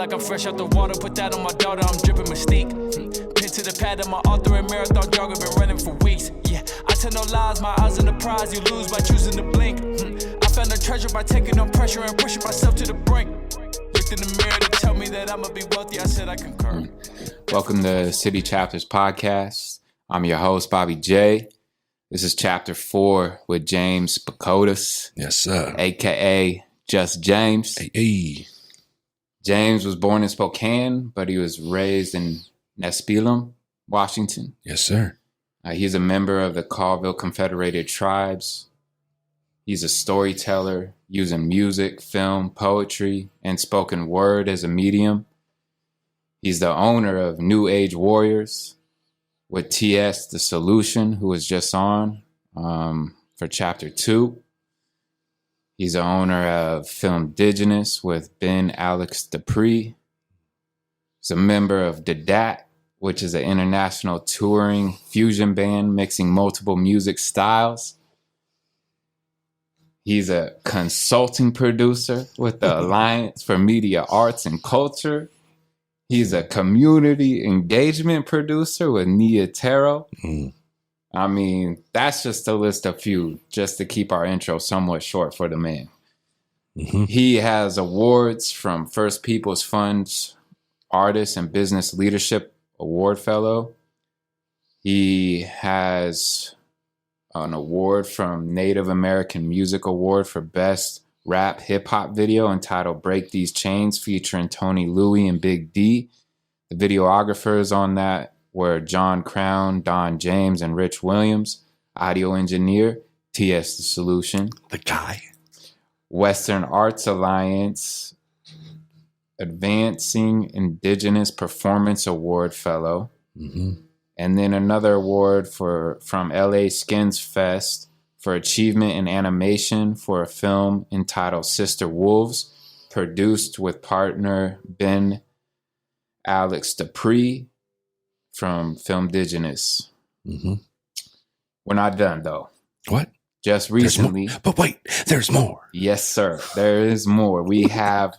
like I'm fresh out the water. Put that on my daughter, I'm dripping Mystique. Pin to the pad of my author and marathon jogger, been running for weeks. Yeah, I tell no lies, my eyes on the prize. You lose by choosing to blink. I found a treasure by taking on pressure and pushing myself to the brink. Looked in the mirror to tell me that I'ma be wealthy. I said I concur. Welcome to City Chapters Podcast. I'm your host, Bobby J. This is Chapter 4 with James Pakootas. Yes, sir. A.K.A. Just Jamez. Hey. James was born in Spokane, but he was raised in Nespelem, Washington. Yes, sir. He's a member of the Colville Confederated Tribes. He's a storyteller using music, film, poetry, and spoken word as a medium. He's the owner of New Age Warriors with T.S. The Solution, who was just on for Chapter 2. He's the owner of Filmdigenous with Ben Alex Dupri. He's a member of DAT, which is an international touring fusion band mixing multiple music styles. He's a consulting producer with the Alliance for Media Arts and Culture. He's a community engagement producer with Nia Tero. I mean, that's just a list of few, just to keep our intro somewhat short for the man. Mm-hmm. He has awards from First People's Fund's Artist and Business Leadership Award Fellow. He has an award from Native American Music Award for Best Rap Hip Hop Video entitled Break These Chains, featuring Tony Louie and Big D. The videographers on that were John Crown, Don James, and Rich Williams. Audio engineer, T.S. The Solution. The guy. Western Arts Alliance Advancing Indigenous Performance Award Fellow. Mm-hmm. And then another award from L.A. Skins Fest for achievement in animation for a film entitled Sister Wolves, produced with partner Ben Alex Dupri from Filmdigenous. Mm-hmm. We're not done, though. What? Just recently. But wait, there's more. Yes, sir. There is more. We have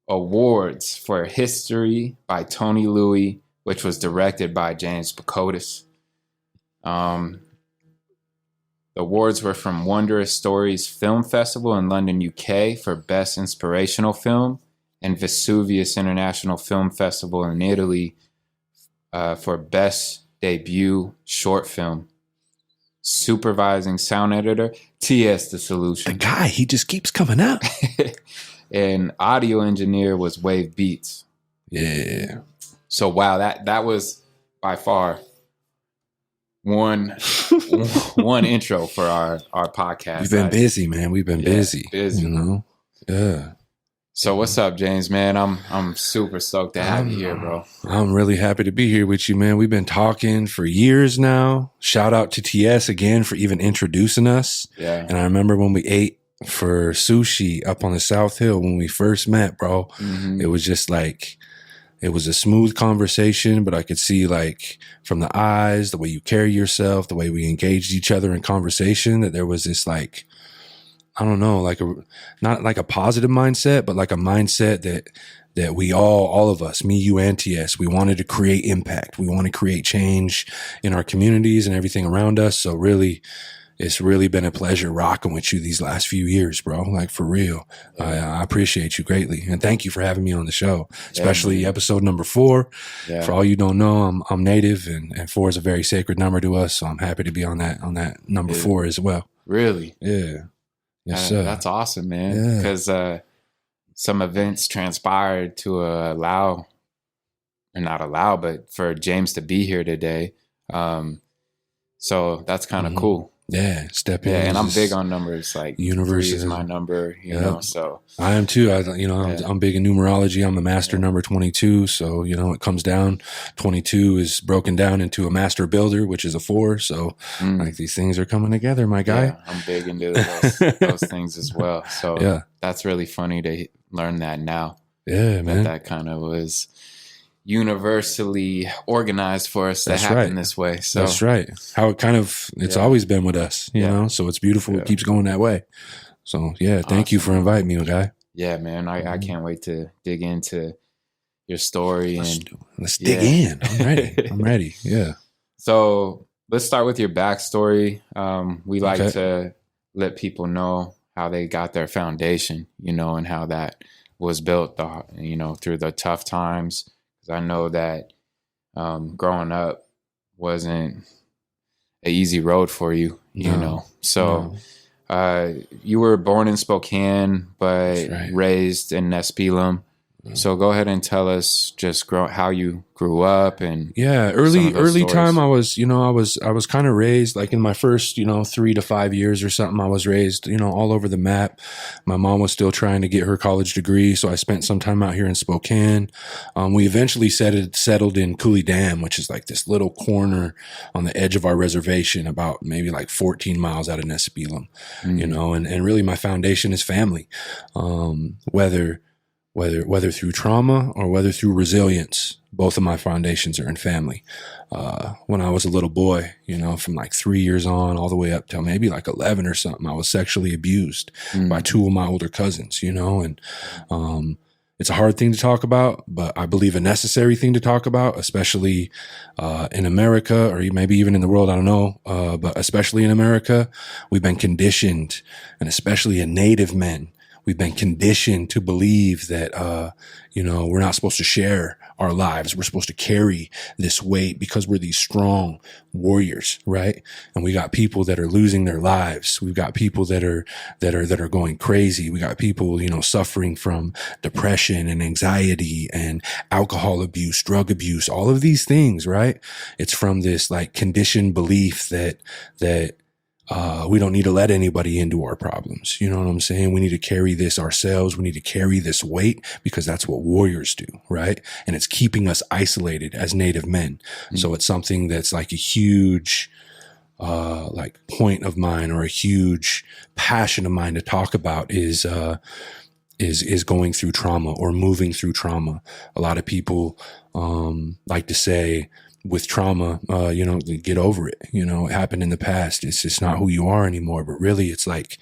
awards for History by Tony Louie, which was directed by James Pakootas. The awards were from Wondrous Stories Film Festival in London, UK for Best Inspirational Film, and Vesuvius International Film Festival in Italy for Best Debut Short Film. Supervising sound editor, T.S. The Solution. The guy, he just keeps coming out. And audio engineer was Wave Beats. Yeah. So wow, that was by far one intro for our podcast. We've been busy, man. We've been busy. Busy. You know? Yeah. So what's up, James, man? I'm super stoked to have you here, bro. I'm really happy to be here with you, man. We've been talking for years now. Shout out to TS again for even introducing us. Yeah. And I remember when we ate for sushi up on the South Hill when we first met, bro. Mm-hmm. It was just like, it was a smooth conversation, but I could see like from the eyes, the way you carry yourself, the way we engaged each other in conversation, that there was this like, I don't know, like not like a positive mindset, but like a mindset that we all of us, me, you, and TS, we wanted to create impact. We want to create change in our communities and everything around us. So really, it's really been a pleasure rocking with you these last few years, bro. Like for real. I appreciate you greatly. And thank you for having me on the show, especially episode number 4. Yeah. For all you don't know, I'm Native and 4 is a very sacred number to us. So I'm happy to be on that number 4 as well. Really? Yeah. Yes, sir. That's awesome, man. Because some events transpired to allow, or not allow, but for James to be here today. So that's kind of cool. Yeah, step in. Yeah, and I'm big on numbers. Like universe 3 is my number, you know. So I am too. I'm big in numerology. I'm the master number 22. So it comes down. 22 is broken down into a master builder, which is a 4. So like these things are coming together, my guy. Yeah, I'm big into those things as well. So that's really funny to learn that now. Yeah, man. That kind of was universally organized for us to happen this way. So that's right. How it's always been with us, you know. So it's beautiful. It keeps going that way. So thank you for inviting me, guy. Yeah, man. I can't wait to dig into your story. Let's dig in. I'm ready. I'm ready. Yeah. So let's start with your backstory. We like to let people know how they got their foundation, you know, and how that was built, you know, through the tough times. Because I know that growing up wasn't an easy road for you, you know. So you were born in Spokane, but raised in Nespelem. So go ahead and tell us just how you grew up and early time. I was kind of raised like in my first 3 to 5 years or something. I was raised all over the map. My mom was still trying to get her college degree, so I spent some time out here in Spokane. We eventually settled in Coulee Dam, which is like this little corner on the edge of our reservation, about maybe like 14 miles out of Nespelem. And really my foundation is family. Whether through trauma or whether through resilience, both of my foundations are in family. When I was a little boy, from like 3 years on all the way up till maybe like 11 or something, I was sexually abused by 2 of my older cousins, and it's a hard thing to talk about, but I believe a necessary thing to talk about, especially in America, or maybe even in the world, I don't know, but especially in America, we've been conditioned, and especially in Native men, we've been conditioned to believe that, we're not supposed to share our lives. We're supposed to carry this weight because we're these strong warriors, right? And we got people that are losing their lives. We've got people that are going crazy. We got people, suffering from depression and anxiety and alcohol abuse, drug abuse, all of these things, right? It's from this like conditioned belief that we don't need to let anybody into our problems. You know what I'm saying? We need to carry this ourselves. We need to carry this weight because that's what warriors do, right? And it's keeping us isolated as Native men. Mm-hmm. So it's something that's like a huge, like point of mine, or a huge passion of mine to talk about is going through trauma or moving through trauma. A lot of people, like to say, with trauma, get over it. It happened in the past. It's just not who you are anymore. But really, it's like,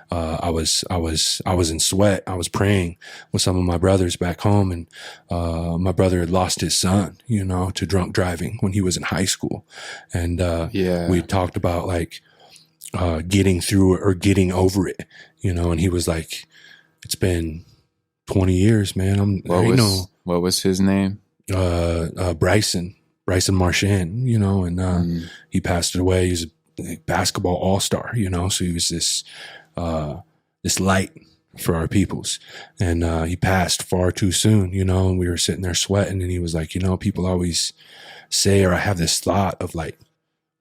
I was in sweat. I was praying with some of my brothers back home, and my brother had lost his son, to drunk driving when he was in high school. And we talked about like getting through it or getting over it, and he was like, "It's been 20 years, man." What was his name? Bryson Marchand, and he passed away. He's a basketball all-star, so he was this light for our peoples. And he passed far too soon, and we were sitting there sweating, and he was like, people always say, or I have this thought of like,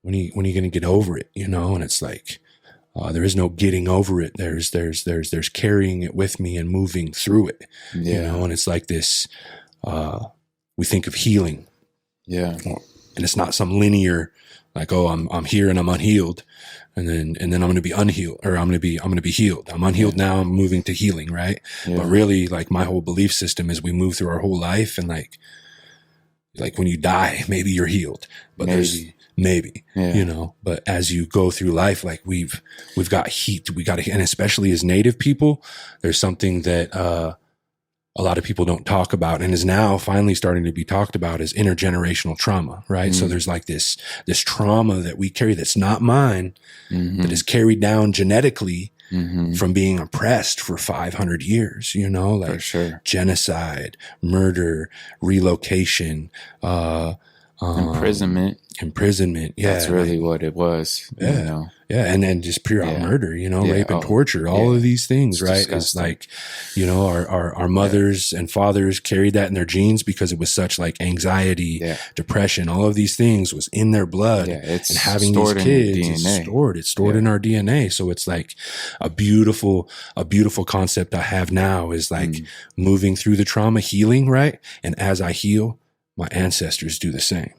when are you going to get over it, and it's like, there is no getting over it. There's carrying it with me and moving through it, and it's like this, we think of healing. Yeah. And it's not some linear, like, oh, I'm here and I'm unhealed. And then I'm going to be unhealed, or I'm going to be healed. I'm unhealed now. I'm moving to healing. Right. Yeah. But really, like, my whole belief system is we move through our whole life, and like when you die, maybe you're healed, but maybe, but as you go through life, like we've got heat, and especially as Native people, there's something that, a lot of people don't talk about, and is now finally starting to be talked about, is intergenerational trauma, right? Mm-hmm. So there's like this trauma that we carry that's not mine, that is carried down genetically from being oppressed for 500 years, like for sure. Genocide, murder, relocation, imprisonment. Yeah. That's really what it was. Yeah. Yeah. And then just pure out murder, rape and torture, all of these things, right? Disgusting. It's like, our mothers and fathers carried that in their genes because it was such like anxiety, depression, all of these things was in their blood. Yeah, it's and having these kids, it's stored in our DNA. So it's like a beautiful concept I have now is like moving through the trauma, healing, right? And as I heal, my ancestors do the same.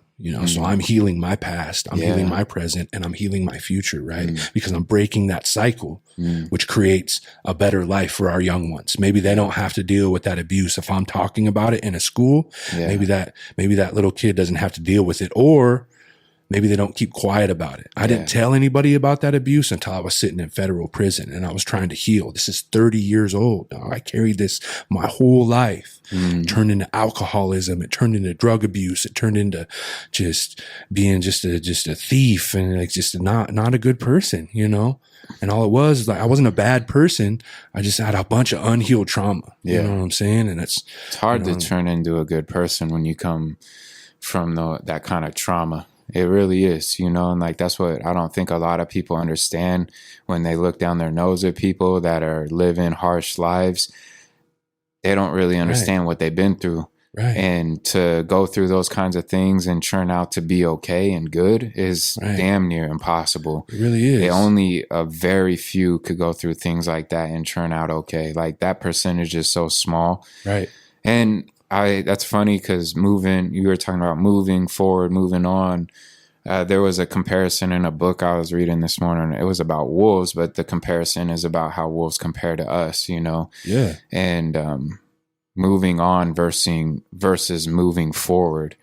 So I'm healing my past, I'm healing my present, and I'm healing my future, right? Because I'm breaking that cycle, which creates a better life for our young ones. Maybe they don't have to deal with that abuse. If I'm talking about it in a school, maybe that little kid doesn't have to deal with it, or maybe they don't keep quiet about it. I didn't tell anybody about that abuse until I was sitting in federal prison and I was trying to heal. This is 30 years old. I carried this my whole life. It turned into alcoholism. It turned into drug abuse. It turned into just being just a thief and like just not a good person, you know? And all it was like, I wasn't a bad person. I just had a bunch of unhealed trauma. You know what I'm saying? And it's hard to turn into a good person when you come from that kind of trauma. It really is, you know, and like that's what I don't think a lot of people understand when they look down their nose at people that are living harsh lives. They don't really understand what they've been through. Right. And to go through those kinds of things and turn out to be okay and good is damn near impossible. It really is. Only a very few could go through things like that and turn out okay. Like that percentage is so small. Right. And that's funny because you were talking about moving forward, moving on. There was a comparison in a book I was reading this morning. It was about wolves, but the comparison is about how wolves compare to us, you know? Yeah. And moving on versus moving forward,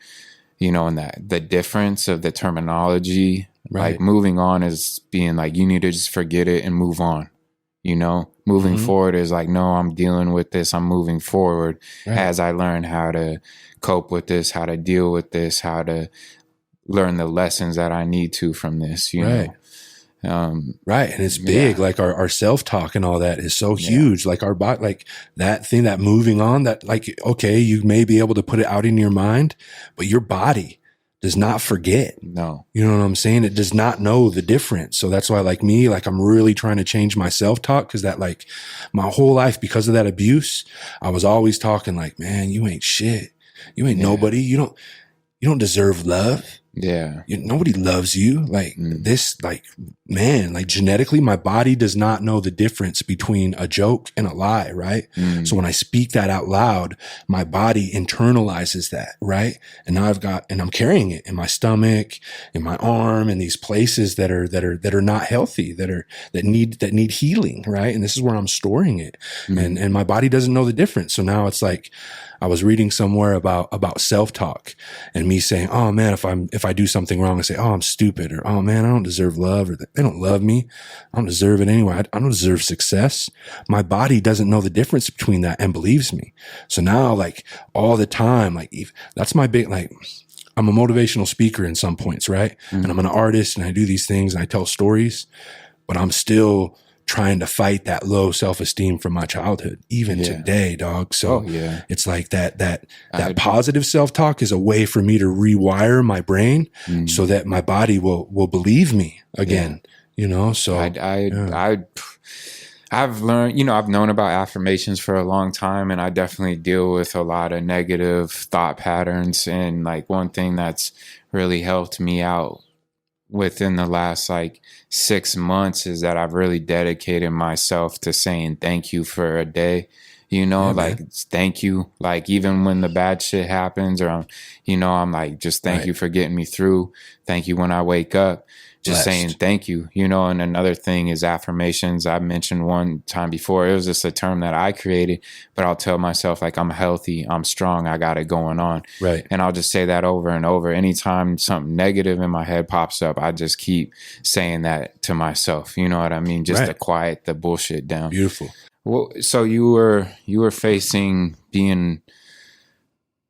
you know, and that the difference of the terminology, like moving on is being like, you need to just forget it and move on. You know, moving forward is like, no, I'm dealing with this. I'm moving forward as I learn how to cope with this, how to deal with this, how to learn the lessons that I need to from this, you know? Right. And it's big. Like our self-talk and all that is so huge. Like our body, like that thing, that moving on, that like, okay, you may be able to put it out in your mind, but your body does not forget. No. You know what I'm saying? It does not know the difference. So that's why like me, like I'm really trying to change my self-talk because that like my whole life, because of that abuse, I was always talking like, man, you ain't shit. You ain't nobody. You don't deserve love. Yeah. Nobody loves you like this, like, man, like genetically, my body does not know the difference between a joke and a lie. Right. So when I speak that out loud, my body internalizes that. Right. And now I'm carrying it in my stomach, in my arm, in these places that are not healthy, that need healing. Right. And this is where I'm storing it. And my body doesn't know the difference. So now it's like, I was reading somewhere about self-talk and me saying, oh man, if I do something wrong, I say, oh, I'm stupid, or oh man, I don't deserve love, or they don't love me. I don't deserve it anyway. I don't deserve success. My body doesn't know the difference between that and believes me. So now like all the time, like that's my big, like I'm a motivational speaker in some points, right? And I'm an artist and I do these things and I tell stories, but I'm still trying to fight that low self-esteem from my childhood, even today, dog. So it's like that positive self-talk is a way for me to rewire my brain so that my body will believe me again, you know? So I've learned, you know, I've known about affirmations for a long time, and I definitely deal with a lot of negative thought patterns. And like one thing that's really helped me out within the last like 6 months is that I've really dedicated myself to saying thank you for a day, you know, like thank you. Like even when the bad shit happens or I'm like, just thank you for getting me through. Thank you when I wake up. Just saying thank you, you know. And another thing is affirmations. I mentioned one time before, it was just a term that I created, but I'll tell myself like I'm healthy, I'm strong, I got it going on. Right. And I'll just say that over and over. Anytime something negative in my head pops up, I just keep saying that to myself. You know what I mean? Just to quiet the bullshit down. Beautiful. Well, so you were facing being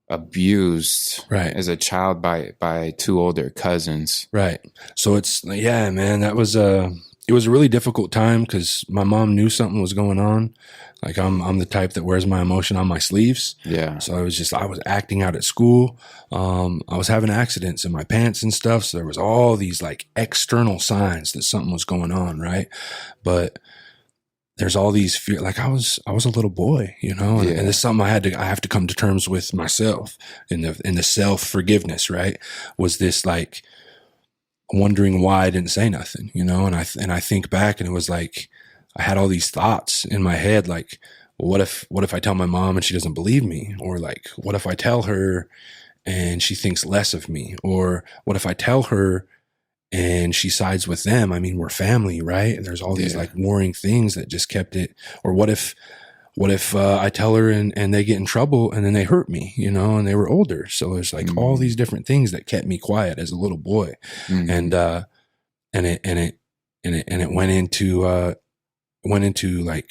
abused as a child by two older cousins. Right. So it's, man, that was it was a really difficult time because my mom knew something was going on. Like I'm the type that wears my emotion on my sleeves. Yeah. So I was acting out at school. I was having accidents in my pants and stuff. So there was all these like external signs that something was going on. Right. But there's all these fear, like I was a little boy, you know, and it's something I have to come to terms with myself in the self-forgiveness, right? Was this like wondering why I didn't say nothing, you know? And I think back and it was like, I had all these thoughts in my head, like, well, what if I tell my mom and she doesn't believe me? Or like, what if I tell her and she thinks less of me? Or what if I tell her and she sides with them? I mean, we're family, right? And there's all these like warring things that just kept it. Or what if what if I tell her and they get in trouble and then they hurt me, you know, and they were older. So there's like all these different things that kept me quiet as a little boy. And it went into like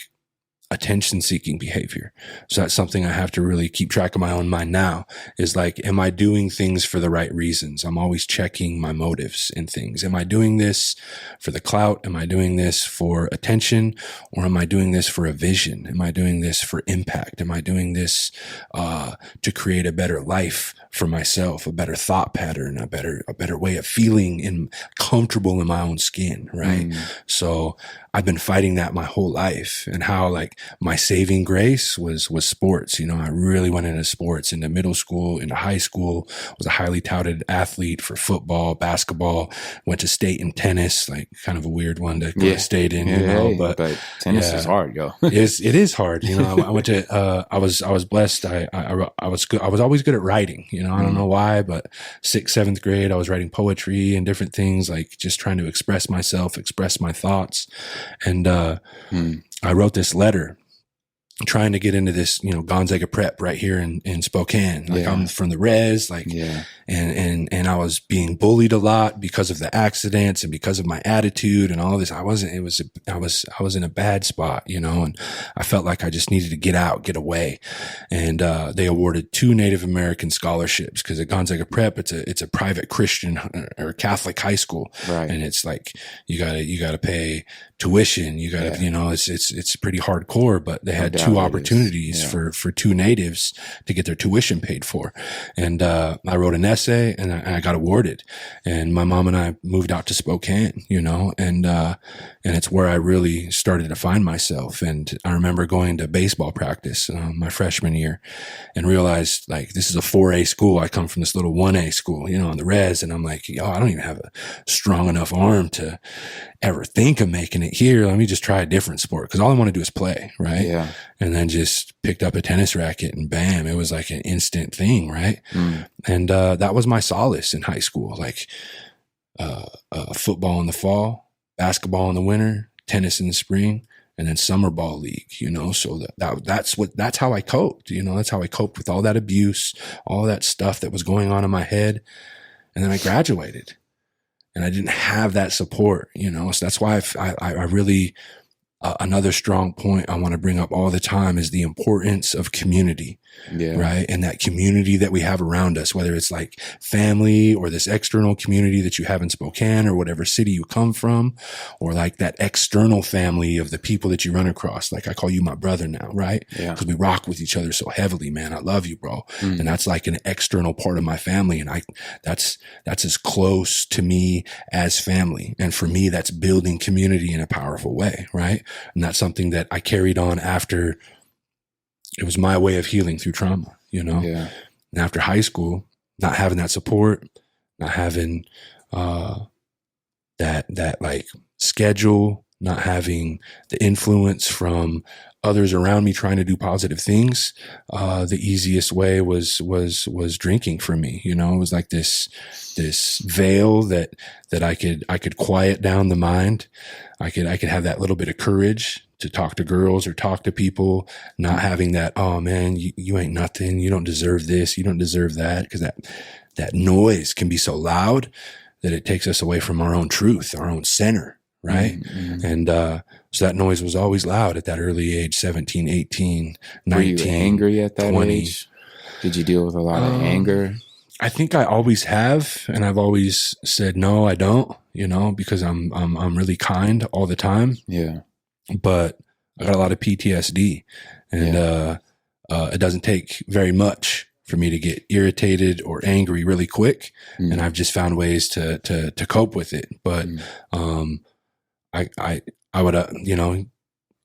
attention seeking behavior. So that's something I have to really keep track of my own mind now, is like, am I doing things for the right reasons? I'm always checking my motives in things. Am I doing this for the clout? Am I doing this for attention? Or am I doing this for a vision? Am I doing this for impact? Am I doing this to create a better life for myself, a better thought pattern, a better way of feeling and comfortable in my own skin, right? So I've been fighting that my whole life, and how like my saving grace was sports. You know, I really went into sports into middle school, into high school, was a highly touted athlete for football, basketball, went to state in tennis, like kind of a weird one to go to state in, you know, but tennis is hard, yo. It is hard. You know, I went to, I was blessed. I was good. I was always good at writing, you know, I don't know why, but 6th, 7th grade, I was writing poetry and different things, like just trying to express myself, express my thoughts. And I wrote this letter trying to get into this, you know, Gonzaga prep right here in Spokane. Like I'm from the res, like, and I was being bullied a lot because of the accidents and because of my attitude and all this. I was in a bad spot, you know, and I felt like I just needed to get out, get away. And, they awarded 2 Native American scholarships, because at Gonzaga prep, it's a private Christian or Catholic high school. Right. And it's like, you gotta pay tuition. You gotta, you know, it's pretty hardcore, but they had 2 opportunities for 2 natives to get their tuition paid for. And, I wrote an essay and I got awarded, and my mom and I moved out to Spokane, you know, and it's where I really started to find myself. And I remember going to baseball practice, my freshman year, and realized like, this is a 4A school. I come from this little 1A school, you know, on the res. And I'm like, yo, I don't even have a strong enough arm to ever think of making it here. Let me just try a different sport, because all I want to do is play, right? Yeah. And then just picked up a tennis racket and bam, it was like an instant thing, right? And that was my solace in high school, like football in the fall, basketball in the winter, tennis in the spring, and then summer ball league, you know. So that's how I coped, you know. That's how I coped with all that abuse, all that stuff that was going on in my head. And then I graduated, and I didn't have that support, you know. So that's why I really, another strong point I want to bring up all the time is the importance of community, right? And that community that we have around us, whether it's like family or this external community that you have in Spokane or whatever city you come from, or like that external family of the people that you run across. Like I call you my brother now, right? Yeah. Because we rock with each other so heavily, man. I love you, bro. And that's like an external part of my family. And that's as close to me as family. And for me, that's building community in a powerful way, right? And that's something that I carried on after. It was my way of healing through trauma, you know? Yeah. And after high school, not having that support, not having, that like schedule, not having the influence from others around me trying to do positive things. The easiest way was drinking for me. You know, it was like this veil that I could quiet down the mind. I could have that little bit of courage to talk to girls or talk to people, not having that, oh man, you ain't nothing. You don't deserve this. You don't deserve that. Cause that noise can be so loud that it takes us away from our own truth, our own center. Right. Mm-hmm. And, so that noise was always loud at that early age, 17, 18, 19. Were you angry at that 20. Age? Did you deal with a lot of anger? I think I always have. And I've always said, no, I don't, you know, because I'm really kind all the time. Yeah. But I got a lot of PTSD, and, it doesn't take very much for me to get irritated or angry really quick. And I've just found ways to cope with it. But, I would, you know,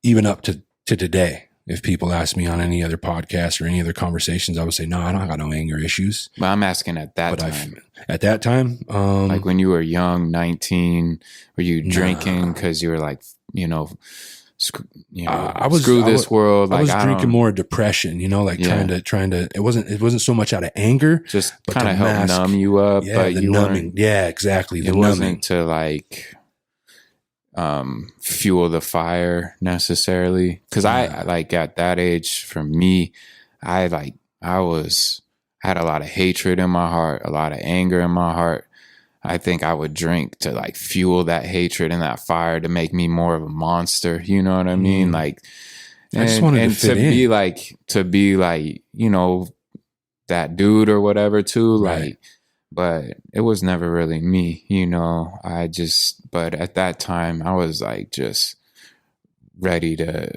even up to today, if people ask me on any other podcast or any other conversations, I would say, no, I don't got no anger issues. But I'm asking at that time. At that time, like when you were young, 19, were you drinking because you were like, screw this world? Like, I was drinking more depression, like trying to, it wasn't so much out of anger. Just kind of help numb you up. Yeah, but the numbing. Yeah, exactly. It wasn't to like, fuel the fire necessarily. Cause I like at that age, for me, I had a lot of hatred in my heart, a lot of anger in my heart. I think I would drink to like fuel that hatred and that fire to make me more of a monster. You know what I mean? Like, I just wanted to fit in. to be like, you know, that dude or whatever too. Right. Like, but it was never really me, you know. But at that time I was like just ready to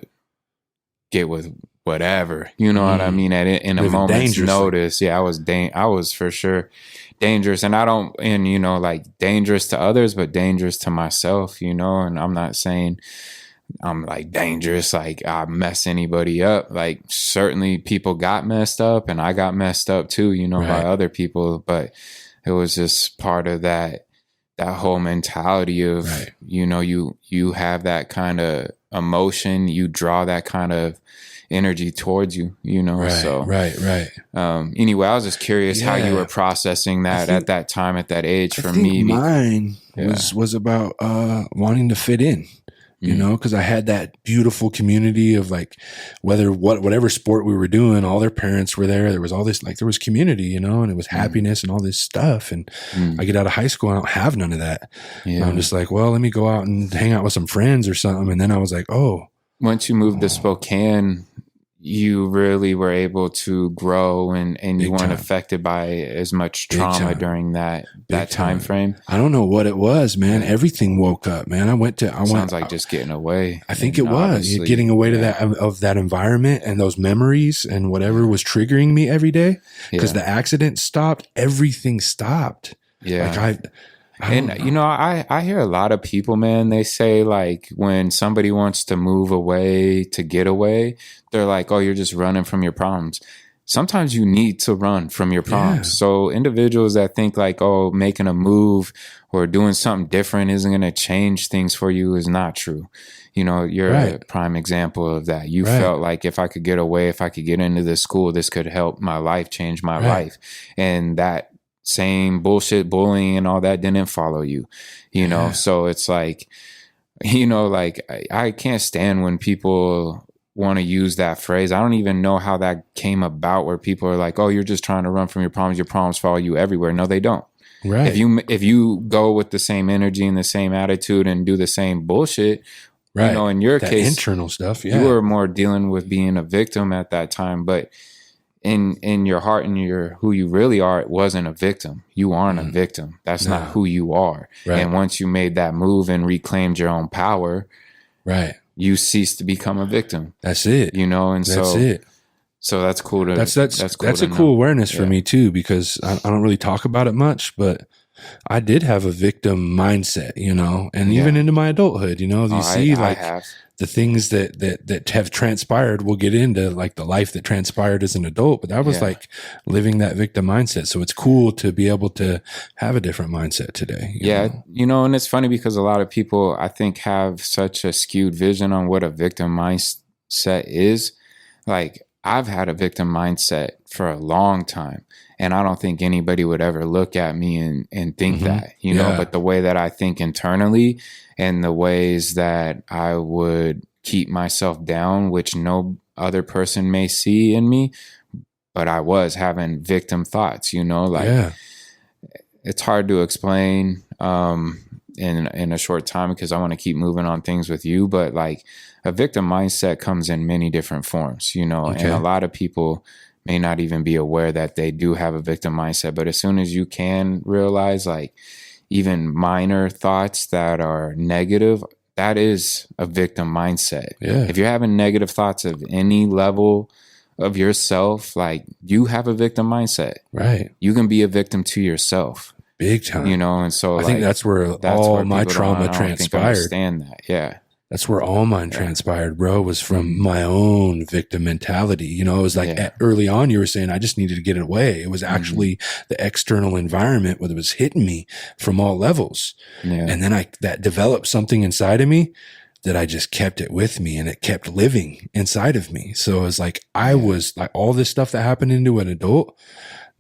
get with whatever, you know what I mean? In a moment's notice. Yeah, I was for sure dangerous, and you know, like dangerous to others, but dangerous to myself, you know. And I'm not saying I'm like dangerous, like I mess anybody up. Like certainly people got messed up, and I got messed up too, you know, by other people. But it was just part of that whole mentality of, you know, you have that kind of emotion, you draw that kind of energy towards you, you know. Anyway, I was just curious how you were processing that at that time, at that age. For me, mine was about wanting to fit in, you know, because I had that beautiful community of like whatever sport we were doing, all their parents were there. There was all this, like there was community, you know, and it was happiness and all this stuff. And I get out of high school, I don't have none of that. I'm just like, well, let me go out and hang out with some friends or something. And then I was like, once you moved to Spokane, you really were able to grow and you weren't affected by as much trauma during that time frame. I don't know what it was, man. Everything woke up, man. Sounds like just getting away. I think it was getting away to that environment and those memories and whatever was triggering me every day. Because the accident stopped, everything stopped. Yeah. Like you know, I hear a lot of people, man, they say like when somebody wants to move away, to get away, they're like, oh, you're just running from your problems. Sometimes you need to run from your problems. So individuals that think like, oh, making a move or doing something different isn't going to change things for you is not true. You know, you're a prime example of that. You felt like if I could get away, if I could get into this school, this could help my life, change my life. And that same bullshit, bullying and all that didn't follow you, you know? So it's like, you know, like I can't stand when people want to use that phrase. I don't even know how that came about, where people are like, oh, you're just trying to run from your problems follow you everywhere. No, they don't. Right. If you go with the same energy and the same attitude and do the same bullshit, you know, in your case, internal stuff, you were more dealing with being a victim at that time, but in your heart and who you really are, it wasn't a victim. You aren't a victim. That's not who you are. And once you made that move and reclaimed your own power, you cease to become a victim. That's it. You know, and that's it. So that's cool to that's a cool awareness for me too, because I don't really talk about it much, but I did have a victim mindset, you know, and even into my adulthood, you know, the things that have transpired. We'll get into like the life that transpired as an adult, but that was like living that victim mindset. So it's cool to be able to have a different mindset today. You know? You know, and it's funny because a lot of people, I think, have such a skewed vision on what a victim mindset is. Like, I've had a victim mindset for a long time, and I don't think anybody would ever look at me and think that, you know, but the way that I think internally and the ways that I would keep myself down, which no other person may see in me, but I was having victim thoughts, you know, like it's hard to explain in a short time because I want to keep moving on things with you, but like a victim mindset comes in many different forms, you know, and a lot of people may not even be aware that they do have a victim mindset. But as soon as you can realize like even minor thoughts that are negative, that is a victim mindset. If you're having negative thoughts of any level of yourself, like you have a victim mindset. You can be a victim to yourself. Big time. You know, and so I think that's where all my trauma transpired. Understand that. That's where all mine transpired, bro, was from my own victim mentality. You know, it was like early on, you were saying, I just needed to get it away. It was actually the external environment where it was hitting me from all levels. And then that developed something inside of me that I just kept it with me, and it kept living inside of me. So it was like, I was like all this stuff that happened into an adult,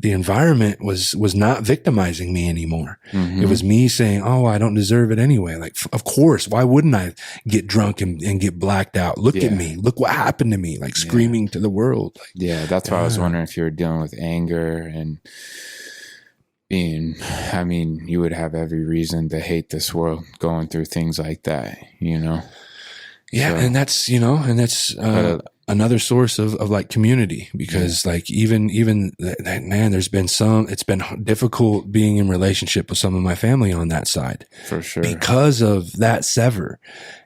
the environment was not victimizing me anymore. Mm-hmm. It was me saying, oh, I don't deserve it anyway. Like, of course, why wouldn't I get drunk and get blacked out? Look at me. Look what happened to me. Like screaming to the world. Like, that's why I was wondering if you were dealing with anger and I mean, you would have every reason to hate this world going through things like that, you know? Yeah. So, and that's, another source of like community, because like even that, man, it's been difficult being in relationship with some of my family on that side, for sure, because of that sever.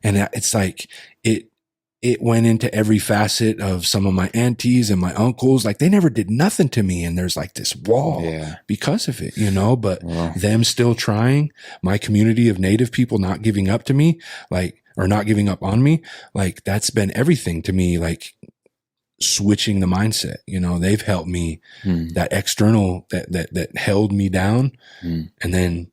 And it's like, it went into every facet of some of my aunties and my uncles. Like they never did nothing to me. And there's like this wall because of it, you know, but them still trying, my community of Native people not giving up to me, like, or not giving up on me. Like that's been everything to me, like switching the mindset, you know, they've helped me that external, that held me down. And then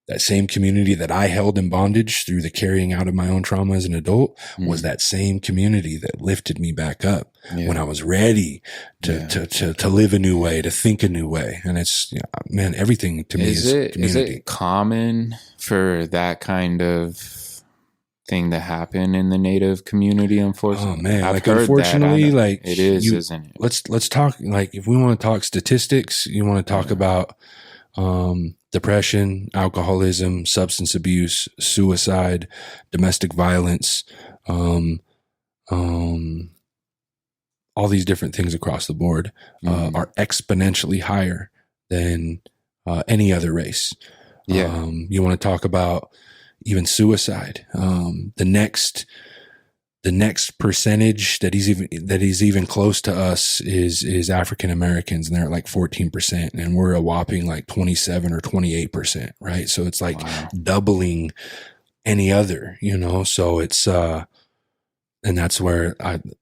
that same community that I held in bondage through the carrying out of my own trauma as an adult was that same community that lifted me back up when I was ready to live a new way, to think a new way. And it's, man, everything to me is community. Is it common for that kind of thing to happen in the Native community? Unfortunately, oh man, like unfortunately, like it is, isn't it? Let's talk, like if we want to talk statistics, you want to talk about depression, alcoholism, substance abuse, suicide, domestic violence, all these different things across the board are exponentially higher than any other race. You want to talk about even suicide. The next percentage that is even close to us is African Americans, and they're at like 14%, and we're a whopping like 27 or 28%, right? So it's like doubling any other, you know. So it's and that's where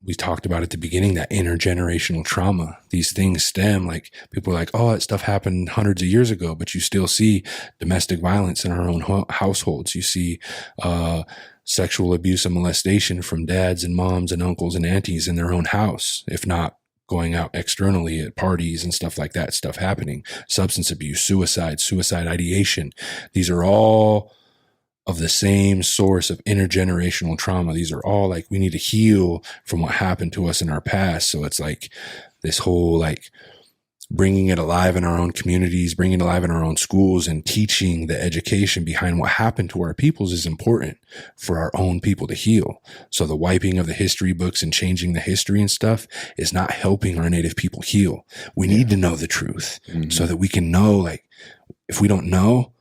we talked about at the beginning, that intergenerational trauma. These things stem, like people are like, oh, that stuff happened hundreds of years ago, but you still see domestic violence in our own households. You see sexual abuse and molestation from dads and moms and uncles and aunties in their own house, if not going out externally at parties and stuff like that, stuff happening. Substance abuse, suicide ideation. These are all of the same source of intergenerational trauma. These are all like, we need to heal from what happened to us in our past. So it's like this whole like bringing it alive in our own communities, bringing it alive in our own schools, and teaching the education behind what happened to our peoples is important for our own people to heal. So the wiping of the history books and changing the history and stuff is not helping our Native people heal. We need to know the truth so that we can know, like, if we don't know,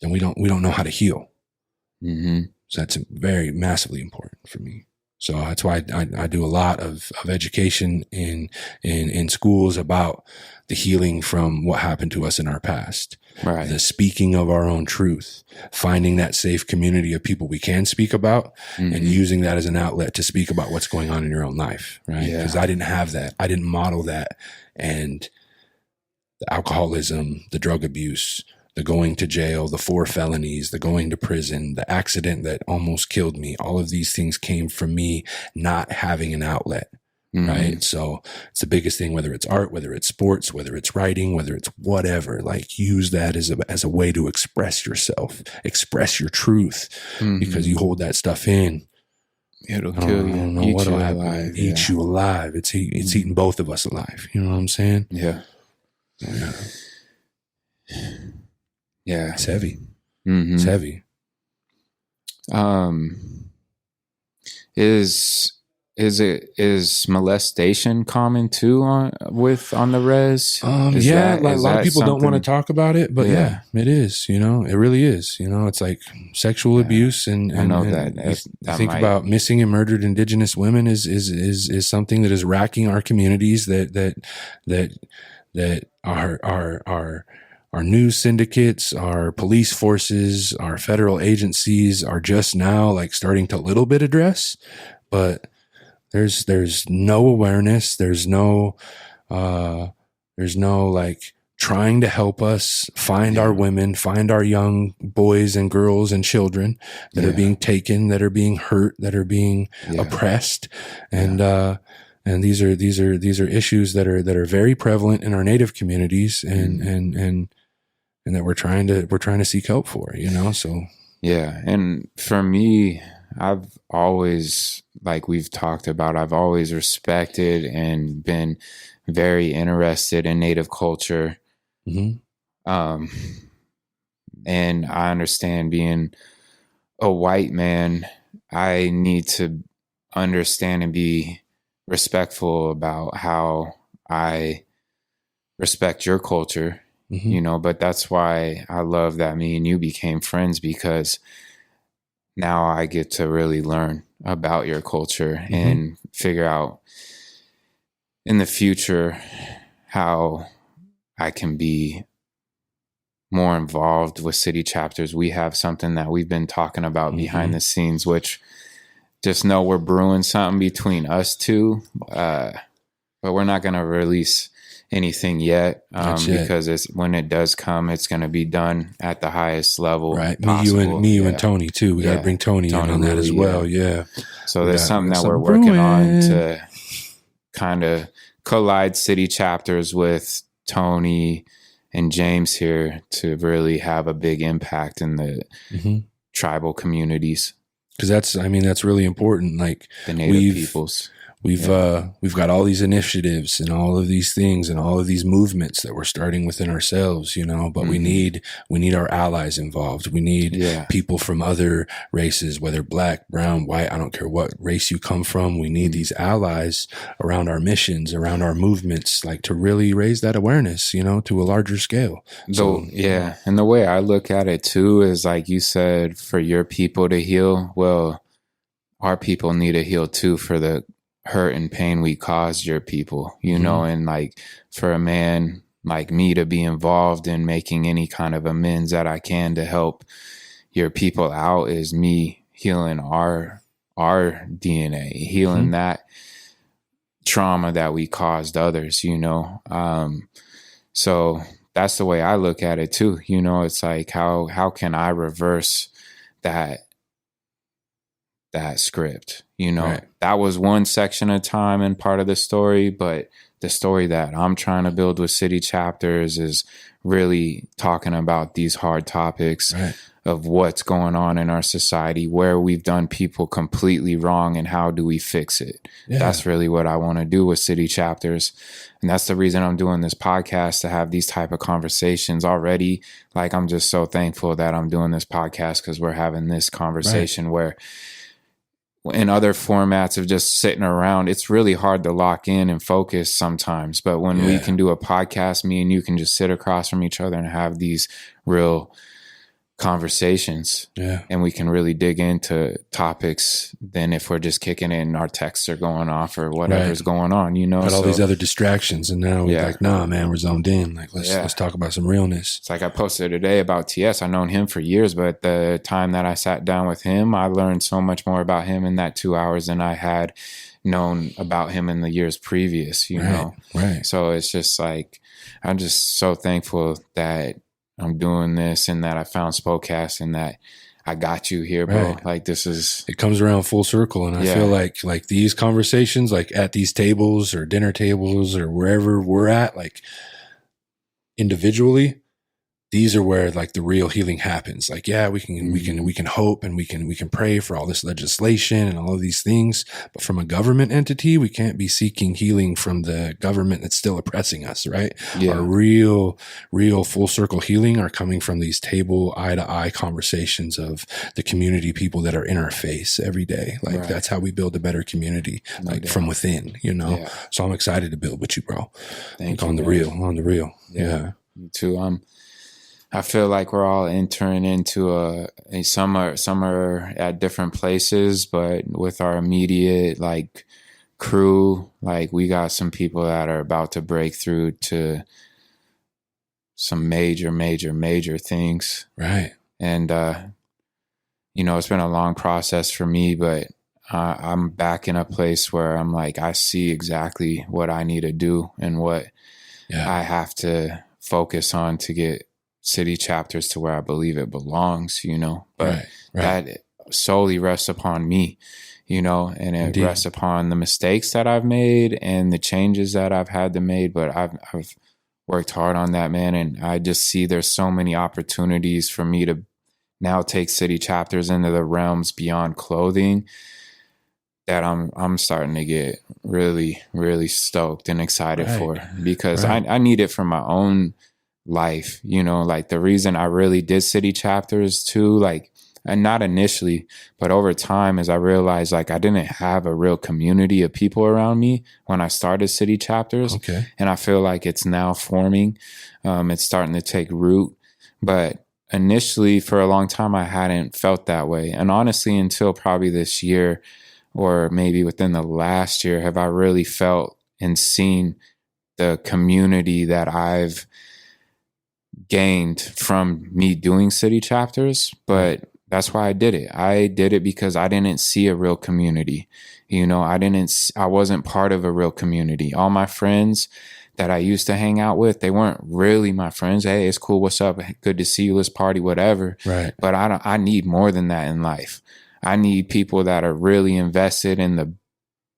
then we don't know how to heal. So that's very massively important for me. So that's why I do a lot of education in schools about the healing from what happened to us in our past, the speaking of our own truth, finding that safe community of people we can speak about, and using that as an outlet to speak about what's going on in your own life, right? Because I didn't have that. I didn't model that. And the alcoholism, the drug abuse, the going to jail, the 4 felonies, the going to prison, the accident that almost killed me. All of these things came from me not having an outlet, right? So it's the biggest thing, whether it's art, whether it's sports, whether it's writing, whether it's whatever, like use that as a way to express yourself, express your truth, because you hold that stuff in. It'll kill you. Know eat what'll you happen. alive. Eat you alive. It's eating both of us alive. You know what I'm saying? Yeah. Yeah. It's heavy. It's heavy. Is molestation common too on the res? A lot of people don't want to talk about it, but yeah, it is, you know, it really is, you know, it's like sexual abuse and I know and that think about missing and murdered Indigenous women is something that is racking our communities, that our news syndicates, our police forces, our federal agencies are just now like starting to a little bit address, but there's no awareness. There's no like trying to help us find our women, find our young boys and girls and children that are being taken, that are being hurt, that are being oppressed. And And these are issues that are very prevalent in our Native communities, and that we're trying to seek help for, you know. So yeah, and for me, I've always, like we've talked about, I've always respected and been very interested in Native culture. And I understand, being a white man, I need to understand and be respectful about how I respect your culture, you know. But that's why I love that me and you became friends, because now I get to really learn about your culture and figure out in the future how I can be more involved with city chapters. We have something that we've been talking about behind the scenes, which just know we're brewing something between us two, but we're not going to release anything yet, because when it does come, it's going to be done at the highest level. Right. Possible. Me, you and Tony too. We got to bring Tony in on that as well. Yeah. So there's something that we're working on to kind of collide city chapters with Tony and James here to really have a big impact in the tribal communities. Because that's really important. Like the Native peoples. We've got all these initiatives and all of these things and all of these movements that we're starting within ourselves, you know, but we need our allies involved. We need people from other races, whether black, brown, white, I don't care what race you come from. We need these allies around our missions, around our movements, like to really raise that awareness, you know, to a larger scale. So, and the way I look at it too is, like you said, for your people to heal, well, our people need to heal too, for the hurt and pain we caused your people, you know. And like for a man like me to be involved in making any kind of amends that I can to help your people out is me healing our DNA, healing that trauma that we caused others, you know. So that's the way I look at it too, you know. It's like how can I reverse that script, you know. That was one section of time and part of the story, but the story that I'm trying to build with city chapters is really talking about these hard topics of what's going on in our society, where we've done people completely wrong, and how do we fix it. That's really what I want to do with city chapters, and that's the reason I'm doing this podcast, to have these type of conversations already. Like, I'm just so thankful that I'm doing this podcast, because we're having this conversation where in other formats of just sitting around, it's really hard to lock in and focus sometimes. But when we can do a podcast, me and you can just sit across from each other and have these real conversations, and we can really dig into topics than if we're just kicking it and our texts are going off or whatever's going on, you know. Got all these other distractions, and now we're like, nah, man, we're zoned in. Like, let's talk about some realness. It's like I posted today about TS. I've known him for years, but the time that I sat down with him, I learned so much more about him in that 2 hours than I had known about him in the years previous, you know. So it's just like, I'm just so thankful that I'm doing this, and that I found Spokecast, and that I got you here, bro. Like, this is, it comes around full circle. And I feel like these conversations, like at these tables or dinner tables or wherever we're at, like individually, these are where like the real healing happens. Like, we can hope, and we can pray for all this legislation and all of these things. But from a government entity, we can't be seeking healing from the government that's still oppressing us, right? Our real full circle healing are coming from these table, eye to eye conversations of the community people that are in our face every day. Like, that's how we build a better community, from within, you know? So I'm excited to build with you, bro. Thank you, on the real. Yeah. Me too. I feel like we're all entering into some are at different places, but with our immediate like crew, like we got some people that are about to break through to some major things. Right. And, you know, it's been a long process for me, but I'm back in a place where I'm like, I see exactly what I need to do and what I have to focus on to get city chapters to where I believe it belongs, you know. But that solely rests upon me, you know, and it Indeed. rests upon the mistakes that I've made and the changes that I've had to make. But I've worked hard on that, man. And I just see there's so many opportunities for me to now take city chapters into the realms beyond clothing that I'm starting to get really, really stoked and excited for, because I need it for my own life, you know. Like the reason I really did city chapters too, like, and not initially, but over time, as I realized like I didn't have a real community of people around me when I started city chapters. Okay. And I feel like it's now forming. It's starting to take root. But initially, for a long time, I hadn't felt that way. And honestly, until probably this year, or maybe within the last year, have I really felt and seen the community that I've gained from me doing city chapters. But that's why I did it. I did it because I didn't see a real community. You know, I wasn't part of a real community. All my friends that I used to hang out with, they weren't really my friends. Hey, it's cool. What's up? Good to see you. Let's party, whatever. Right. But I need more than that in life. I need people that are really invested in the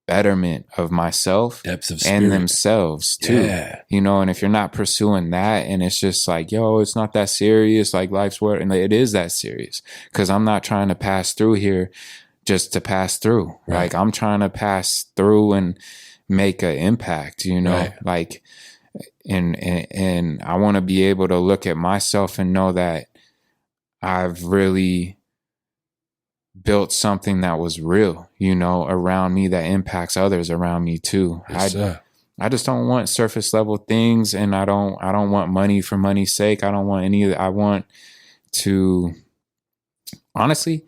betterment of myself and themselves too. Yeah. You know, and if you're not pursuing that, and it's just like, yo, it's not that serious, like life's work, and it is that serious, because I'm not trying to pass through here just to pass through. Right. Like I'm trying to pass through and make an impact, you know. Right. Like and I want to be able to look at myself and know that I've really built something that was real, you know, around me, that impacts others around me too. Yes, I just don't want surface level things, and I don't want money for money's sake. I don't want any of that. I want to, honestly,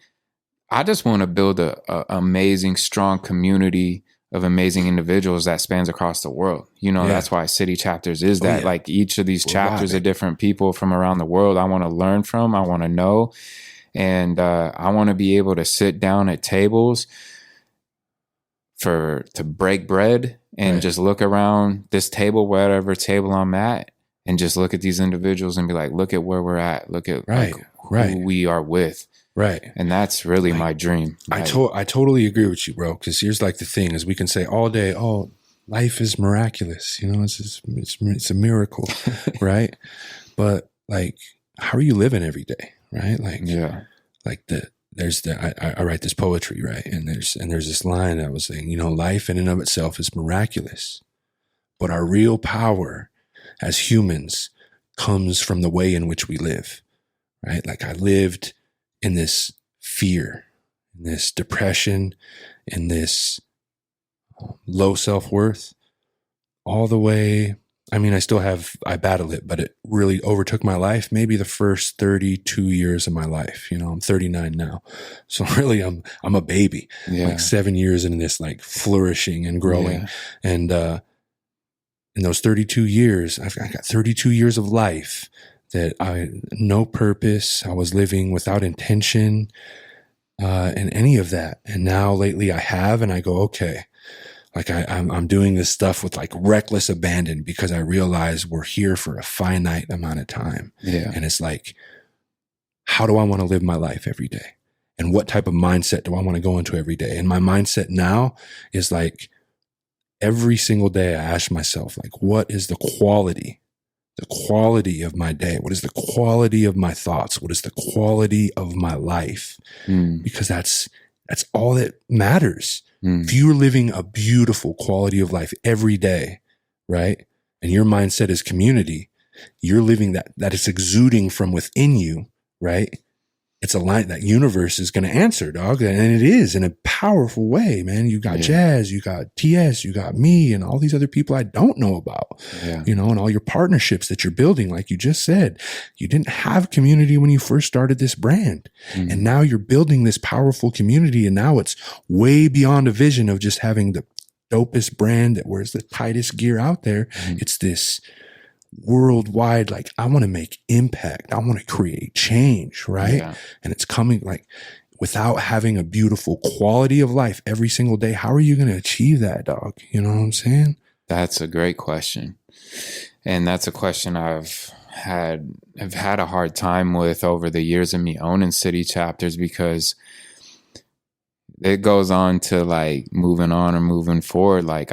I just want to build a amazing, strong community of amazing individuals that spans across the world. You know, that's why city chapters is that. Like each of these chapters are different people from around the world I want to learn from, I want to know. And I want to be able to sit down at tables to break bread and just look around this table, whatever table I'm at, and just look at these individuals and be like, look at where we're at. Look at who we are with. Right. And that's really my dream. I totally agree with you, bro. Because here's like the thing is, we can say all day, oh, life is miraculous. You know, it's a miracle, right? But like, how are you living every day? Right. Like, like I write this poetry, right. And there's this line that was saying, you know, life in and of itself is miraculous, but our real power as humans comes from the way in which we live. Right. Like I lived in this fear, in this depression, in this low self-worth all the way. I mean, I battle it, but it really overtook my life. Maybe the first 32 years of my life, you know, I'm 39 now. So really I'm a baby, like 7 years in this, like flourishing and growing. And, in those 32 years, I got 32 years of life that no purpose. I was living without intention, and any of that. And now lately I have, and I go, okay, like I'm doing this stuff with like reckless abandon, because I realize we're here for a finite amount of time. Yeah. And it's like, how do I want to live my life every day? And what type of mindset do I want to go into every day? And my mindset now is like, every single day I ask myself, like, what is the quality of my day? What is the quality of my thoughts? What is the quality of my life? Because that's all that matters. If you're living a beautiful quality of life every day, right? And your mindset is community, you're living that is exuding from within you, right? It's a line that universe is going to answer, dog. And it is in a powerful way, man. You got Jazz, you got TS, you got me, and all these other people I don't know about, you know, and all your partnerships that you're building. Like you just said, you didn't have community when you first started this brand. And now you're building this powerful community. And now it's way beyond a vision of just having the dopest brand that wears the tightest gear out there. It's this worldwide, like, I want to make impact. I want to create change, right? And it's coming like without having a beautiful quality of life every single day. How are you going to achieve that, dog? You know what I'm saying? That's a great question. And that's a question I've had a hard time with over the years of me owning city chapters, because it goes on to like moving on or moving forward. Like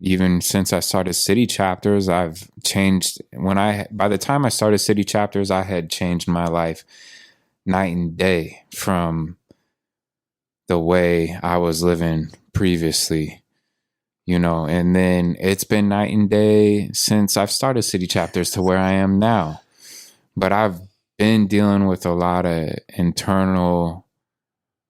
even since I started city chapters, I've changed. By the time I started city chapters, I had changed my life night and day from the way I was living previously, and then it's been night and day since I've started city chapters to where I am now. But I've been dealing with a lot of internal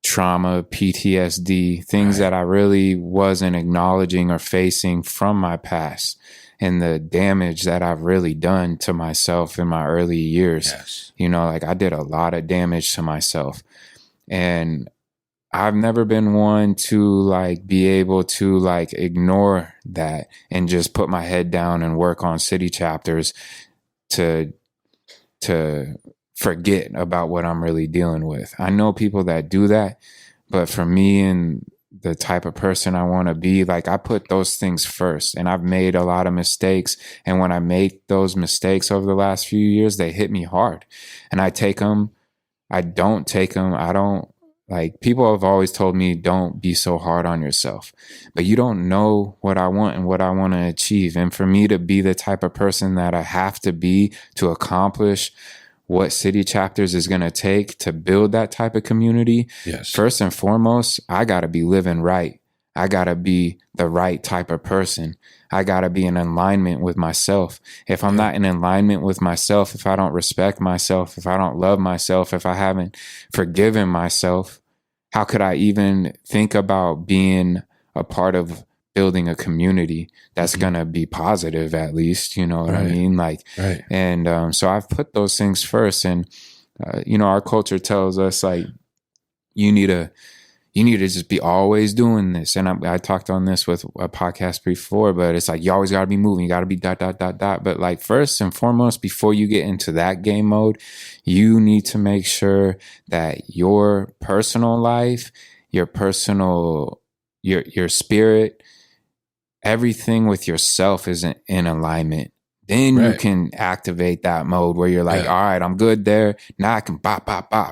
trauma, PTSD, things that I really wasn't acknowledging or facing from my past, and the damage that I've really done to myself in my early years. Yes. Like I did a lot of damage to myself, and I've never been one to like be able to like ignore that and just put my head down and work on city chapters to forget about what I'm really dealing with. I know people that do that, but for me and the type of person I want to be, like I put those things first, and I've made a lot of mistakes. And when I make those mistakes over the last few years, they hit me hard, and I take them. I don't take them. I don't like, people have always told me, don't be so hard on yourself, but you don't know what I want and what I want to achieve. And for me to be the type of person that I have to be to accomplish what city chapters is going to take to build that type of community. Yes. First and foremost, I got to be living right. I got to be the right type of person. I got to be in alignment with myself. If I'm not in alignment with myself, if I don't respect myself, if I don't love myself, if I haven't forgiven myself, how could I even think about being a part of building a community that's going to be positive, at least, you know what I mean? Like, and so I've put those things first. And, our culture tells us like, you need to just be always doing this. And I talked on this with a podcast before, but it's like, you always got to be moving. You got to be ... But like, first and foremost, before you get into that game mode, you need to make sure that your personal life, your spirit, everything with yourself is in alignment. Then you can activate that mode where you're like, all right, I'm good there. Now I can bop.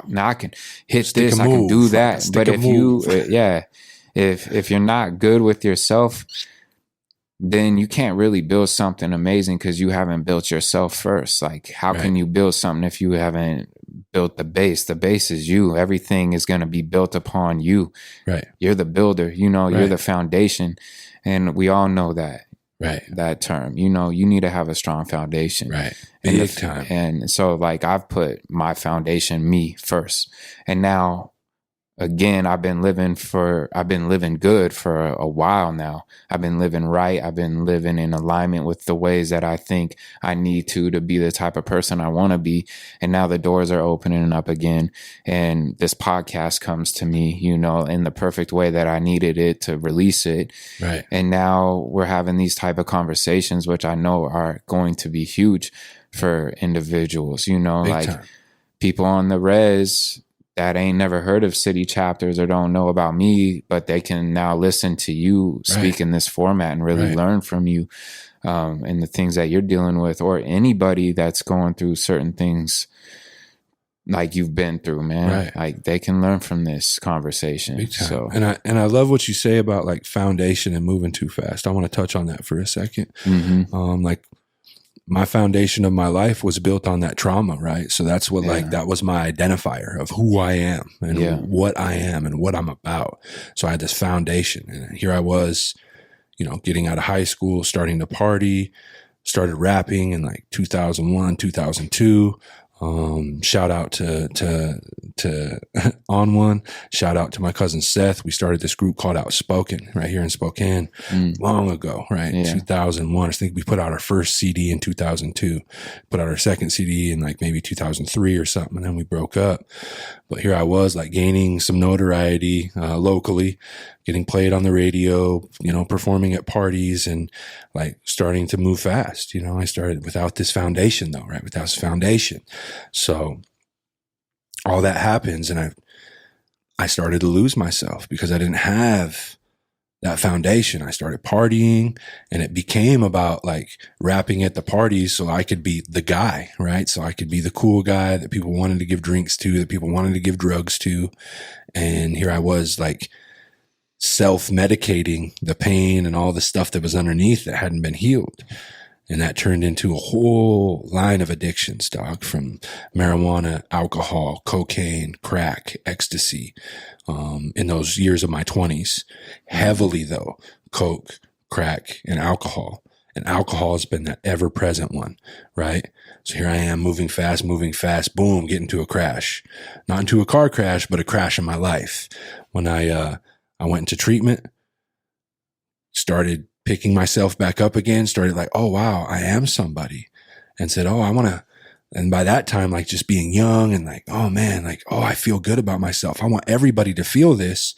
Now I can hit this. I can do that. But if if you're not good with yourself, then you can't really build something amazing because you haven't built yourself first. Like, how can you build something if you haven't built the base? The base is you. Everything is going to be built upon you. Right. You're the builder, you're the foundation. And we all know that. That term, you need to have a strong foundation. Big time. And so like, I've put my foundation, me, first. And now, again, I've been living good for a while now. I've been living right. I've been living in alignment with the ways that I think I need to be the type of person I want to be. And now the doors are opening up again. And this podcast comes to me, in the perfect way that I needed it to release it. Right. And now we're having these type of conversations, which I know are going to be huge for individuals, Big like time. People on the res that ain't never heard of city chapters or don't know about me, but they can now listen to you speak in this format and really learn from you and the things that you're dealing with, or anybody that's going through certain things like you've been through, man. Like, they can learn from this conversation. So, and I love what you say about like foundation and moving too fast. I want to touch on that for a second. Like, my foundation of my life was built on that trauma, right? So that's what that was my identifier of who I am and what I am and what I'm about. So I had this foundation, and here I was, getting out of high school, starting to party, started rapping in like 2001, 2002. Shout out to On One. Shout out to my cousin Seth. We started this group called Outspoken right here in Spokane long ago, right? 2001. I think we put out our first CD in 2002, put out our second CD in like maybe 2003 or something. And then we broke up. But here I was like gaining some notoriety, locally, getting played on the radio, performing at parties and like starting to move fast. I started without this foundation though, right? Without this foundation. So all that happens, and I started to lose myself because I didn't have that foundation. I started partying, and it became about like rapping at the parties so I could be the guy, right? So I could be the cool guy that people wanted to give drinks to, that people wanted to give drugs to. And here I was like self-medicating the pain and all the stuff that was underneath that hadn't been healed. And that turned into a whole line of addictions, dog, from marijuana, alcohol, cocaine, crack, ecstasy, in those years of my 20s. Heavily, though, coke, crack, and alcohol. And alcohol has been that ever-present one, right? So here I am moving fast, boom, get into a crash. Not into a car crash, but a crash in my life. When I went into treatment, started picking myself back up again, started like, oh, wow, I am somebody. And said, oh, I want to. And by that time, like just being young and like, oh man, like, oh, I feel good about myself. I want everybody to feel this.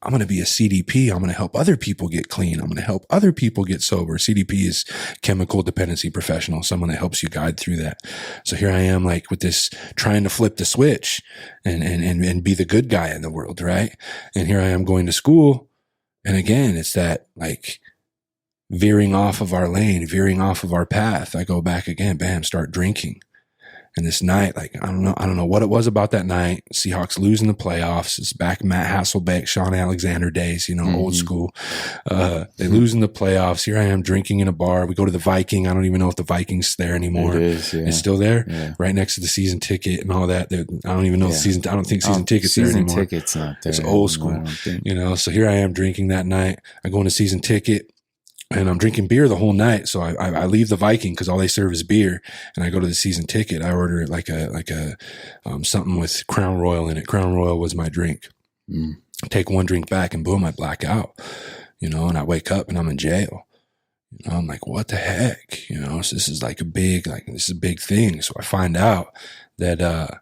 I'm going to be a CDP. I'm going to help other people get clean. I'm going to help other people get sober. CDP is chemical dependency professional, someone that helps you guide through that. So here I am like with this, trying to flip the switch and be the good guy in the world. Right. And here I am going to school. And again, it's that like veering off of our lane, veering off of our path. I go back again, bam, start drinking. And this night, like, I don't know what it was about that night. Seahawks losing the playoffs. It's back Matt Hasselbeck, Sean Alexander days, old school. They losing the playoffs. Here I am drinking in a bar. We go to the Viking. I don't even know if the Viking's there anymore. It is, yeah. It's still there? Yeah. Right next to the season ticket and all that. I don't even know I don't think season ticket's there anymore. Season ticket's not there. It's old school, So here I am drinking that night. I go into season ticket. And I'm drinking beer the whole night. So I leave the Viking because all they serve is beer. And I go to the season ticket. I order like a something with Crown Royal in it. Crown Royal was my drink. I take one drink back and boom, I black out, and I wake up and I'm in jail. I'm like, what the heck? So this is like this is a big thing. So I find out that,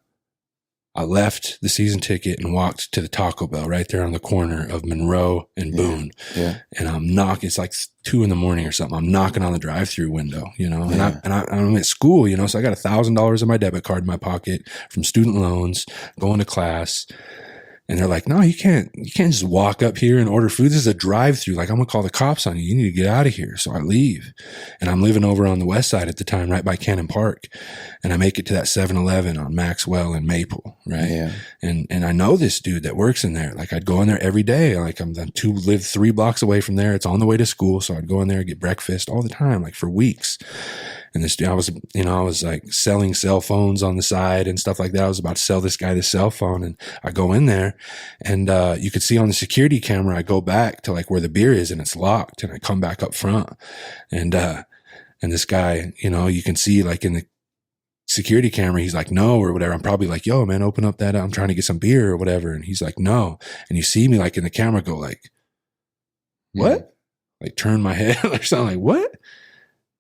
I left the season ticket and walked to the Taco Bell right there on the corner of Monroe and Boone. Yeah. And I'm knocking, it's like 2 a.m. or something. I'm knocking on the drive-through window, and I'm at school, so I got $1,000 in my debit card in my pocket from student loans, going to class. And they're like, no, you can't just walk up here and order food. This is a drive-through. Like, I'm going to call the cops on you. You need to get out of here. So I leave. And I'm living over on the west side at the time, right by Cannon Park. And I make it to that 7-Eleven on Maxwell and Maple, right? Yeah. And I know this dude that works in there. Like, I'd go in there every day. Like, live 3 blocks away from there. It's on the way to school. So I'd go in there, get breakfast all the time, like for weeks. And this dude, I was like selling cell phones on the side and stuff like that. I was about to sell this guy the cell phone, and I go in there, and you could see on the security camera, I go back to like where the beer is, and it's locked, and I come back up front, and this guy, you can see like in the security camera, he's like, no, or whatever. I'm probably like, yo, man, open up that. I'm trying to get some beer or whatever. And he's like, no. And you see me like in the camera go like, what? Like turn my head or something like, what?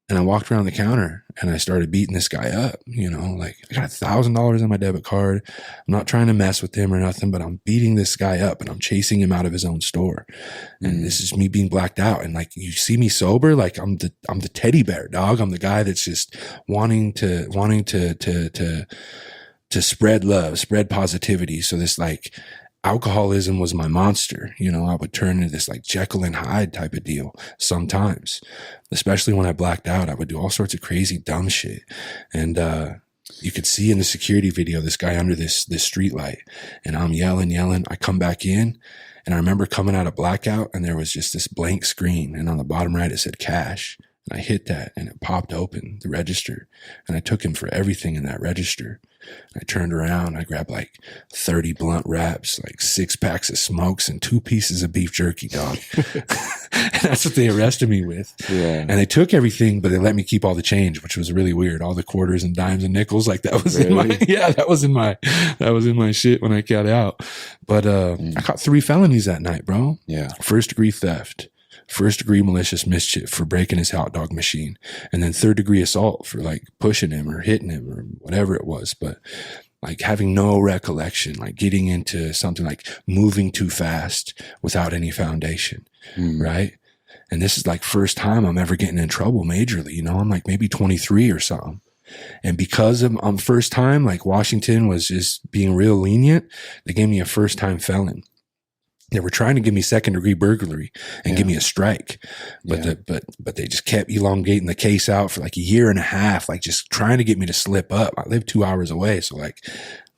And I walked around the counter and I started beating this guy up, like I got $1,000 on my debit card. I'm not trying to mess with him or nothing, but I'm beating this guy up and I'm chasing him out of his own store. And this is me being blacked out. And like, you see me sober, like I'm the teddy bear, dog. I'm the guy that's just wanting to spread love, spread positivity. So this like, alcoholism was my monster. I would turn into this like Jekyll and Hyde type of deal sometimes, especially when I blacked out. I would do all sorts of crazy, dumb shit. And you could see in the security video, this guy under this street light, and I'm yelling. I come back in, and I remember coming out of blackout, and there was just this blank screen. And on the bottom right, it said cash. And I hit that, and it popped open, the register. And I took him for everything in that register. I turned around, I grabbed like 30 blunt wraps, like 6 packs of smokes, and 2 pieces of beef jerky, dog. And that's what they arrested me with. Yeah. And they took everything, but they let me keep all the change, which was really weird. All the quarters and dimes and nickels, like that was in my shit when I got out. But I caught 3 felonies that night, bro. Yeah. 1st degree theft, 1st degree malicious mischief for breaking his hot dog machine, and then 3rd degree assault for like pushing him or hitting him or whatever it was. But like having no recollection, like getting into something like moving too fast without any foundation. Right. And this is like first time I'm ever getting in trouble majorly, I'm like maybe 23 or something. And because I'm first time, like Washington was just being real lenient, they gave me a first time felon. They were trying to give me 2nd-degree burglary and give me a strike, but but they just kept elongating the case out for like a year and a half, like just trying to get me to slip up. I live 2 hours away, so like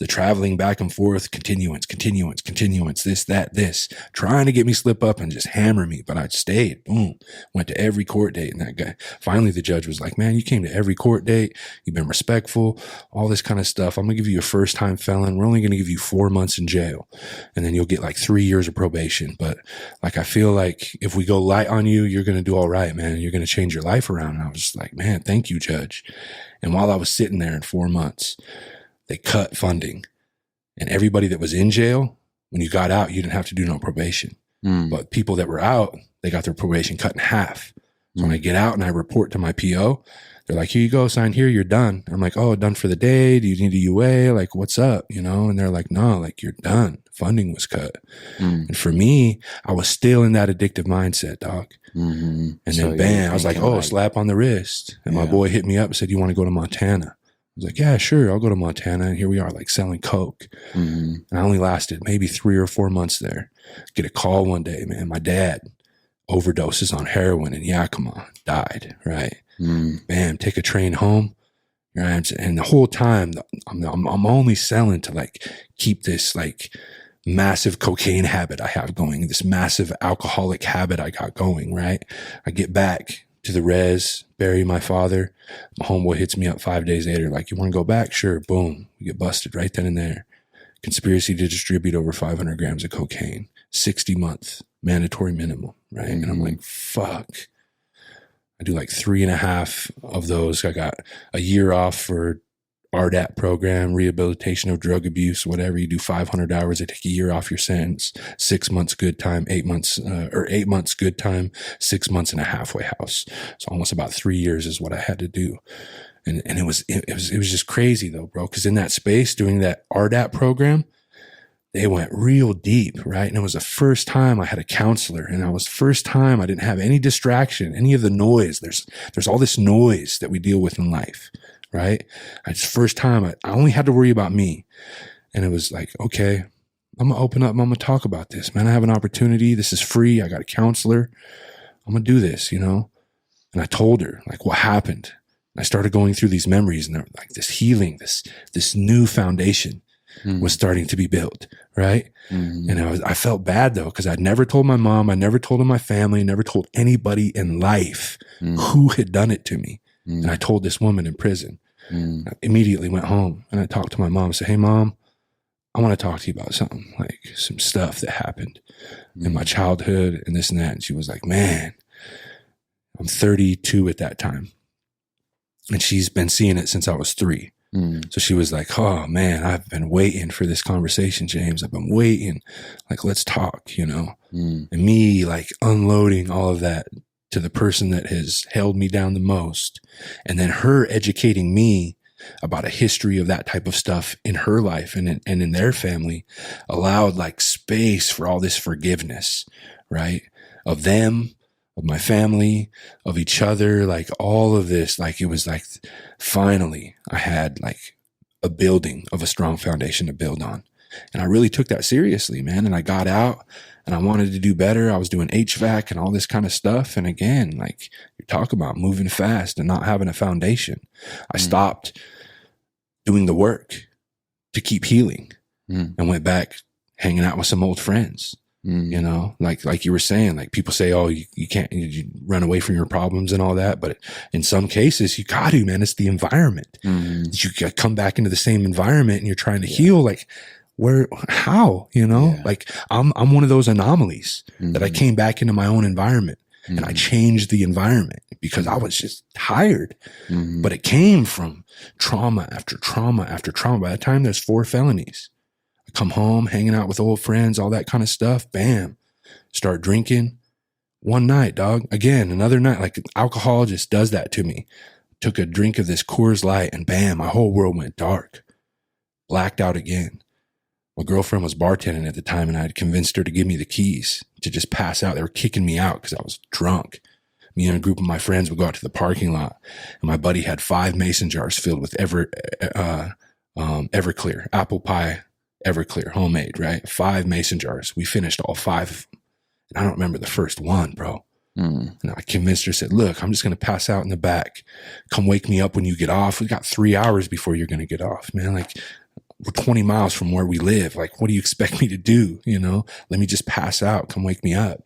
the traveling back and forth, continuance, this, trying to get me slip up and just hammer me. But I stayed, boom, went to every court date. And that guy, finally the judge was like, man, you came to every court date. You've been respectful, all this kind of stuff. I'm going to give you a first-time felon. We're only going to give you 4 months in jail. And then you'll get like 3 years of probation. But like, I feel like if we go light on you, you're going to do all right, man. You're going to change your life around. And I was just like, man, thank you, judge. And while I was sitting there in 4 months, they cut funding, and everybody that was in jail, when you got out, you didn't have to do no probation. But people that were out, they got their probation cut in half. So when I get out and I report to my PO, they're like, here you go, sign here, you're done. I'm like, oh, done for the day. Do you need a UA? Like, what's up? You know? And they're like, no, like, you're done. Funding was cut. And for me, I was still in that addictive mindset, dog. And then bam, I was like, oh, slap on the wrist. And my boy hit me up and said, you want to go to Montana? I was like, yeah, sure, I'll go to Montana. And here we are, like selling coke. And I only lasted maybe 3 or 4 months there. Get a call one day, man. My dad overdoses on heroin in Yakima, died, right? Bam, take a train home. Right? And the whole time, I'm only selling to like keep this like massive cocaine habit I have going, this massive alcoholic habit I got going, right? I get back to the res, bury my father. My homeboy hits me up 5 days later, like, you want to go back? Sure. Boom. We get busted right then and there. Conspiracy to distribute over 500 grams of cocaine, 60-month mandatory minimum, right? And I'm like, fuck. I do like 3.5 of those. I got a year off for RDAP program, rehabilitation of drug abuse, whatever. You do 500 hours, they take a year off your sentence, 6 months good time, 8 months, or 8 months good time, 6 months in a halfway house. So almost about 3 years is what I had to do. And it was just crazy though, bro. Cause in that space doing that RDAP program, they went real deep, right? And it was the first time I had a counselor, and it was the first time I didn't have any distraction, any of the noise. There's all this noise that we deal with in life. Right? It's the first time I only had to worry about me. And it was like, okay, I'm going to open up. I'm going to talk about this, man. I have an opportunity. This is free. I got a counselor. I'm going to do this, you know? And I told her like what happened. And I started going through these memories, and like this healing, this new foundation was starting to be built. Right. And I felt bad though, because I'd never told my mom. I never told my family, never told anybody in life who had done it to me. And I told this woman in prison. I immediately went home and I talked to my mom and said, hey mom, I want to talk to you about something, like some stuff that happened in my childhood and this and that. And she was like, man, I'm 32 at that time. And she's been seeing it since I was 3. So she was like, oh man, I've been waiting for this conversation, James. I've been waiting. Like, let's talk, you know? And me like unloading all of that to the person that has held me down the most. And then her educating me about a history of that type of stuff in her life and in their family allowed like space for all this forgiveness, right? Of them, of my family, of each other, like all of this. Like it was like finally I had like a building of a strong foundation to build on. And I really took that seriously, man. And I got out and I wanted to do better. I was doing HVAC and all this kind of stuff. And again, like you talk about moving fast and not having a foundation. I stopped doing the work to keep healing and went back hanging out with some old friends. You know, like you were saying, like people say, oh, you can't, you run away from your problems and all that. But in some cases you got to, man, it's the environment. You got come back into the same environment and you're trying to heal. Like how, you know, like I'm one of those anomalies that I came back into my own environment and I changed the environment because I was just tired, but it came from trauma after trauma after trauma. By the time there's 4 felonies, come home, hanging out with old friends, all that kind of stuff. Bam. Start drinking. One night, dog. Again, another night. Like alcohol just does that to me. Took a drink of this Coors Light and bam, my whole world went dark. Blacked out again. My girlfriend was bartending at the time and I had convinced her to give me the keys to just pass out. They were kicking me out because I was drunk. Me and a group of my friends would go out to the parking lot and my buddy had 5 mason jars filled with Everclear, apple pie, Everclear, homemade, right? 5 mason jars. We finished all 5 of them. And I don't remember the first one, bro. And I convinced her, said, look, I'm just going to pass out in the back. Come wake me up when you get off. We got 3 hours before you're going to get off, man. Like, we're 20 miles from where we live. Like, what do you expect me to do? You know, let me just pass out. Come wake me up.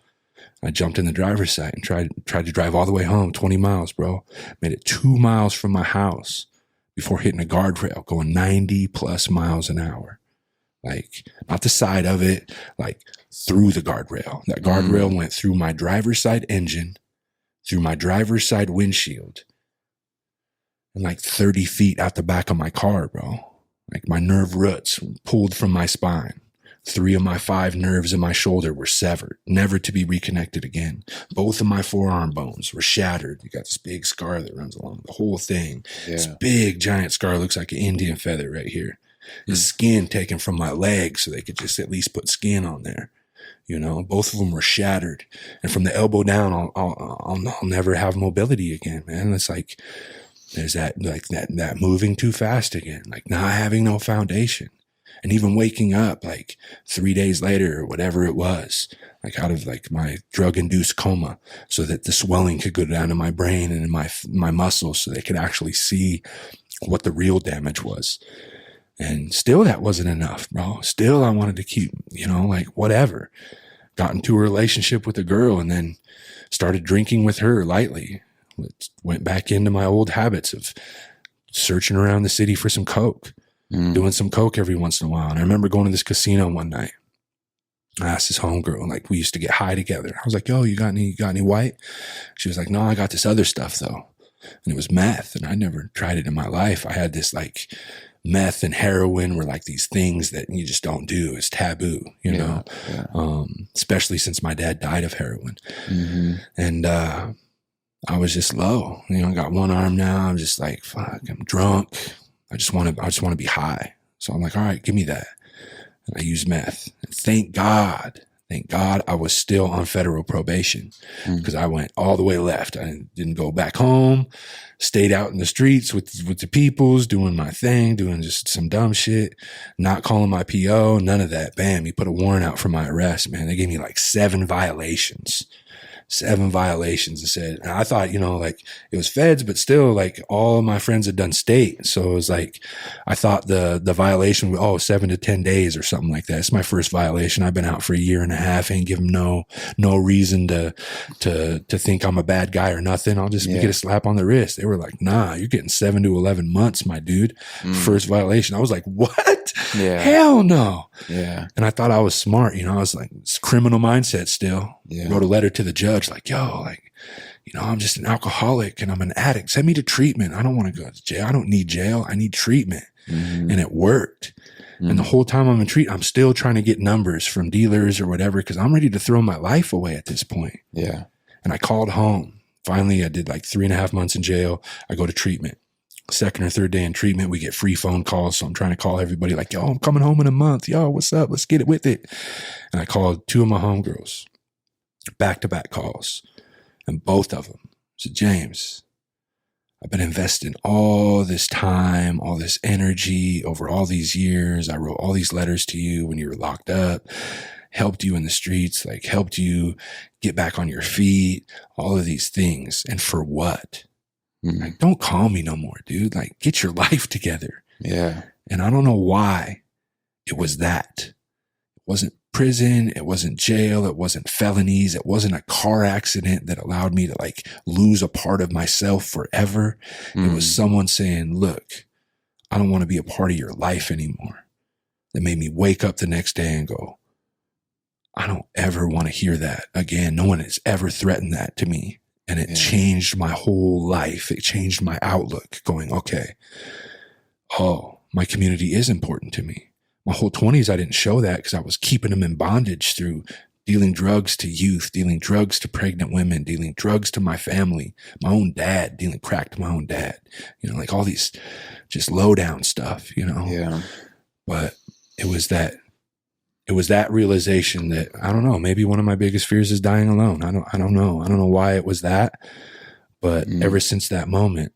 I jumped in the driver's side and tried to drive all the way home, 20 miles, bro. Made it 2 miles from my house before hitting a guardrail, going 90 plus miles an hour. Like, not the side of it, like through the guardrail. That guardrail went through my driver's side engine, through my driver's side windshield, and like 30 feet out the back of my car, bro. Like, my nerve roots pulled from my spine. 3 of my 5 nerves in my shoulder were severed, never to be reconnected again. Both of my forearm bones were shattered. You got this big scar that runs along the whole thing. Yeah. This big giant scar looks like an Indian feather right here. His skin taken from my leg so they could just at least put skin on there. You know, both of them were shattered. And from the elbow down, I'll never have mobility again, man. It's like, there's that moving too fast again, like not having no foundation. And even waking up like 3 days later or whatever it was, like out of like my drug-induced coma, so that the swelling could go down to my brain and in my muscles so they could actually see what the real damage was. And still that wasn't enough, bro. Still I wanted to keep, you know, like whatever. Got into a relationship with a girl and then started drinking with her lightly. Went back into my old habits of searching around the city for some coke. Doing some coke every once in a while. And I remember going to this casino one night. I asked this homegirl, like, we used to get high together. I was like, yo, you got any white? She was like, no, I got this other stuff though. And it was meth. And I never tried it in my life. I had this like meth and heroin were like these things that you just don't do. It's taboo, you know, especially since my dad died of heroin. And, I was just low, you know, I got one arm now. I'm just like, fuck, I'm drunk. I just want to be high. So I'm like, all right, give me that. And I used meth. And thank God I was still on federal probation because I went all the way left. I didn't go back home, stayed out in the streets with the peoples, doing my thing, doing just some dumb shit, not calling my PO, none of that. Bam, he put a warrant out for my arrest, man. They gave me like 7 violations. 7 violations. It said, and I thought, you know, like it was feds, but still like all of my friends had done state. So it was like, I thought the violation was, 7 to 10 days or something like that. It's my first violation. I've been out for a year and a half. Ain't give them no reason to think I'm a bad guy or nothing. I'll just get a slap on the wrist. They were like, nah, you're getting 7 to 11 months, my dude. First violation. I was like, what? Yeah. Hell no. Yeah. And I thought I was smart. You know, I was like, it's criminal mindset still. Yeah. Wrote a letter to the judge like, yo, like, you know, I'm just an alcoholic and I'm an addict. Send me to treatment. I don't want to go to jail. I don't need jail. I need treatment. And it worked. And the whole time I'm in treatment, I'm still trying to get numbers from dealers or whatever because I'm ready to throw my life away at this point. Yeah. And I called home. Finally, I did like 3.5 months in jail. I go to treatment. 2nd or 3rd day in treatment, we get free phone calls. So I'm trying to call everybody like, yo, I'm coming home in a month. Yo, what's up? Let's get it with it. And I called 2 of my homegirls, back-to-back calls. And both of them said, James, I've been investing all this time, all this energy over all these years. I wrote all these letters to you when you were locked up, helped you in the streets, like helped you get back on your feet, all of these things. And for what? Like, don't call me no more, dude. Like, get your life together. Yeah. And I don't know why it was that. It wasn't prison. It wasn't jail. It wasn't felonies. It wasn't a car accident that allowed me to like lose a part of myself forever. It was someone saying, look, I don't want to be a part of your life anymore. That made me wake up the next day and go, I don't ever want to hear that again. No one has ever threatened that to me. And it changed my whole life. It changed my outlook going, okay, my community is important to me. My whole 20s, I didn't show that because I was keeping them in bondage through dealing drugs to youth, dealing drugs to pregnant women, dealing drugs to my family, my own dad, dealing crack to my own dad, you know, like all these just low down stuff, you know? Yeah. But it was that realization that, I don't know, maybe one of my biggest fears is dying alone. I don't know. I don't know why it was that, but ever since that moment,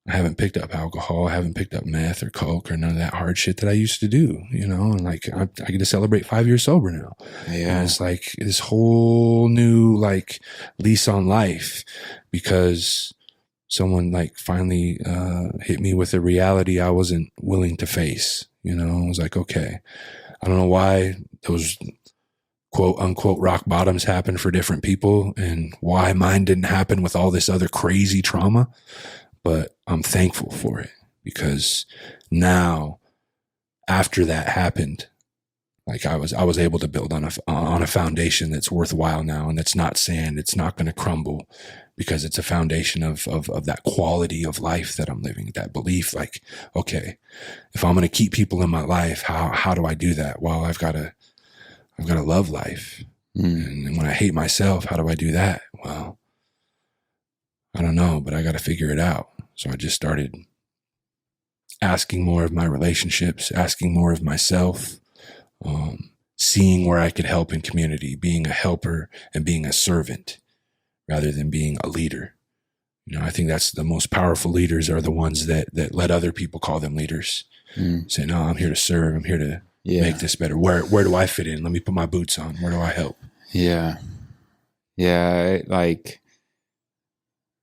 I haven't picked up alcohol. I haven't picked up meth or coke or none of that hard shit that I used to do, you know, and like, I get to celebrate 5 years sober now. Yeah. And it's like this whole new like lease on life because someone like finally hit me with a reality I wasn't willing to face. You know, I was like, okay, I don't know why those quote unquote rock bottoms happen for different people and why mine didn't happen with all this other crazy trauma, but I'm thankful for it because now after that happened, like I was able to build on a foundation that's worthwhile now, and that's not sand. It's not going to crumble because it's a foundation of that quality of life that I'm living, that belief. Like, okay, if I'm going to keep people in my life, how do I do that? Well, I've got to love life. And when I hate myself, how do I do that? Well, I don't know, but I got to figure it out. So I just started asking more of my relationships, asking more of myself, seeing where I could help in community, being a helper and being a servant rather than being a leader. You know, I think that's the most powerful leaders are the ones that let other people call them leaders. Say, no, I'm here to serve. I'm here to make this better. Where do I fit in? Let me put my boots on. Where do I help? Yeah. Yeah. Like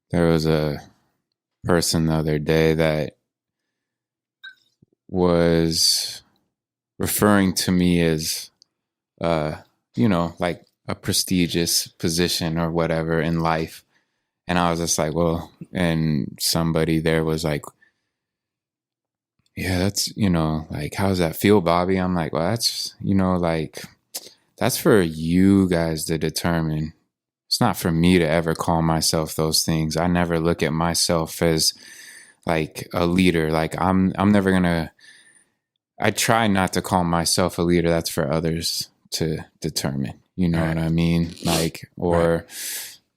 there was a person the other day that was referring to me as, you know, like a prestigious position or whatever in life. And I was just like, well, and somebody there was like, yeah, that's, you know, like, how does that feel, Bobby? I'm like, well, that's, you know, like, that's for you guys to determine. It's not for me to ever call myself those things. I never look at myself as like a leader. Like I'm never gonna, I try not to call myself a leader. That's for others to determine, you know what I mean? Like, or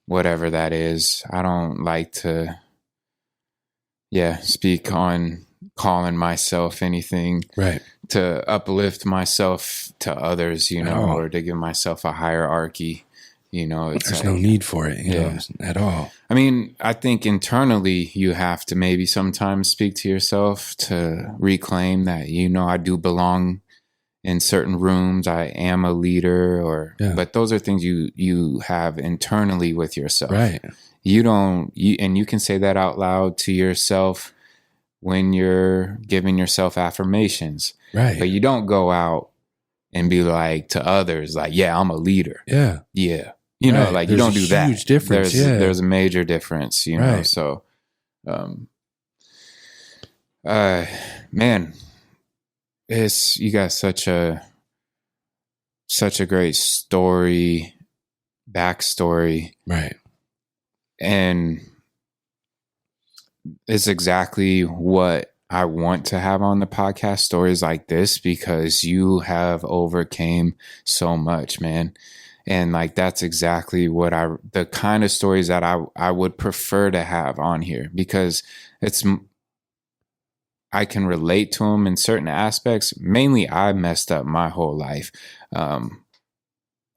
whatever that is. I don't like to, speak on calling myself anything to uplift myself to others, you know, or to give myself a hierarchy, you know. It's There's like, no need for it, you know, at all. I mean, I think internally you have to maybe sometimes speak to yourself to reclaim that, you know, I do belong in certain rooms. I am a leader but those are things you have internally with yourself. Right. And you can say that out loud to yourself when you're giving yourself affirmations. Right. But you don't go out and be like to others, like, yeah, I'm a leader. Yeah. Yeah. You know, like you don't do that. There's a huge difference. There's a major difference, you know? So, man, you got such a great backstory. Right. And it's exactly what I want to have on the podcast, stories like this, because you have overcame so much, man. And like, that's exactly what the kind of stories that I would prefer to have on here, because I can relate to them in certain aspects. Mainly, I messed up my whole life.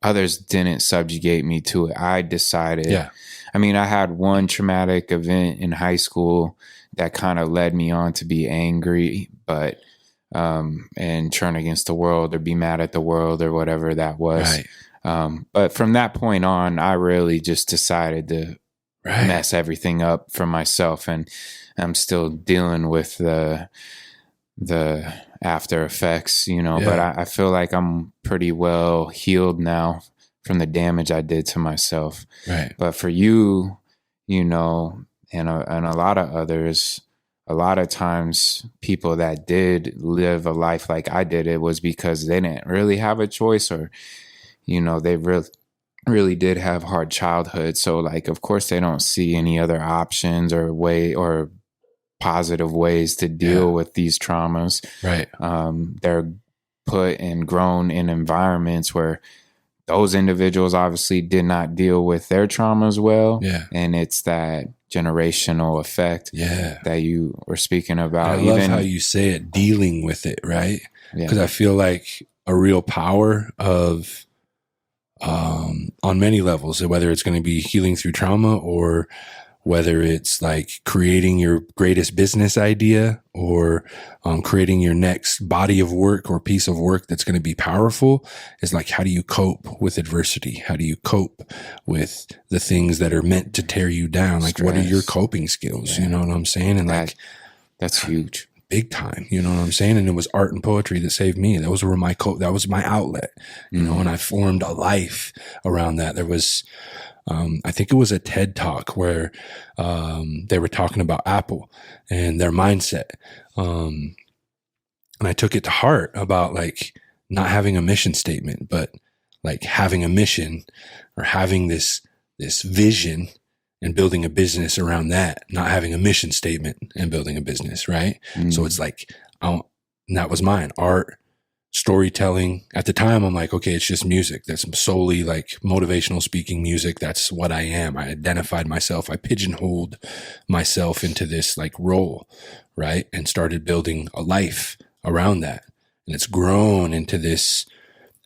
Others didn't subjugate me to it. I decided, I mean, I had one traumatic event in high school that kind of led me on to be angry, and turn against the world or be mad at the world or whatever that was. Right. But from that point on, I really just decided to mess everything up for myself. And I'm still dealing with the after effects, you know, but I feel like I'm pretty well healed now from the damage I did to myself. Right. But for you, you know, and a lot of others, a lot of times people that did live a life like I did, it was because they didn't really have a choice, or, you know, they really did have hard childhood. So like, of course they don't see any other options or positive ways to deal with these traumas. Right. They're put and grown in environments where those individuals obviously did not deal with their traumas well. Yeah. And it's that generational effect that you were speaking about. I love how you say it, dealing with it, right? Because I feel like a real power of, on many levels, whether it's going to be healing through trauma or whether it's like creating your greatest business idea or creating your next body of work or piece of work that's going to be powerful, is like, how do you cope with adversity? How do you cope with the things that are meant to tear you down? Like, what are your coping skills? You know what I'm saying? And like, that's huge. Big time, you know what I'm saying? And it was art and poetry that saved me. That was where that was my outlet, you know, and I formed a life around that. There was, I think it was a TED Talk where they were talking about Apple and their mindset. And I took it to heart about like not having a mission statement, but like having a mission or having this vision and building a business around that, not having a mission statement and building a business, right? So it's like, and that was mine, art, storytelling. At the time, I'm like, okay, it's just music. That's solely like motivational speaking music. That's what I am. I identified myself. I pigeonholed myself into this like role, right? And started building a life around that. And it's grown into this,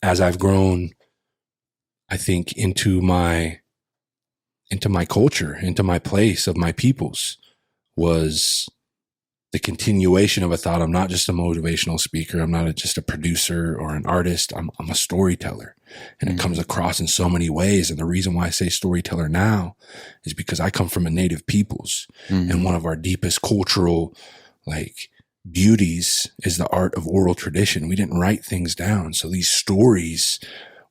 as I've grown, I think, into my culture, into my place of my peoples, was the continuation of a thought. I'm not just a motivational speaker. I'm not just a producer or an artist. I'm a storyteller, and it comes across in so many ways. And the reason why I say storyteller now is because I come from a native peoples, and one of our deepest cultural like beauties is the art of oral tradition. We didn't write things down. So these stories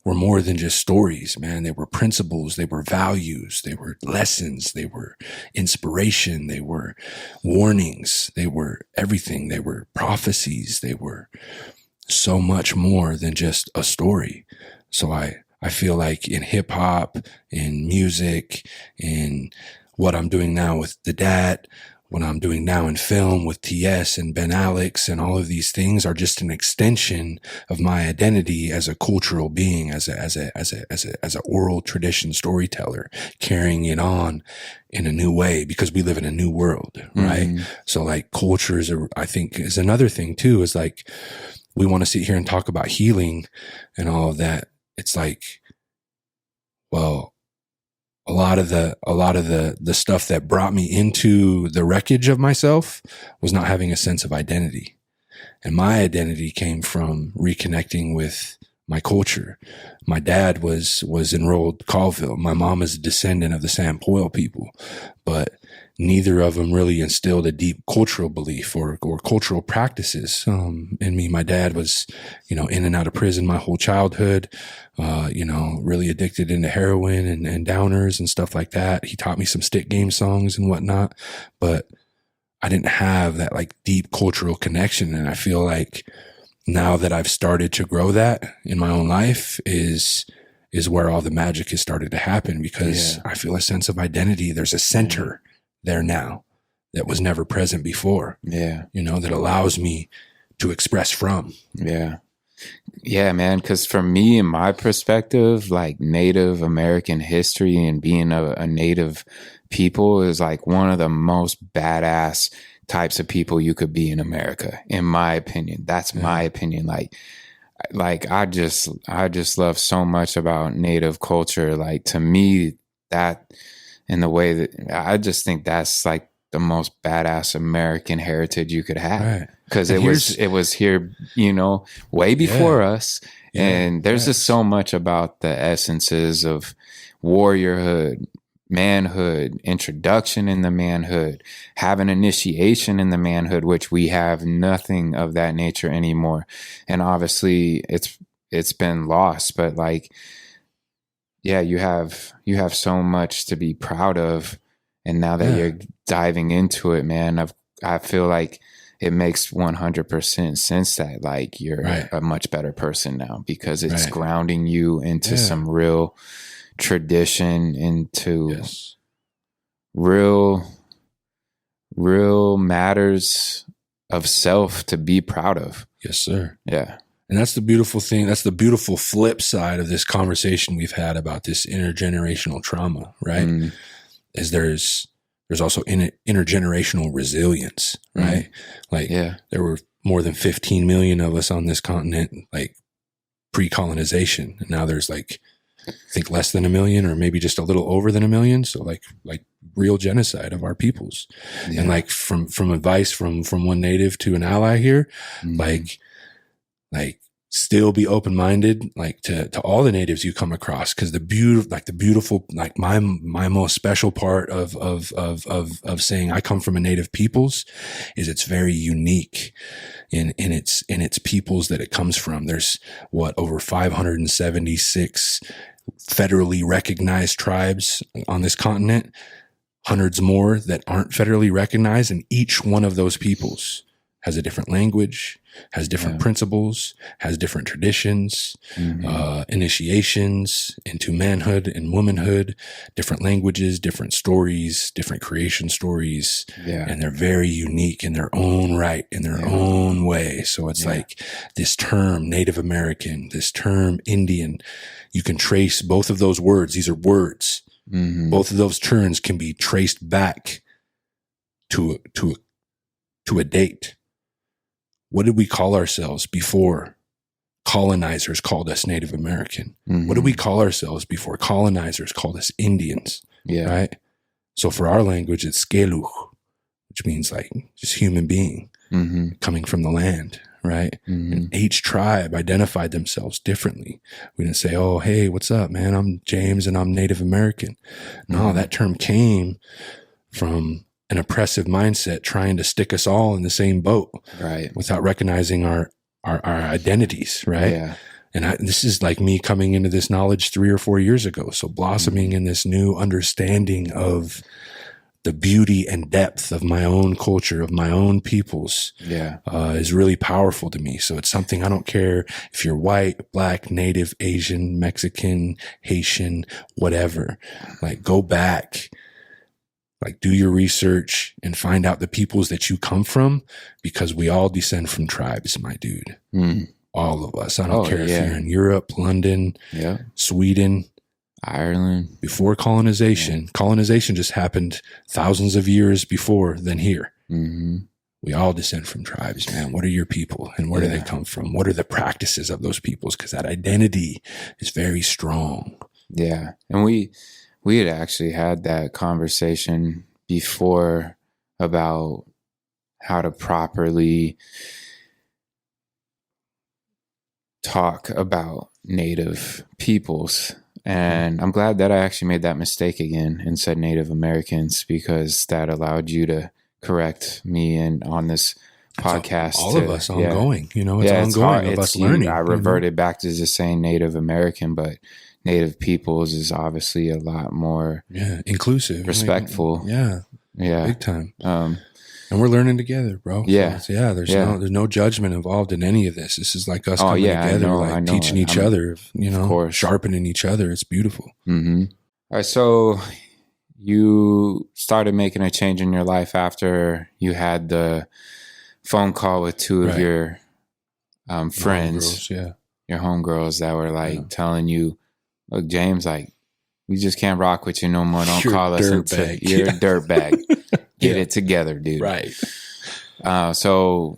were more than just stories, man. They were principles, they were values, they were lessons, they were inspiration, they were warnings, they were everything. They were prophecies. They were so much more than just a story. So I feel like in hip hop, in music, in what I'm doing now with the dad, what I'm doing now in film with TS and Ben Alex, and all of these things are just an extension of my identity as a cultural being, as a oral tradition storyteller, carrying it on in a new way, because we live in a new world, right? So like cultures are, I think, is another thing too, is like, we want to sit here and talk about healing and all of that. It's like, well, a lot of the stuff that brought me into the wreckage of myself was not having a sense of identity. And my identity came from reconnecting with my culture. My dad was enrolled Colville. My mom is a descendant of the Sampoil people, but neither of them really instilled a deep cultural belief or cultural practices in me. My dad was, in and out of prison my whole childhood, really addicted into heroin and downers and stuff like that. He taught me some stick game songs and whatnot, but I didn't have that like deep cultural connection. And I feel like now that I've started to grow that in my own life is where all the magic has started to happen, because I feel a sense of identity. There's a center there now that was never present before. That allows me to express from. Yeah, man. Because for me, in my perspective, like Native American history and being a Native people is like one of the most badass types of people you could be in America, in my opinion. That's my opinion. Like I just love so much about Native culture. Like, to me, that, in the way that I just think that's like the most badass American heritage you could have, because it was here, way before us. And there's just so much about the essences of warriorhood, manhood, introduction in the manhood, having initiation in the manhood, which we have nothing of that nature anymore. And obviously it's been lost, but like, you have so much to be proud of. And now that you're diving into it, man, I feel like it makes 100% sense that like you're a much better person now, because it's grounding you into some real tradition, into real matters of self to be proud of. Yes, sir. Yeah. And that's the beautiful thing. That's the beautiful flip side of this conversation we've had about this intergenerational trauma, right? Is there's also intergenerational resilience, right? Like there were more than 15 million of us on this continent, like pre-colonization. And now there's like think less than 1 million, or maybe just a little over than 1 million. So like real genocide of our peoples. Yeah. And like from advice from one native to an ally here, like still be open-minded, like to all the natives you come across. Cause the beautiful, like my most special part of saying I come from a native peoples is it's very unique in its peoples that it comes from. There's over 576 federally recognized tribes on this continent, hundreds more that aren't federally recognized. And each one of those peoples has a different language, has different principles, has different traditions, initiations into manhood and womanhood, different languages, different stories, different creation stories. Yeah. And they're very unique in their own right, in their own way. So it's like this term Native American, this term Indian, you can trace both of those words. These are words. Both of those terms can be traced back to a date. What did we call ourselves before colonizers called us Native American? What did we call ourselves before colonizers called us Indians? Yeah. Right. So for our language, it's Skeluch, which means like just human being coming from the land. Right. And each tribe identified themselves differently. We didn't say, oh, hey, what's up, man? I'm James and I'm Native American. No, that term came from an oppressive mindset trying to stick us all in the same boat, right? Without recognizing our identities, right? Yeah. And this is like me coming into this knowledge 3 or 4 years ago. So blossoming in this new understanding of the beauty and depth of my own culture, of my own peoples, is really powerful to me. So it's something I don't care if you're white, black, native, Asian, Mexican, Haitian, whatever. Like go back. Like do your research and find out the peoples that you come from, because we all descend from tribes, my dude. All of us. I don't care if you're in Europe, London, Sweden, Ireland. Before colonization, colonization just happened thousands of years before than here. We all descend from tribes, man. What are your people and where do they come from? What are the practices of those peoples? Because that identity is very strong. Yeah. And we had actually had that conversation before about how to properly talk about Native peoples. And I'm glad that I actually made that mistake again and said Native Americans, because that allowed you to correct me and on this podcast. All of us ongoing, you know, it's ongoing of us learning. I reverted back to just saying Native American, but Native peoples is obviously a lot more inclusive, respectful. Big time. And we're learning together, bro. So there's no judgment involved in any of this. This is like us coming together, teaching each other, you know, sharpening each other. It's beautiful. All right, so you started making a change in your life after you had the phone call with two of your friends, your homegirls that were like telling you, look, James, like, we just can't rock with you no more. Don't call us until you're a dirtbag. Get it together, dude. Right. So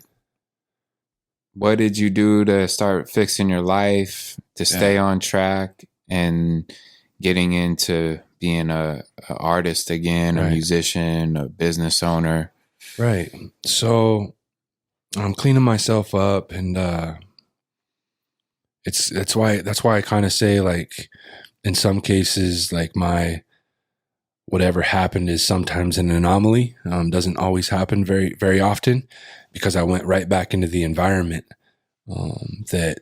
what did you do to start fixing your life, to stay on track and getting into being a artist again, a musician, a business owner? Right. So I'm cleaning myself up, and that's why I kind of say, like, in some cases, like whatever happened is sometimes an anomaly. Doesn't always happen very, very often, because I went right back into the environment that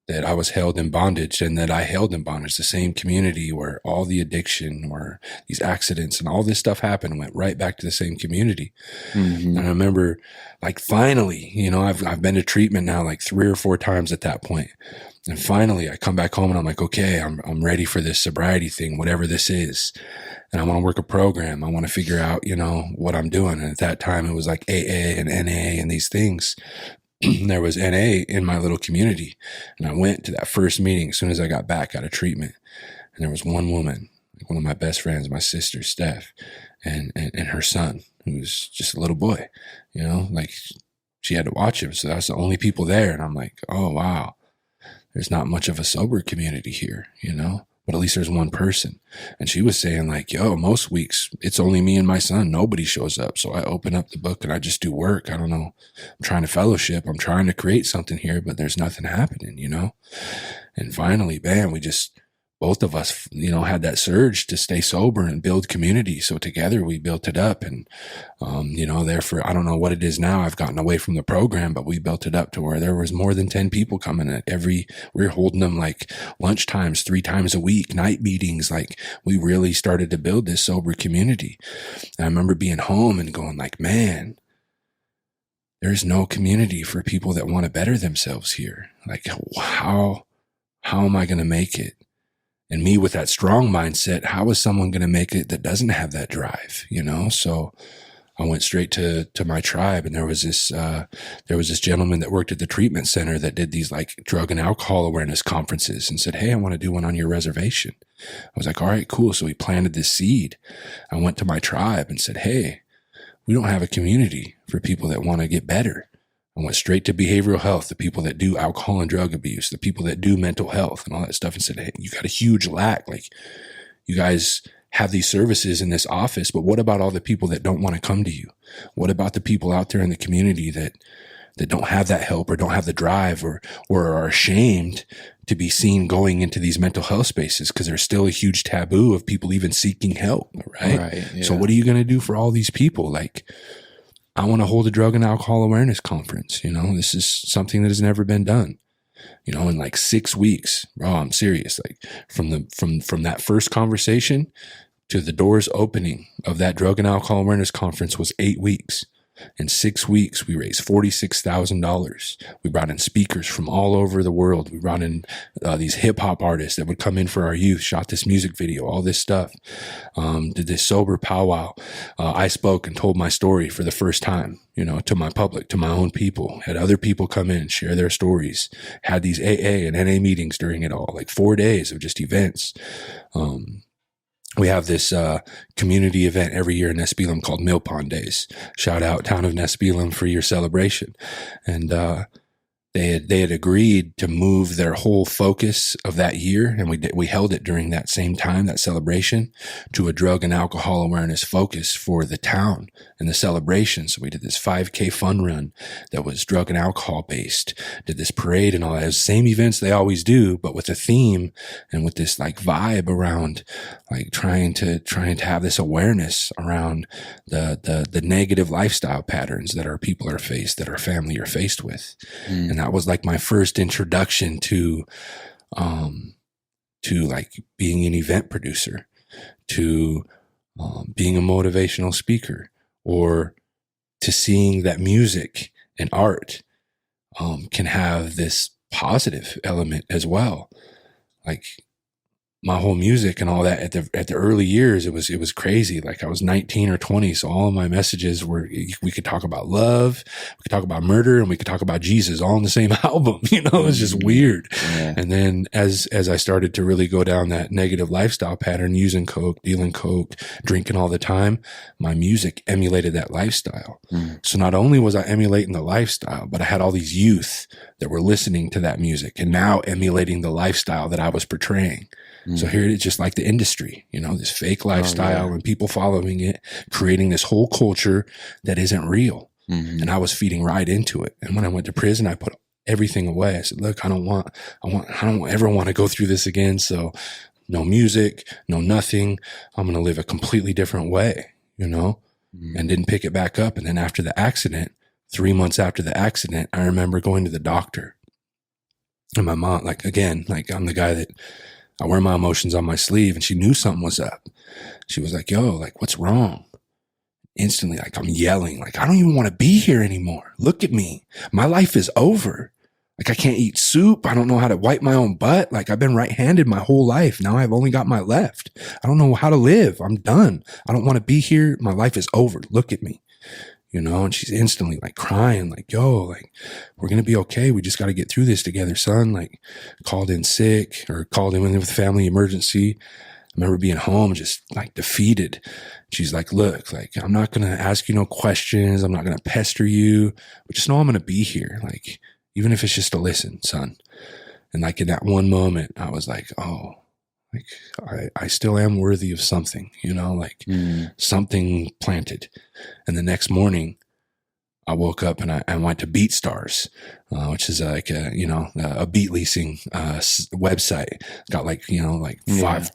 I was held in bondage, and that I held in bondage, the same community where all the addiction or these accidents and all this stuff happened, went right back to the same community. And I remember, like, finally, you know, I've been to treatment now like 3 or 4 times at that point. And finally I come back home and I'm like, okay, I'm ready for this sobriety thing, whatever this is. And I want to work a program. I want to figure out, you know, what I'm doing. And at that time it was like AA and NA and these things. There was NA in my little community. And I went to that first meeting as soon as I got back out of treatment. And there was one woman, like one of my best friends, my sister, Steph, and her son, who was just a little boy, you know, like she had to watch him. So that's the only people there. And I'm like, oh, wow. There's not much of a sober community here, you know, but at least there's one person. And she was saying like, yo, most weeks it's only me and my son. Nobody shows up. So I open up the book and I just do work. I don't know. I'm trying to fellowship. I'm trying to create something here, but there's nothing happening, you know? And finally, bam, both of us, you know, had that surge to stay sober and build community. So together we built it up. And, you know, therefore, I don't know what it is now. I've gotten away from the program, but we built it up to where there was more than 10 people coming at we were holding them like lunch times 3 times a week, night meetings. Like we really started to build this sober community. And I remember being home and going like, man, there's no community for people that want to better themselves here. Like how am I going to make it? And me with that strong mindset, how is someone going to make it that doesn't have that drive, you know? So I went straight to my tribe, and there was this gentleman that worked at the treatment center that did these like drug and alcohol awareness conferences and said, hey, I want to do one on your reservation. I was like, all right, cool. So he planted this seed. I went to my tribe and said, hey, we don't have a community for people that want to get better. I went straight to behavioral health, the people that do alcohol and drug abuse, the people that do mental health and all that stuff, and said, hey, you got a huge lack. Like, you guys have these services in this office, but what about all the people that don't want to come to you? What about the people out there in the community that don't have that help or don't have the drive or are ashamed to be seen going into these mental health spaces because there's still a huge taboo of people even seeking help, right? Yeah. So what are you going to do for all these people? Like, I want to hold a drug and alcohol awareness conference. You know, this is something that has never been done, you know, in like 6 weeks. Bro, I'm serious. Like from that first conversation to the doors opening of that drug and alcohol awareness conference was 8 weeks. In 6 weeks, we raised $46,000. We brought in speakers from all over the world. We brought in these hip hop artists that would come in for our youth, shot this music video, all this stuff. Did this sober powwow. I spoke and told my story for the first time, you know, to my public, to my own people. Had other people come in, share their stories. Had these AA and NA meetings during it all, like 4 days of just events. We have this community event every year in Nespelem called Mill Pond Days. Shout out town of Nespelem for your celebration. And they had agreed to move their whole focus of that year, and we held it during that same time, that celebration, to a drug and alcohol awareness focus for the town and the celebration. So we did this 5K fun run that was drug and alcohol based, did this parade and all that. It was the same events they always do, but with a theme and with this like vibe around like trying to have this awareness around the negative lifestyle patterns that our people are faced, that our family are faced with. And that was like my first introduction to like being an event producer, to being a motivational speaker, or to seeing that music and art can have this positive element as well. Like my whole music and all that at the early years, it was crazy. Like I was 19 or 20. So all of my messages were, we could talk about love, we could talk about murder, and we could talk about Jesus all in the same album. You know, it was just weird. Yeah. And then as I started to really go down that negative lifestyle pattern, using coke, dealing coke, drinking all the time, my music emulated that lifestyle. So not only was I emulating the lifestyle, but I had all these youth that were listening to that music and now emulating the lifestyle that I was portraying. So here it is, just like the industry, you know, this fake lifestyle and people following it, creating this whole culture that isn't real. And I was feeding right into it. And when I went to prison, I put everything away. I said, look, I don't ever want to go through this again. So no music, no nothing. I'm going to live a completely different way, you know, and didn't pick it back up. And then after the accident, 3 months after the accident, I remember going to the doctor, and my mom, like, again, like I'm the guy that I wear my emotions on my sleeve, and she knew something was up. She was like, yo, like, what's wrong? Instantly, like, I'm yelling, like, I don't even want to be here anymore. Look at me. My life is over. Like, I can't eat soup. I don't know how to wipe my own butt. Like, I've been right-handed my whole life. Now I've only got my left. I don't know how to live. I'm done. I don't want to be here. My life is over. Look at me. You know, and she's instantly like crying, like, yo, like, we're going to be okay. We just got to get through this together, son. Like, called in sick or called in with family emergency. I remember being home just like defeated. She's like, look, like, I'm not going to ask you no questions. I'm not going to pester you, but just know I'm going to be here. Like, even if it's just to listen, son. And like in that one moment, I was like, oh, Like I still am worthy of something, you know, like something planted. And the next morning I woke up and I went to BeatStars, which is like a beat leasing website. It's got like, you know, like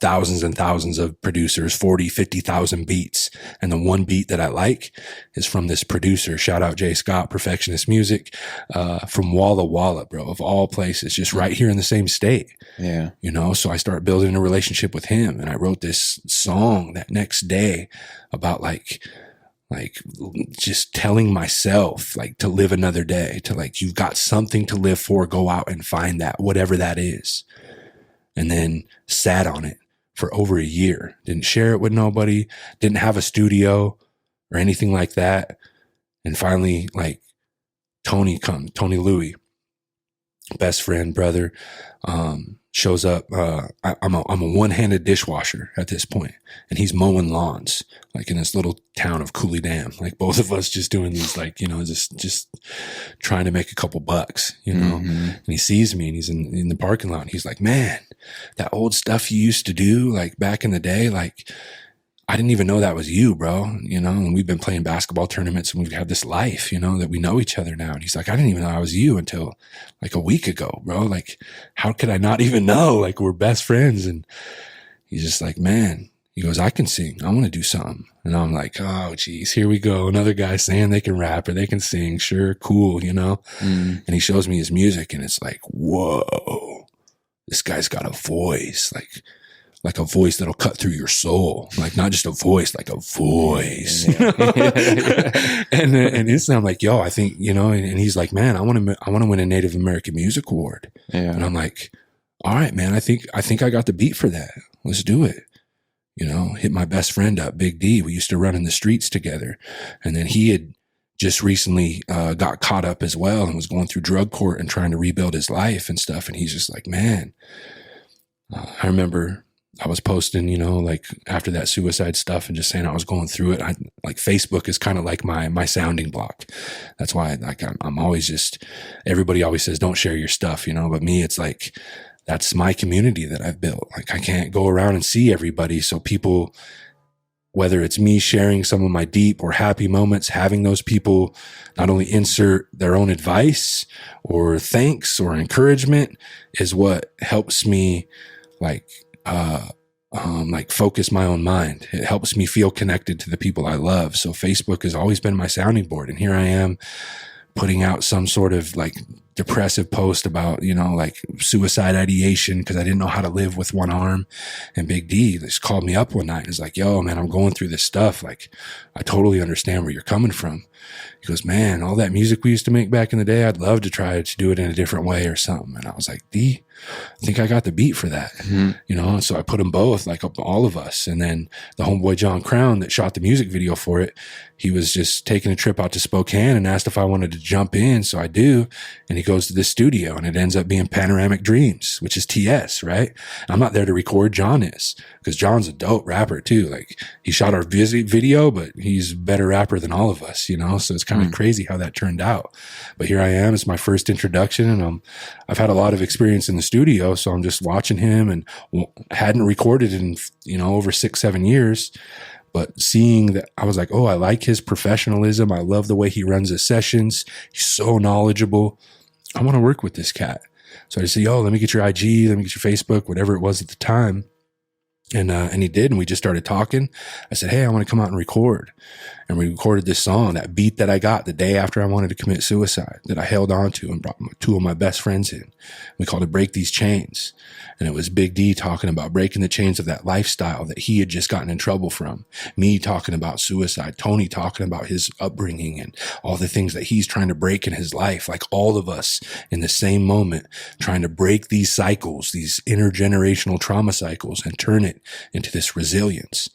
thousands and thousands of producers, 40, 50,000 beats. And the one beat that I like is from this producer, shout out Jay Scott, Perfectionist Music, from Walla Walla, bro, of all places, just right here in the same state. Yeah. You know, so I started building a relationship with him, and I wrote this song that next day about like just telling myself like to live another day, to like, you've got something to live for, go out and find that, whatever that is. And then sat on it for over a year, didn't share it with nobody, didn't have a studio or anything like that. And finally, like Tony Louie, best friend, brother, shows up. I'm a one-handed dishwasher at this point, and he's mowing lawns like in this little town of Cooley Dam. Like both of us just doing these, like, you know, just trying to make a couple bucks, you know. And he sees me, and he's in the parking lot, and he's like, "Man, that old stuff you used to do like back in the day, like I didn't even know that was you, bro." You know, and we've been playing basketball tournaments, and we've had this life, you know, that we know each other now. And he's like, "I didn't even know I was you until like a week ago, bro. Like, how could I not even know? Like, we're best friends." And he's just like, "Man," he goes, "I can sing. I want to do something." And I'm like, "Oh, geez, here we go. Another guy saying they can rap or they can sing. Sure, cool, you know." And he shows me his music, and it's like, whoa, this guy's got a voice, like a voice that'll cut through your soul. Like not just a voice, like a voice. And instantly I'm like, yo, I think, you know, and he's like, "Man, I want to win a Native American Music Award." And I'm like, "All right, man, I think I got the beat for that. Let's do it." You know, hit my best friend up, Big D. We used to run in the streets together. And then he had just recently got caught up as well and was going through drug court and trying to rebuild his life and stuff. And he's just like, "Man," I remember I was posting, you know, like after that suicide stuff and just saying I was going through it. Like Facebook is kind of like my sounding block. That's why I'm always just, everybody always says, don't share your stuff, you know, but me, it's like, that's my community that I've built. Like I can't go around and see everybody. So people, whether it's me sharing some of my deep or happy moments, having those people not only insert their own advice or thanks or encouragement is what helps me like focus my own mind. It helps me feel connected to the people I love. So Facebook has always been my sounding board. And here I am putting out some sort of like depressive post about, you know, like suicide ideation because I didn't know how to live with one arm. And Big D just called me up one night and was like, "Yo, man, I'm going through this stuff. Like, I totally understand where you're coming from." He goes, "Man, all that music we used to make back in the day, I'd love to try to do it in a different way or something." And I was like, "D, I think I got the beat for that." You know, so I put them both, like all of us. And then the homeboy John Crown that shot the music video for it, he was just taking a trip out to Spokane and asked if I wanted to jump in. So I do. And he goes to this studio and it ends up being Panoramic Dreams, which is TS, right? I'm not there to record. John is, because John's a dope rapper too. Like he shot our video, but he's a better rapper than all of us, you know? So it's kind of crazy how that turned out. But here I am. It's my first introduction, and I've had a lot of experience in the studio. So I'm just watching him, and hadn't recorded in, you know, over 6-7 years. But seeing that, I was like, oh, I like his professionalism. I love the way he runs his sessions. He's so knowledgeable. I want to work with this cat. So I just said, "Yo, let me get your IG, let me get your Facebook," whatever it was at the time. And he did, and we just started talking. I said, "Hey, I want to come out and record." And we recorded this song, that beat that I got the day after I wanted to commit suicide, that I held on to and brought 2 of my best friends in. We called it Break These Chains. And it was Big D talking about breaking the chains of that lifestyle that he had just gotten in trouble from. Me talking about suicide. Tony talking about his upbringing and all the things that he's trying to break in his life. Like all of us in the same moment, trying to break these cycles, these intergenerational trauma cycles, and turn it into this resilience.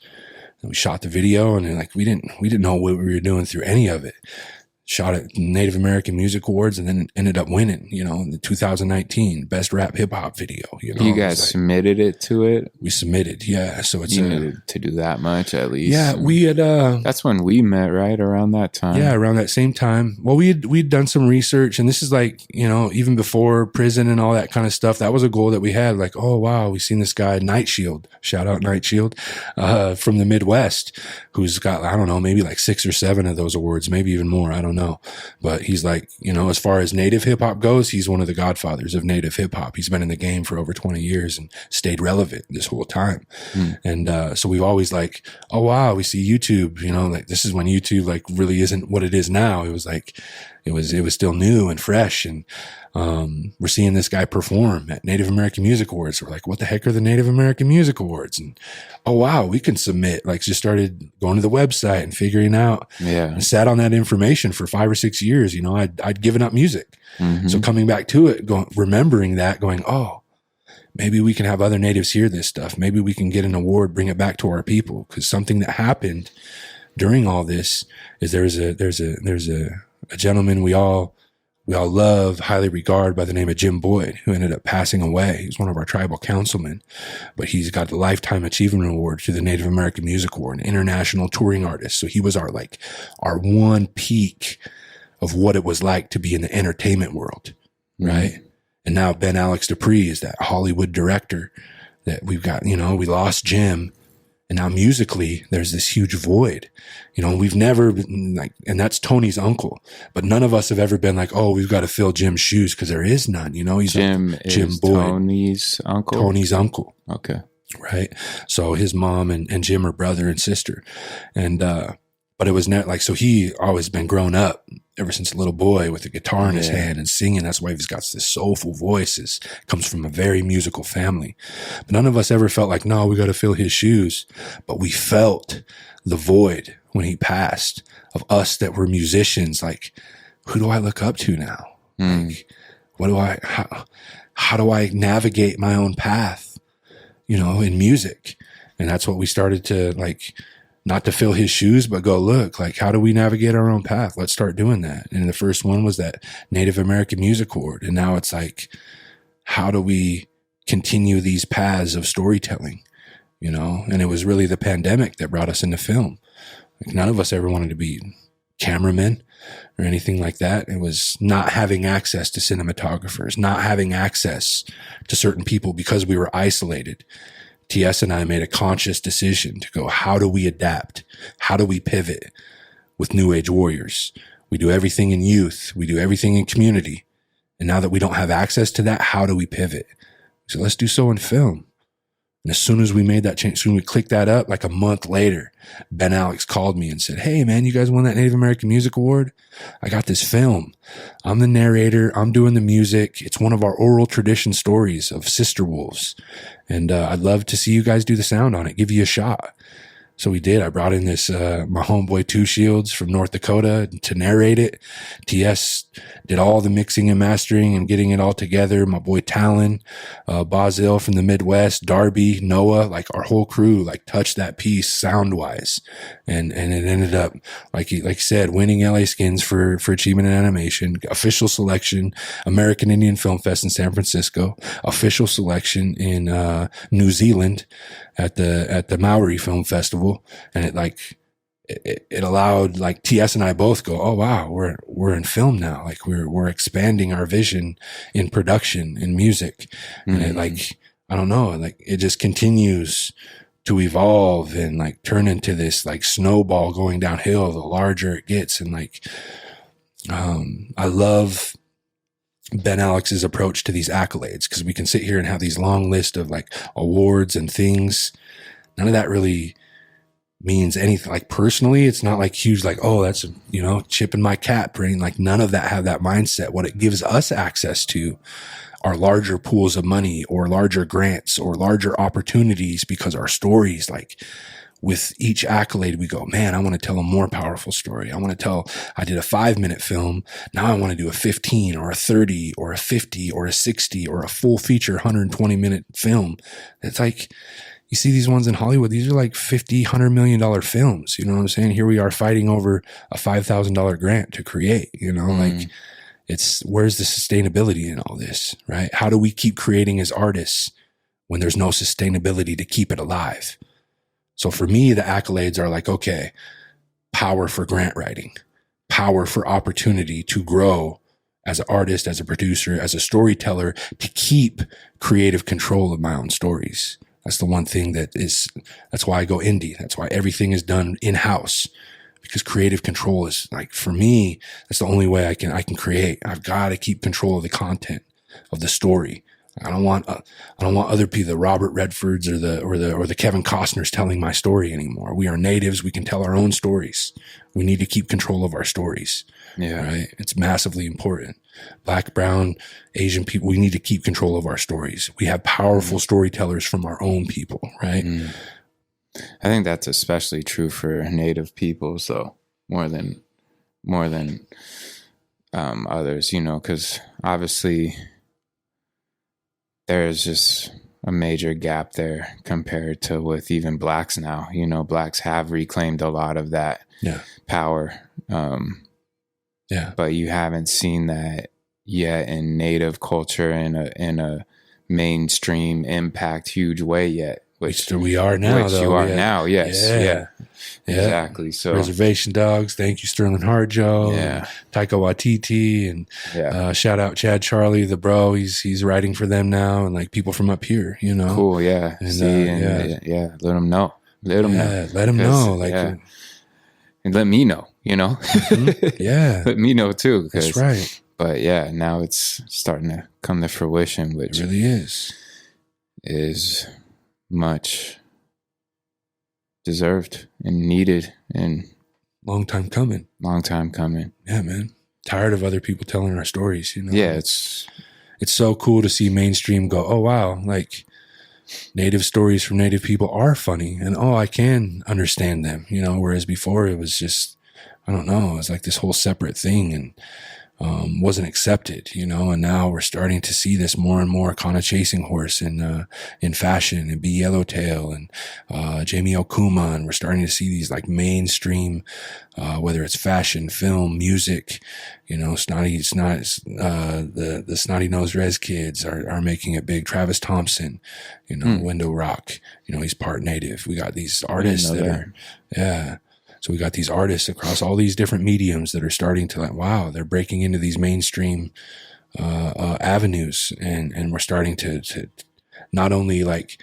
And we shot the video, and like we didn't know what we were doing through any of it. shot at Native American Music Awards, and then ended up winning, in the 2019 Best Rap Hip Hop Video. You guys submitted it to it? We submitted, yeah. So it's needed to do that much at least. Yeah, we had. That's when we met, right around that time. Yeah, around that same time. Well, we'd done some research, and this is like, even before prison and all that kind of stuff. That was a goal that we had. Like, oh wow, we seen this guy Night Shield. Shout out Night Shield, from the Midwest, who's got, I don't know, maybe like 6 or 7 of those awards, maybe even more. I don't know. But he's like, as far as native hip hop goes, he's one of the godfathers of native hip hop. He's been in the game for over 20 years and stayed relevant this whole time. And so we've always like, oh wow, we see YouTube, like this is when YouTube like really isn't what it is now. It was like, it was still new and fresh. And we're seeing this guy perform at Native American Music Awards. We're like, what the heck are the Native American Music Awards? And oh wow, we can submit. Like, just started going to the website and figuring out. Yeah, and sat on that information for 5 or 6 years. I'd given up music, so coming back to it, remembering that, going, oh, maybe we can have other natives hear this stuff. Maybe we can get an award, bring it back to our people. Because something that happened during all this is there's a gentleman we all love, highly regard, by the name of Jim Boyd, who ended up passing away. He's one of our tribal councilmen, but he's got the Lifetime Achievement Award through the Native American Music Award, an international touring artist. So he was our one peak of what it was like to be in the entertainment world, right? And now Ben Alex Dupri is that Hollywood director that we've got. We lost Jim. And now musically, there's this huge void, we've never been like, and that's Tony's uncle, but none of us have ever been like, oh, we've got to fill Jim's shoes, because there is none, he's Jim Boyd. Tony's uncle? Tony's uncle. Okay. Right. So his mom and Jim are brother and sister. And, but it was not like, so he always been grown up ever since a little boy with a guitar in his hand and singing. That's why he's got this soulful voice. Comes from a very musical family. But none of us ever felt like, no, we got to fill his shoes. But we felt the void when he passed, of us that were musicians. Like, who do I look up to now? Like, how do I navigate my own path, in music? And that's what we started to like, not to fill his shoes, but go, look, like, how do we navigate our own path? Let's start doing that. And the first one was that Native American Music Award. And now it's like, how do we continue these paths of storytelling? And it was really the pandemic that brought us into film. Like, none of us ever wanted to be cameramen or anything like that. It was not having access to cinematographers, not having access to certain people because we were isolated. TS and I made a conscious decision to go, how do we adapt? How do we pivot with New Age warriors? We do everything in youth. We do everything in community. And now that we don't have access to that, how do we pivot? So let's do so in film. And as soon as we made that change, soon we clicked that up, like a month later, Ben Alex called me and said, hey man, you guys won that Native American Music Award? I got this film. I'm the narrator. I'm doing the music. It's one of our oral tradition stories of sister wolves. And I'd love to see you guys do the sound on it, give you a shot. So we did. I brought in this, my homeboy Two Shields from North Dakota to narrate it. TS did all the mixing and mastering and getting it all together. My boy Talon, Basil from the Midwest, Darby, Noah, like our whole crew, like touched that piece sound wise. And it ended up, like you said, winning LA Skins for achievement in animation, official selection, American Indian Film Fest in San Francisco, official selection in, New Zealand at the Maori Film Festival. And it allowed like TS and I both go, oh wow, we're in film now. Like we're expanding our vision in production, in music. And it like, I don't know, like it just continues to evolve and like turn into this like snowball going downhill the larger it gets. And like, I love Ben Alex's approach to these accolades, because we can sit here and have these long list of like awards and things. None of that really means anything. Like personally, it's not like huge, like, oh, that's, chip in my cap brain. Like none of that have that mindset. What it gives us access to are larger pools of money or larger grants or larger opportunities, because our stories, like with each accolade, we go, man, I want to tell a more powerful story. I did a 5-minute film. Now I want to do a 15 or a 30 or a 50 or a 60 or a full feature 120-minute film. It's like, You see these ones in Hollywood, these are like $50-100 million films. You know what I'm saying? Here we are fighting over a $5,000 grant to create, you know, like where's the sustainability in all this, right? How do we keep creating as artists when there's no sustainability to keep it alive? So for me, the accolades are like, okay, power for grant writing, power for opportunity to grow as an artist, as a producer, as a storyteller, to keep creative control of my own stories. That's the one thing that's why I go indie. That's why everything is done in-house, because creative control is like, for me, that's the only way I can create. I've got to keep control of the content of the story. I don't want other people, the Robert Redfords or the Kevin Costners telling my story anymore. We are natives. We can tell our own stories. We need to keep control of our stories. Yeah. Right. It's massively important. Black, brown, Asian people, we need to keep control of our stories. We have powerful storytellers from our own people. Right. I think that's especially true for Native people. So more than others, you know, because obviously there's just a major gap there compared to with even blacks now. You know, blacks have reclaimed a lot of that power. But you haven't seen that yet in Native culture in a mainstream impact huge way yet. Which we are now, which though. You are now, yes. Yeah. Exactly. So Reservation Dogs, thank you, Sterling Harjo, Taika Waititi, and shout out Chad Charlie, the bro. He's writing for them now, and like people from up here, you know. Cool, yeah. And, let them know. Let them know. Like, and let me know, you know. Let me know too. That's right. But now it's starting to come to fruition, which it really is much deserved and needed, and long time coming. Yeah, man. Tired of other people telling our stories, you know. Yeah, it's so cool to see mainstream go, oh wow, like Native stories from Native people are funny, and I can understand them, you know, whereas before it was just, I don't know, it was like this whole separate thing, and wasn't accepted, you know, and now we're starting to see this more and more kind of chasing horse in fashion, and B Yellowtail and Jamie Okuma, and we're starting to see these like mainstream, whether it's fashion, film, music, you know, the Snotty Nose Rez kids are making it big. Travis Thompson, you know, Window Rock, you know, he's part Native. We got these artists So we got these artists across all these different mediums that are starting to like, wow, they're breaking into these mainstream avenues, and we're starting to not only like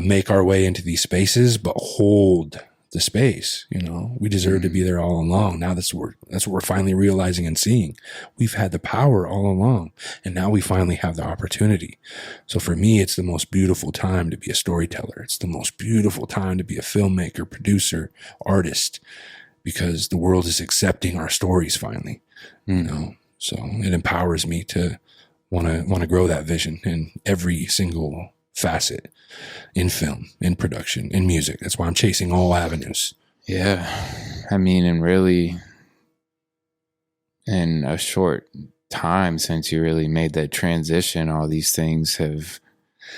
make our way into these spaces, but hold the space. You know, we deserve to be there all along. Now that's what we're finally realizing and seeing. We've had the power all along, and now we finally have the opportunity. So for me, it's the most beautiful time to be a storyteller. It's the most beautiful time to be a filmmaker, producer, artist, because the world is accepting our stories finally. You know, so it empowers me to want to grow that vision in every single facet, in film, in production, in music. That's why I'm chasing all avenues. Yeah. I mean, and really in a short time since you really made that transition, all these things have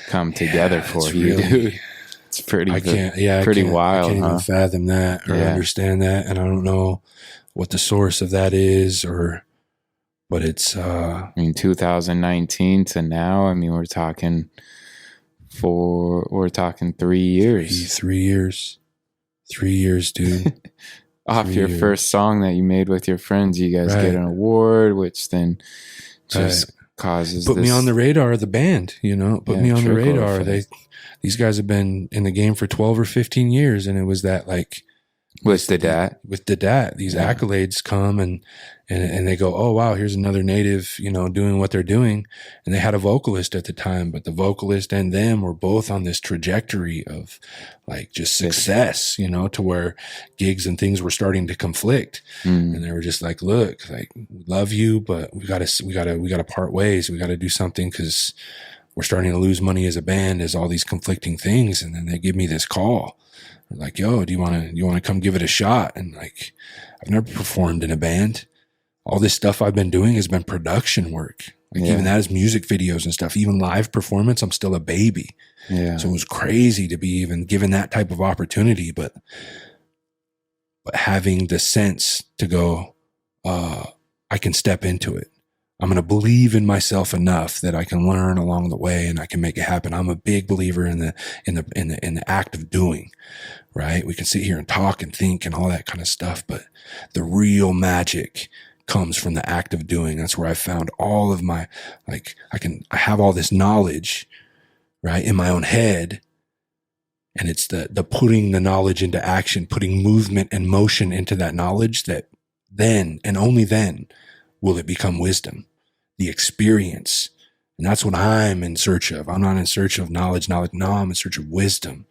come together for you, dude. It's pretty wild. I can't even fathom that or understand that. And I don't know what the source of that is, but it's, I mean, 2019 to now, I mean, we're talking 3 years. 3 years. 3 years, dude. Off your first song that you made with your friends, you guys get an award, which then just causes put me on the radar of the band, you know, put me on the radar. These guys have been in the game for 12 or 15 years, and it was that like with the dat, these accolades come and they go, oh wow, here's another Native, you know, doing what they're doing. And they had a vocalist at the time, but the vocalist and them were both on this trajectory of like just success, you know, to where gigs and things were starting to conflict. And they were just like, look, like, we love you, but we gotta part ways. We gotta do something, because we're starting to lose money as a band, as all these conflicting things. And then they give me this call. They're like, yo, do you want to come give it a shot? And like, I've never performed in a band. All this stuff I've been doing has been production work. Like even that is music videos and stuff, even live performance. I'm still a baby. Yeah. So it was crazy to be even given that type of opportunity, but having the sense to go, I can step into it. I'm going to believe in myself enough that I can learn along the way and I can make it happen. I'm a big believer in the act of doing, right? We can sit here and talk and think and all that kind of stuff, but the real magic comes from the act of doing. That's where I found all of my, like, I have all this knowledge, right, in my own head. And it's the putting the knowledge into action, putting movement and motion into that knowledge, that then and only then will it become wisdom, the experience. And that's what I'm in search of. I'm not in search of knowledge. No, I'm in search of wisdom.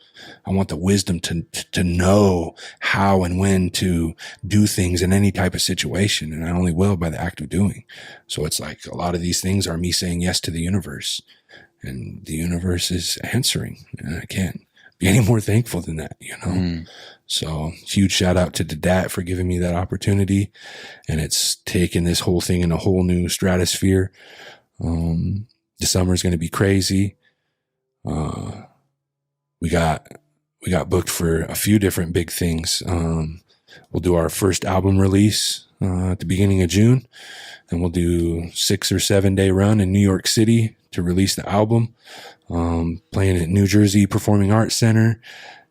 I want the wisdom to know how and when to do things in any type of situation. And I only will by the act of doing. So it's like a lot of these things are me saying yes to the universe, and the universe is answering. And I can't be any more thankful than that, you know? So huge shout out to Dadat for giving me that opportunity. And it's taken this whole thing in a whole new stratosphere. The summer is going to be crazy. We got booked for a few different big things. We'll do our first album release at the beginning of June, and we'll do 6 or 7 day run in New York City to release the album. Playing at New Jersey Performing Arts Center,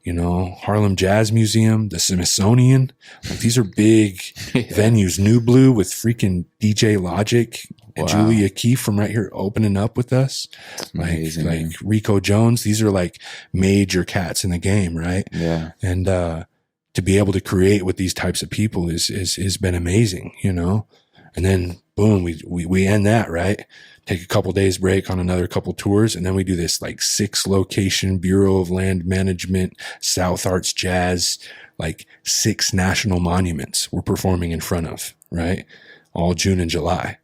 you know, Harlem Jazz Museum, the Smithsonian. Like, these are big venues. New Blue with freaking DJ Logic and Julia Keefe from right here opening up with us. Amazing, like Rico Jones. These are like major cats in the game, right? Yeah. And to be able to create with these types of people is been amazing, you know. And then boom, we end that, right? Take a couple days break on another couple tours. And then we do this like 6 location Bureau of Land Management, South Arts Jazz, like 6 national monuments we're performing in front of, right? All June and July.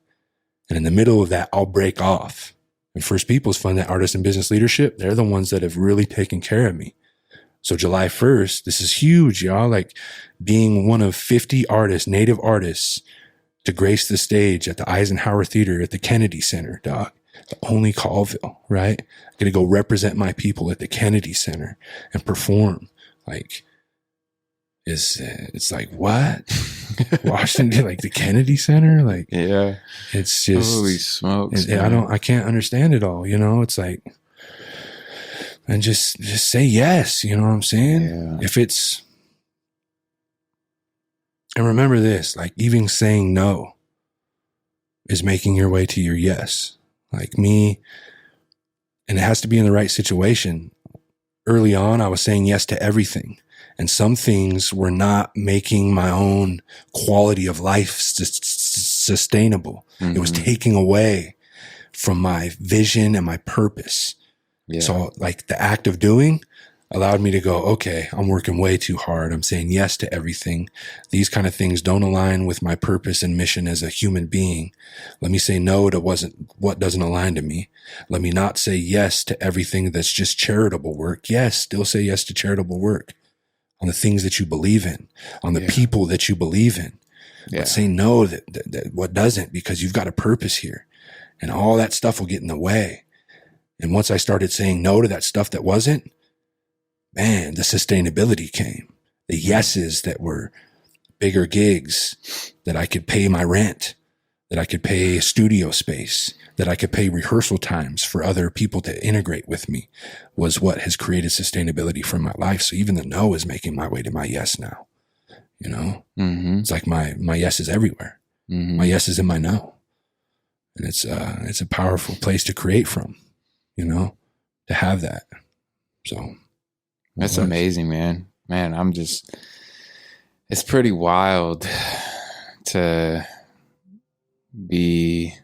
And in the middle of that, I'll break off. And First Peoples Fund, that Artist and Business Leadership, they're the ones that have really taken care of me. So July 1st, this is huge, y'all. Like being one of 50 artists, native artists, to grace the stage at the Eisenhower Theater at the Kennedy Center, dog. The only Colville, right? I'm going to go represent my people at the Kennedy Center and perform. Like, it's like, what? Washington, like the Kennedy Center? Like, yeah. It's just, holy smokes. I can't understand it all, you know? It's like, and just say yes, you know what I'm saying? Yeah. If it's, and remember this, like even saying no is making your way to your yes. Like me, and it has to be in the right situation. Early on, I was saying yes to everything. And some things were not making my own quality of life sustainable. Mm-hmm. It was taking away from my vision and my purpose. Yeah. So like the act of doing allowed me to go, okay, I'm working way too hard. I'm saying yes to everything. These kind of things don't align with my purpose and mission as a human being. Let me say no to what doesn't align to me. Let me not say yes to everything that's just charitable work. Yes, still say yes to charitable work on the things that you believe in, on the people that you believe in. But say no that what doesn't, because you've got a purpose here, and all that stuff will get in the way. And once I started saying no to that stuff that wasn't, man, the sustainability came. The yeses that were bigger gigs, that I could pay my rent, that I could pay a studio space, that I could pay rehearsal times for other people to integrate with me, was what has created sustainability for my life. So even the no is making my way to my yes now. You know, It's like my yes is everywhere. Mm-hmm. My yes is in my no. And it's a powerful place to create from, you know, to have that. So that's amazing, man. Man, it's pretty wild to be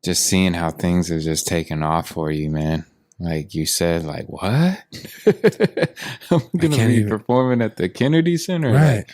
just seeing how things are just taking off for you, man. Like you said, like, what? I'm going to be performing at the Kennedy Center. Right. Like,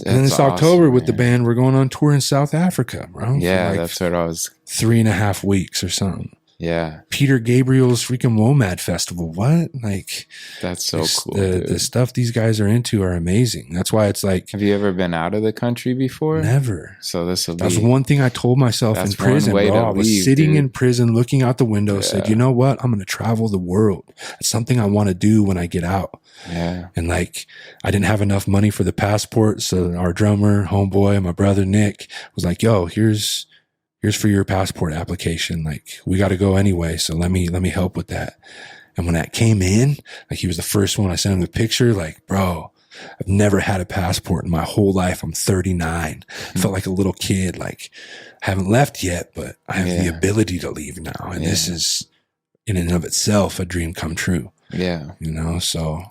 and this October with the band, we're going on tour in South Africa, bro. Yeah, like that's what I was. 3.5 weeks or something. Yeah. Peter Gabriel's freaking WOMAD festival. What? Like, that's so cool. The stuff these guys are into are amazing. That's why it's like, have you ever been out of the country before? Never. So that was one thing I told myself in prison, bro. I was sitting in prison, looking out the window, said, you know what? I'm going to travel the world. It's something I want to do when I get out. Yeah. And like, I didn't have enough money for the passport. So our drummer, homeboy, my brother, Nick, was like, yo, here's for your passport application. Like, we got to go anyway. So let me help with that. And when that came in, like, he was the first one. I sent him the picture. Like, bro, I've never had a passport in my whole life. I'm 39. I felt like a little kid. Like, I haven't left yet, but I have the ability to leave now. And this is in and of itself a dream come true. Yeah. You know, so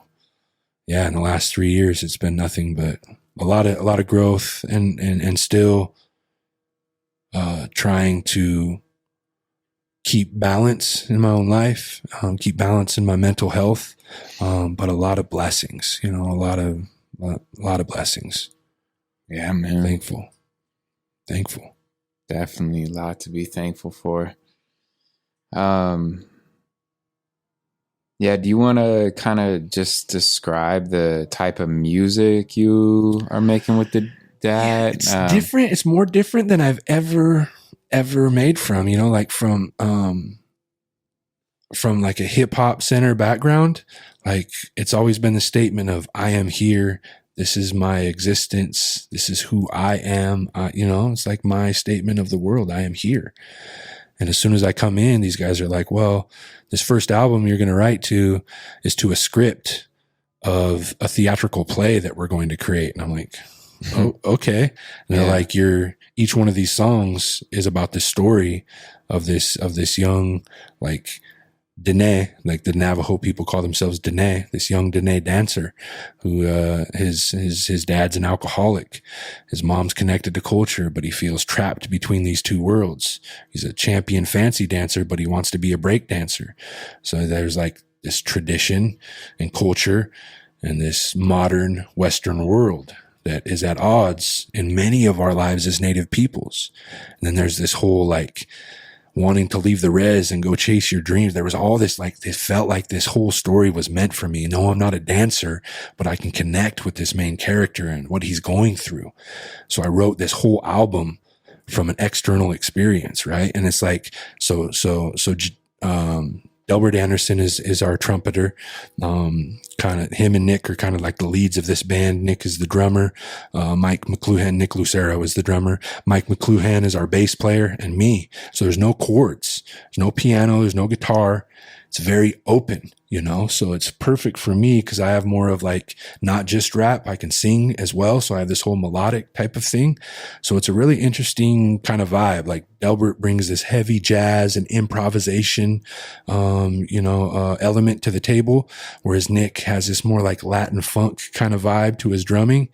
yeah, in the last 3 years, it's been nothing but a lot of growth and still, trying to keep balance in my own life, keep balance in my mental health, but a lot of blessings, you know, a lot of blessings. Yeah, man. Thankful. Definitely a lot to be thankful for. Yeah, do you want to kind of just describe the type of music you are making with the dad? It's different. It's more different than I've ever made from, you know, like from like a hip hop center background. Like, it's always been the statement of, I am here. This is my existence. This is who I am. You know, it's like my statement of the world. I am here. And as soon as I come in, these guys are like, well, this first album you're going to write to is to a script of a theatrical play that we're going to create. And I'm like, oh, okay. And they're like, each one of these songs is about the story of this young, like, Dene, like the Navajo people call themselves Dene, this young Dene dancer who, his dad's an alcoholic. His mom's connected to culture, but he feels trapped between these two worlds. He's a champion fancy dancer, but he wants to be a break dancer. So there's like this tradition and culture and this modern Western world that is at odds in many of our lives as Native peoples. And then there's this whole, like, wanting to leave the res and go chase your dreams. There was all this, like, it felt like this whole story was meant for me. No, I'm not a dancer, but I can connect with this main character and what he's going through. So I wrote this whole album from an external experience, right? And it's like, Delbert Anderson is our trumpeter. Kind of him and Nick are kind of like the leads of this band. Nick is the drummer. Nick Lucero is the drummer. Mike McLuhan is our bass player, and me. So there's no chords. There's no piano. There's no guitar. It's very open, you know? So it's perfect for me because I have more of, like, not just rap. I can sing as well. So I have this whole melodic type of thing. So it's a really interesting kind of vibe. Like, Delbert brings this heavy jazz and improvisation, element to the table, whereas Nick has this more like Latin funk kind of vibe to his drumming.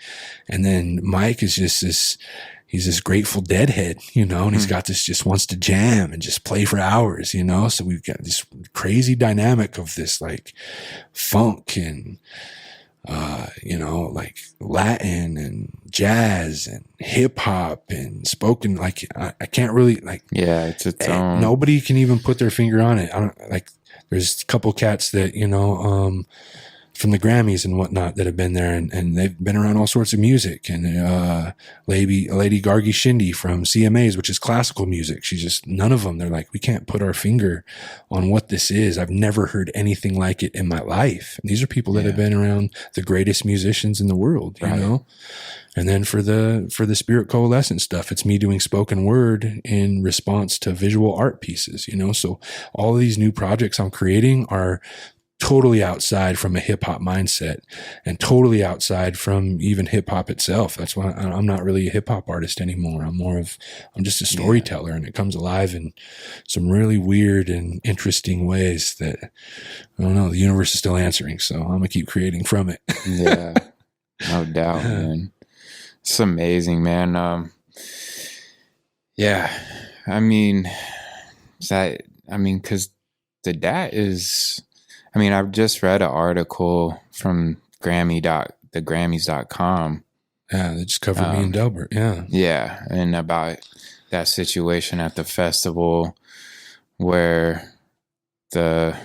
And then Mike is just he's this Grateful Deadhead, you know, and he's got this, just wants to jam and just play for hours, you know? So we've got this crazy dynamic of this, like, funk and, like Latin and jazz and hip hop and spoken. Like, I can't really, like, it's its own. Nobody can even put their finger on it. I don't, like, there's a couple cats that, from the Grammys and whatnot that have been there, and they've been around all sorts of music. And lady Gargi Shindy from CMAs, which is classical music. She's just, none of them. They're like, we can't put our finger on what this is. I've never heard anything like it in my life. And these are people that have been around the greatest musicians in the world, you know? And then for the Spirit Coalescent stuff, it's me doing spoken word in response to visual art pieces, you know? So all of these new projects I'm creating are totally outside from a hip hop mindset and totally outside from even hip hop itself. That's why I'm not really a hip hop artist anymore. I'm just a storyteller, and it comes alive in some really weird and interesting ways that, I don't know, the universe is still answering. So I'm going to keep creating from it. Yeah, no doubt, man. It's amazing, man. Cause the dat is, I've just read an article from Grammys.com. Yeah, they just covered me and Delbert. Yeah. Yeah. And about that situation at the festival where the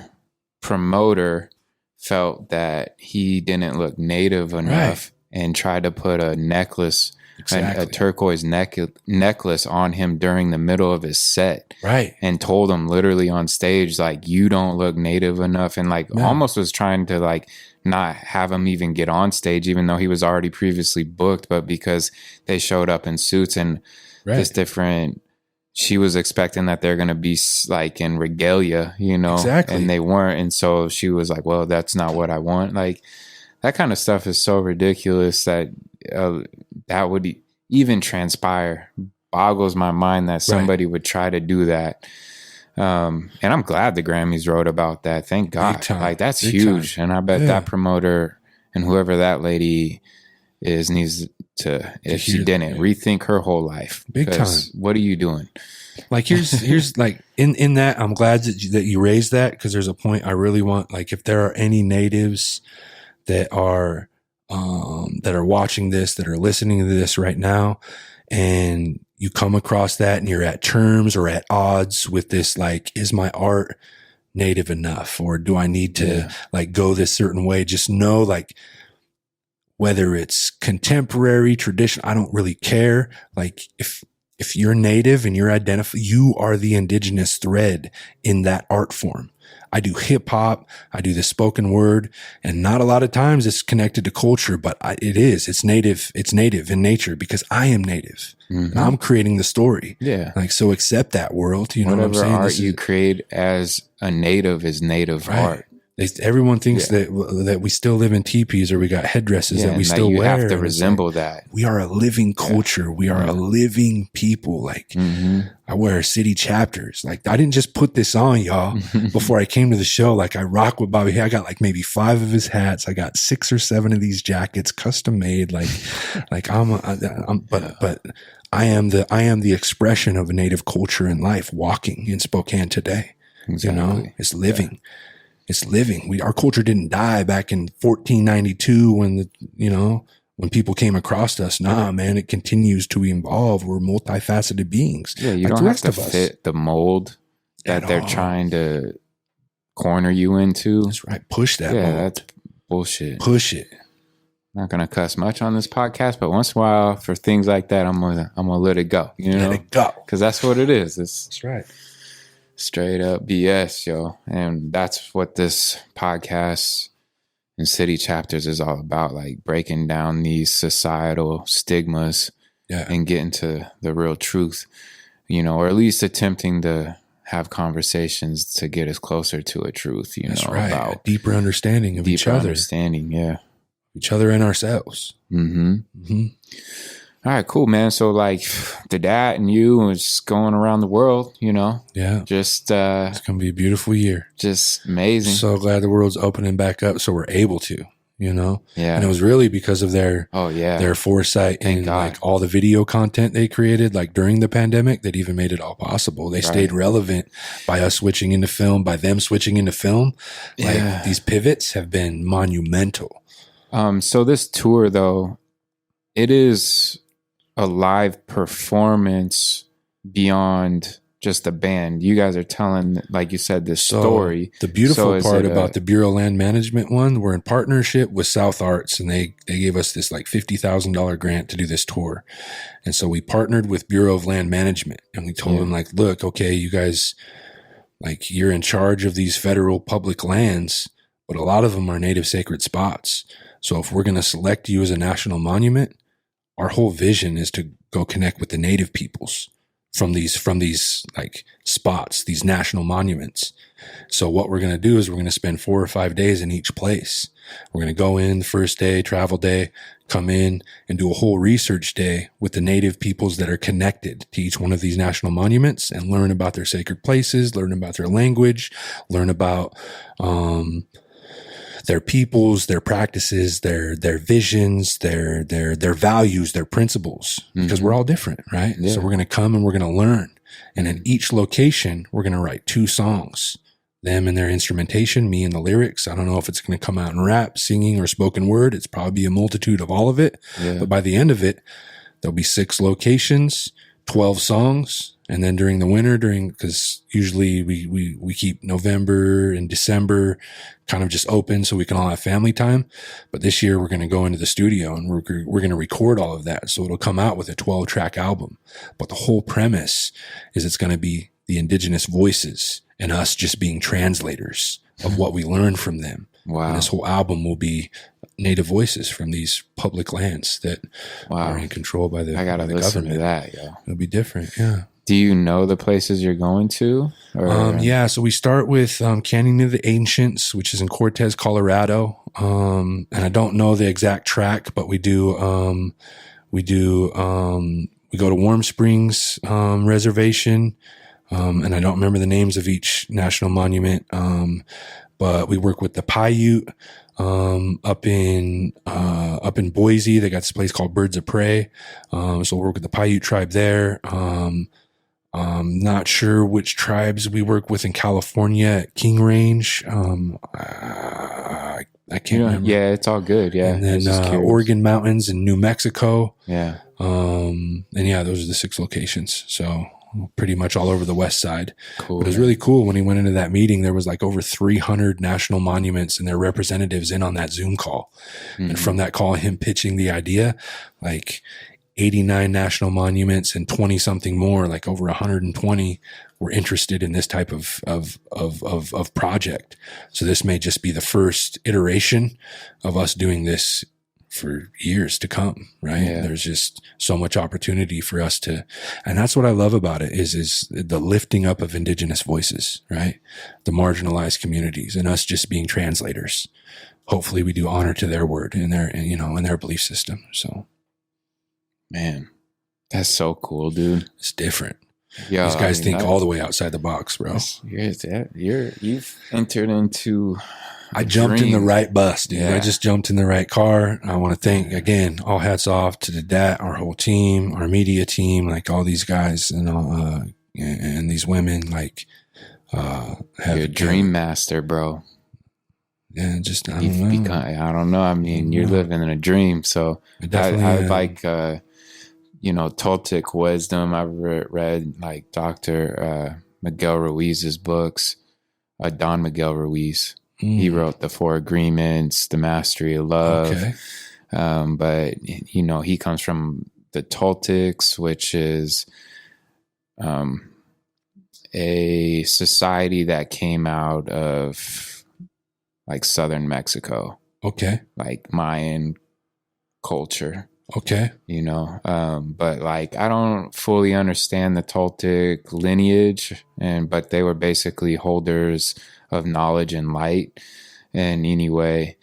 promoter felt that he didn't look native enough and tried to put a necklace, a turquoise necklace on him during the middle of his set. Right. And told him literally on stage, like, you don't look native enough. And like almost was trying to like not have him even get on stage, even though he was already previously booked. But because they showed up in suits and this different, she was expecting that they're going to be like in regalia, you know, and they weren't. And so she was like, well, that's not what I want. Like, that kind of stuff is so ridiculous that that would even transpire. Boggles my mind that somebody would try to do that. And I'm glad the Grammys wrote about that. Thank God. Like, that's huge. And I bet that promoter and whoever that lady is needs to, if she didn't, rethink her whole life. Big time. What are you doing? Like, here's like in that, I'm glad that you raised that, because there's a point I really want, like, if there are any natives that are watching this, that are listening to this right now, and you come across that and you're at terms or at odds with this, like, is my art native enough, or do I need to like go this certain way? Just know, like, whether it's contemporary, tradition, I don't really care. Like, if you're native and you're you are the indigenous thread in that art form. I do hip hop, I do the spoken word, and not a lot of times it's connected to culture, but it's native in nature, because I am native. And I'm creating the story. Yeah. Like, so accept that world. You know what I'm saying? Whatever art you create as a native is native art. Everyone thinks that we still live in teepees, or we got headdresses that we still wear. You have to resemble that. We are a living culture. We are a living people. Like, I wear city chapters. Like, I didn't just put this on, y'all, before I came to the show. Like, I rock with Bobby. I got like maybe 5 of his hats. I got 6 or 7 of these jackets, custom made. Like but I am the expression of a native culture and life walking in Spokane today. Exactly. You know, it's living. Yeah. It's living. Our culture didn't die back in 1492 when when people came across us. Nah, man, it continues to evolve. We're multifaceted beings. Yeah, you don't have to fit the mold that they're trying to corner you into. That's right. Push that mold. That's bullshit. Push it. I'm not gonna cuss much on this podcast, but once in a while, for things like that, I'm gonna let it go. You know, let it go, because that's what it is. That's right. Straight up BS, yo. And that's what this podcast and City Chapters is all about, like breaking down these societal stigmas and getting to the real truth, you know, or at least attempting to have conversations to get us closer to a truth, you know, right. About a deeper understanding of each other. Understanding, each other and ourselves. All right, cool, man. So like the dad and you was going around the world, you know? Yeah. Just it's going to be a beautiful year. Just amazing. So glad the world's opening back up so we're able to, you know? Yeah. And it was really because of their foresight and like all the video content they created like during the pandemic that even made it all possible. They stayed relevant by us switching into film, by them switching into film. Like these pivots have been monumental. So this tour though, it is a live performance beyond just a band. You guys are telling, like you said, this story. The beautiful part about the Bureau of Land Management one, we're in partnership with South Arts, and they gave us this like $50,000 grant to do this tour. And so we partnered with Bureau of Land Management, and we told them like, look, okay, you guys, like, you're in charge of these federal public lands, but a lot of them are native sacred spots. So if we're going to select you as a national monument, our whole vision is to go connect with the native peoples from these like spots, these national monuments. So what we're going to do is we're going to spend 4 or 5 days in each place. We're going to go in the first day, travel day, come in and do a whole research day with the native peoples that are connected to each one of these national monuments, and learn about their sacred places, learn about their language, learn about, their peoples, their practices, their visions, their values, their principles, because we're all different, right? Yeah. So we're going to come and we're going to learn. And in each location, we're going to write 2 songs, them and their instrumentation, me and the lyrics. I don't know if it's going to come out in rap, singing, or spoken word. It's probably a multitude of all of it. Yeah. But by the end of it, there'll be 6 locations, 12 songs, And then during the winter, because usually we keep November and December kind of just open so we can all have family time. But this year we're going to go into the studio and we're going to record all of that. So it'll come out with a 12-track album. But the whole premise is it's going to be the Indigenous voices and us just being translators of what we learn from them. Wow. And this whole album will be Native voices from these public lands that are in control by the, I gotta listen to that, yo. It'll be different, yeah. Do you know the places you're going to? Or? Yeah, so we start with Canyon of the Ancients, which is in Cortez, Colorado. And I don't know the exact track, but we go to Warm Springs Reservation, and I don't remember the names of each national monument. But we work with the Paiute up in Boise. They got this place called Birds of Prey. So we'll work with the Paiute tribe there. Not sure which tribes we work with in California at King Range. I can't remember. Yeah, it's all good. Yeah. And then Oregon Mountains in New Mexico. Yeah. And yeah, those are the 6 locations. So pretty much all over the west side. Cool. But it was really cool when he went into that meeting. There was like over 300 national monuments and their representatives in on that Zoom call. Mm-hmm. And from that call, him pitching the idea, like 89 national monuments and 20 something more, like over 120 were interested in this type of project. So this may just be the first iteration of us doing this for years to come, right? Yeah. There's just so much opportunity for us to, and that's what I love about it is the lifting up of Indigenous voices, right? The marginalized communities and us just being translators. Hopefully we do honor to their word and their belief system. So, man, that's so cool, dude. It's different. Yeah, these guys think all the way outside the box, bro. You've entered into. I jumped in the right bus, dude. Yeah. I just jumped in the right car. I want to thank, again, all hats off to the DAT, our whole team, our media team, like all these guys and these women, like, you're a dream master, bro. Yeah, just, I don't know. I don't know. I mean, you're living in a dream. So I like, Toltec wisdom. I've read like Dr. Miguel Ruiz's books, Don Miguel Ruiz. He wrote the 4 Agreements, the Mastery of Love. Okay. But he comes from the Toltecs, which is a society that came out of like southern Mexico. Okay. Like Mayan culture. Okay. But like I don't fully understand the Toltec lineage, but they were basically holders of knowledge and light. And anyway,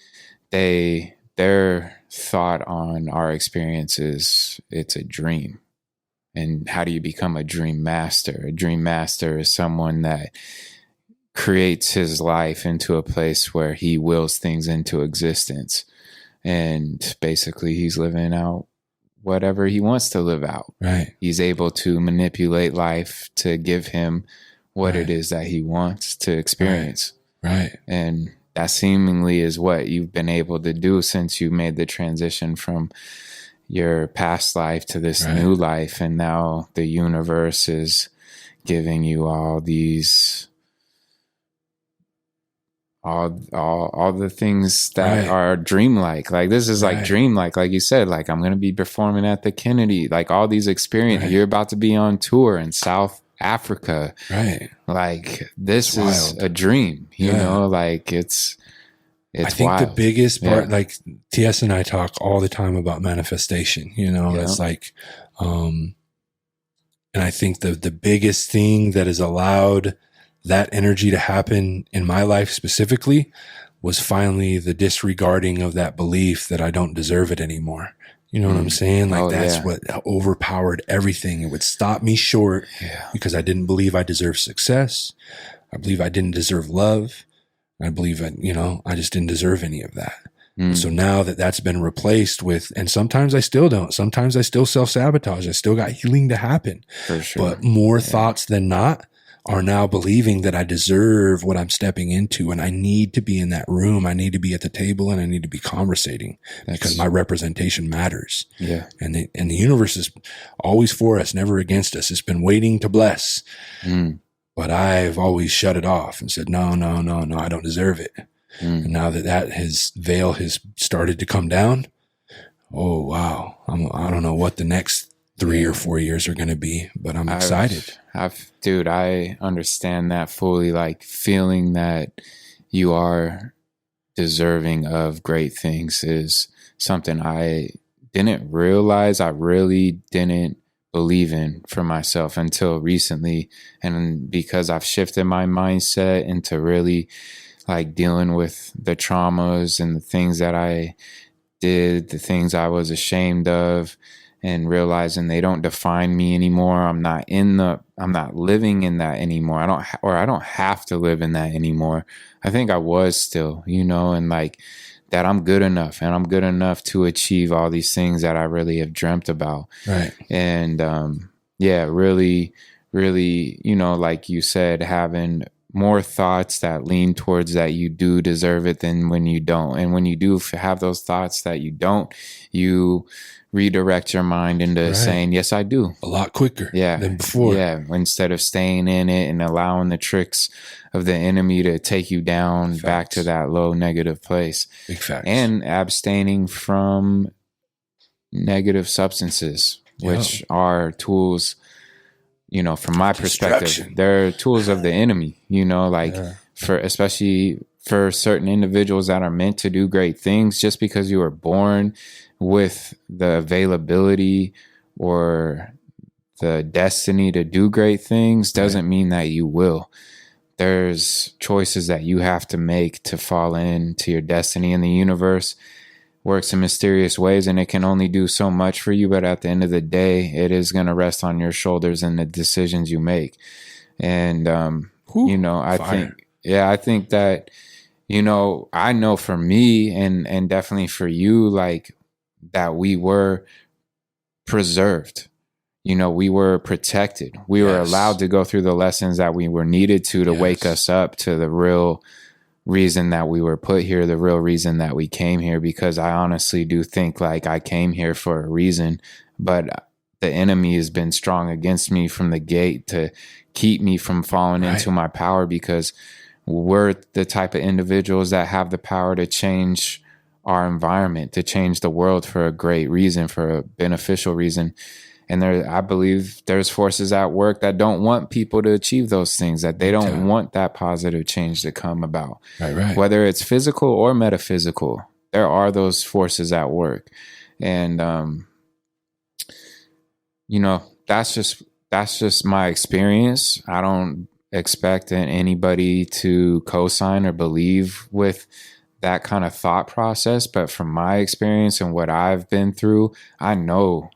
their thought on our experiences, it's a dream. And how do you become a dream master? A dream master is someone that creates his life into a place where he wills things into existence. And basically he's living out whatever he wants to live out. Right. He's able to manipulate life to give him what it is that he wants to experience. Right. And that seemingly is what you've been able to do since you made the transition from your past life to this new life. And now the universe is giving you all these, all the things that are dreamlike. Like this is like dreamlike, like you said, like I'm going to be performing at the Kennedy, like all these experiences. You're about to be on tour in South Africa. Right. Like this is a dream, like it's I think wild. The biggest part, like TS and I talk all the time about manifestation, it's like, and I think the biggest thing that has allowed that energy to happen in my life specifically was finally the disregarding of that belief that I don't deserve it anymore. You know what I'm saying? Like that's what overpowered everything. It would stop me short because I didn't believe I deserved success. I believe I didn't deserve love. I believe I just didn't deserve any of that. So now that's been replaced with, and sometimes I still don't. Sometimes I still self-sabotage. I still got healing to happen. For sure. But more thoughts than not are now believing that I deserve what I'm stepping into, and I need to be in that room. I need to be at the table, and I need to be conversating because my representation matters. Yeah. And the universe is always for us, never against us. It's been waiting to bless. But I've always shut it off and said, no, I don't deserve it. And now that his veil has started to come down, oh, wow. I don't know what the next 3 or 4 years are going to be, but I'm excited. Dude, I understand that fully. Like, feeling that you are deserving of great things is something I didn't realize. I really didn't believe in for myself until recently. And because I've shifted my mindset into really like dealing with the traumas and the things that I did, the things I was ashamed of, and realizing they don't define me anymore. I'm not living in that anymore. I don't have to live in that anymore. I think I was still, and like that I'm good enough, and I'm good enough to achieve all these things that I really have dreamt about. Right. And, really, really, like you said, having more thoughts that lean towards that you do deserve it than when you don't. And when you do have those thoughts that you don't, you redirect your mind into saying, yes, I do. A lot quicker than before. Yeah. Instead of staying in it and allowing the tricks of the enemy to take you down back to that low negative place. Big facts. And abstaining from negative substances, which are tools, from my perspective, they're tools of the enemy, especially for certain individuals that are meant to do great things. Just because you were born with the availability or the destiny to do great things doesn't mean that you will. There's choices that you have to make to fall into your destiny, and the universe works in mysterious ways, and it can only do so much for you. But at the end of the day, it is going to rest on your shoulders and the decisions you make. And, I think that, I know for me and definitely for you, like that we were preserved. We were protected. We were allowed to go through the lessons that we were needed to wake us up to the real reason that we were put here, the real reason that we came here. Because I honestly do think like I came here for a reason, but the enemy has been strong against me from the gate to keep me from falling into my power, because we're the type of individuals that have the power to change our environment, to change the world for a great reason, for a beneficial reason. And I believe there's forces at work that don't want people to achieve those things, that they don't want that positive change to come about. Right. Whether it's physical or metaphysical, there are those forces at work. And, that's just my experience. I don't expect anybody to co-sign or believe with that kind of thought process. But from my experience and what I've been through, I know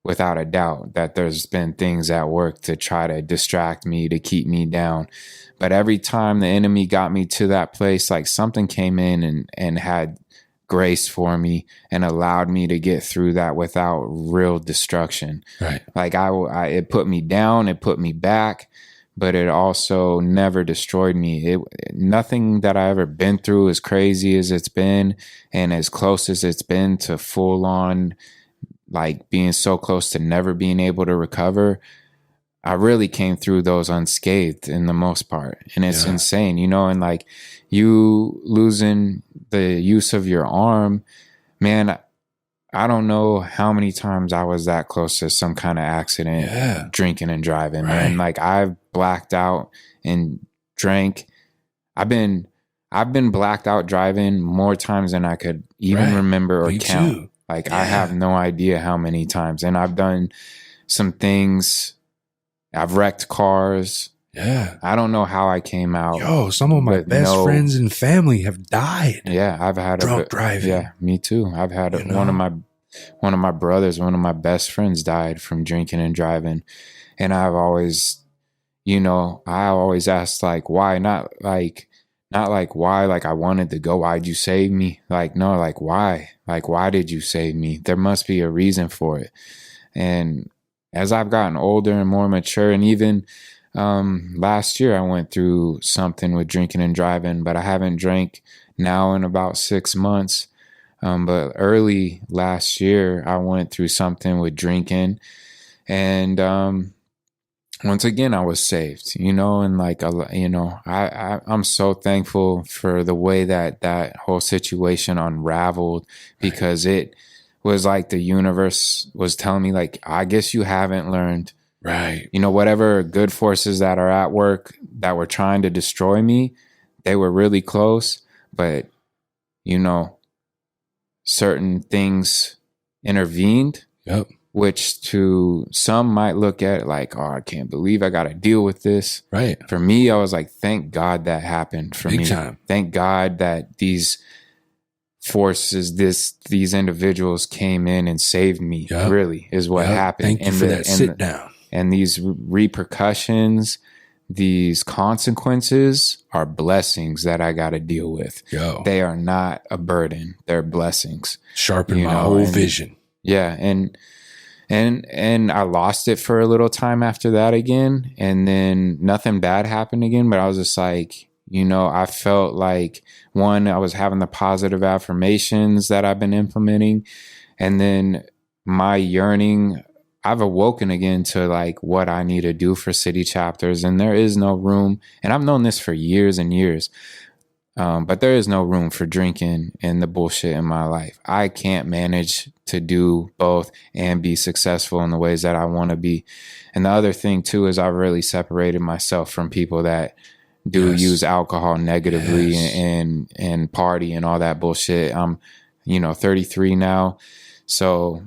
without a doubt that there's been things at work to try to distract me, to keep me down. But every time the enemy got me to that place, like something came in and had grace for me and allowed me to get through that without real destruction. Right. Like it put me down, it put me back, but it also never destroyed me. Nothing that I ever been through, as crazy as it's been and as close as it's been to full on, like being so close to never being able to recover, I really came through those unscathed in the most part. And it's insane, and like you losing the use of your arm, man, I don't know how many times I was that close to some kind of accident, drinking and driving, man. Like I've blacked out and drank. I've been blacked out driving more times than I could even remember or count. Too. Like I have no idea how many times. And I've done some things. I've wrecked cars. Yeah. I don't know how I came out. Some of my best friends and family have died. Yeah, I've had drunk driving. Yeah, me too. I've had one of my brothers, one of my best friends died from drinking and driving. And I've always, I always asked like why, not like why, like I wanted to go, why'd you save me? Like, no, like why did you save me? There must be a reason for it. And as I've gotten older and more mature, and even Last year I went through something with drinking and driving, but I haven't drank now in about 6 months. But early last year I went through something with drinking, and once again I was saved, and like, I'm so thankful for the way that whole situation unraveled, because it was like the universe was telling me, like, I guess you haven't learned. Right. Whatever good forces that are at work that were trying to destroy me, they were really close, but, certain things intervened. Yep. Which to some might look at it like, oh, I can't believe I got to deal with this. Right. For me, I was like, thank God that happened for me. Big time. Thank God that these forces, these individuals came in and saved me. Yep. Really is what happened. Thank you for that sit down. And these repercussions, these consequences are blessings that I got to deal with. Yo. They are not a burden. They're blessings. Sharpen my whole vision. Yeah. And I lost it for a little time after that again. And then nothing bad happened again. But I was just like, I felt like, one, I was having the positive affirmations that I've been implementing. And then my yearning, I've awoken again to like what I need to do for city chapters. And there is no room. And I've known this for years and years. But there is no room for drinking and the bullshit in my life. I can't manage to do both and be successful in the ways that I want to be. And the other thing too is I've really separated myself from people that do use alcohol negatively and party and all that bullshit. I'm, 33 now. So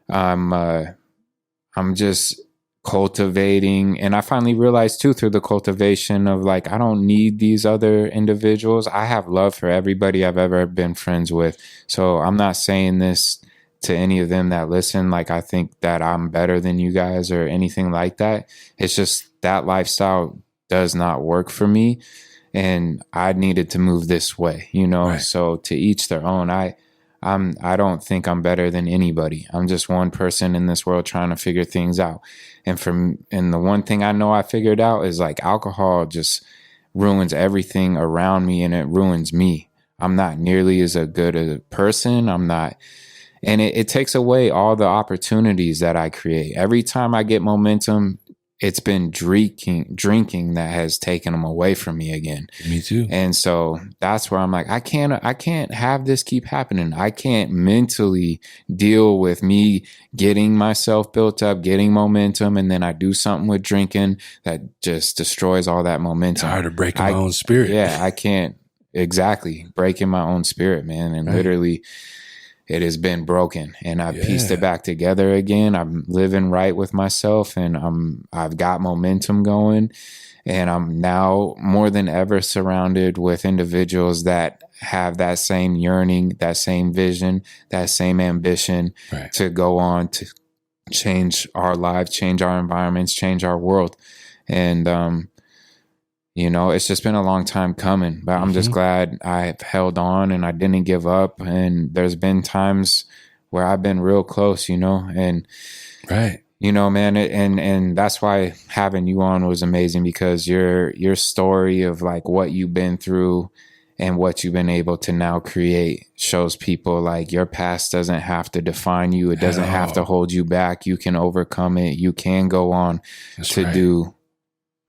I'm just cultivating, and I finally realized too through the cultivation of like, I don't need these other individuals. I have love for everybody I've ever been friends with. So I'm not saying this to any of them that listen like I think that I'm better than you guys or anything like that. It's just that lifestyle does not work for me, and I needed to move this way, Right. So to each their own. I don't think I'm better than anybody. I'm just one person in this world trying to figure things out. And the one thing I know I figured out is like alcohol just ruins everything around me, and it ruins me. I'm not nearly as good a person. I'm not. And it takes away all the opportunities that I create. Every time I get momentum, it's been drinking that has taken them away from me again. Me too. And so that's where I'm like, I can't have this keep happening. I can't mentally deal with me getting myself built up, getting momentum, and then I do something with drinking that just destroys all that momentum. Tired of breaking my own spirit. Yeah, I can't. Exactly. Breaking my own spirit, man. And literally, it has been broken, and I've pieced it back together again. I'm living right with myself, and I've got momentum going, and I'm now more than ever surrounded with individuals that have that same yearning, that same vision, that same ambition to go on to change our lives, change our environments, change our world. And, it's just been a long time coming, but I'm just glad I've held on and I didn't give up. And there's been times where I've been real close, and man, and that's why having you on was amazing, because your story of like what you've been through and what you've been able to now create shows people like your past doesn't have to define you. It doesn't have to hold you back. You can overcome it. You can go on to do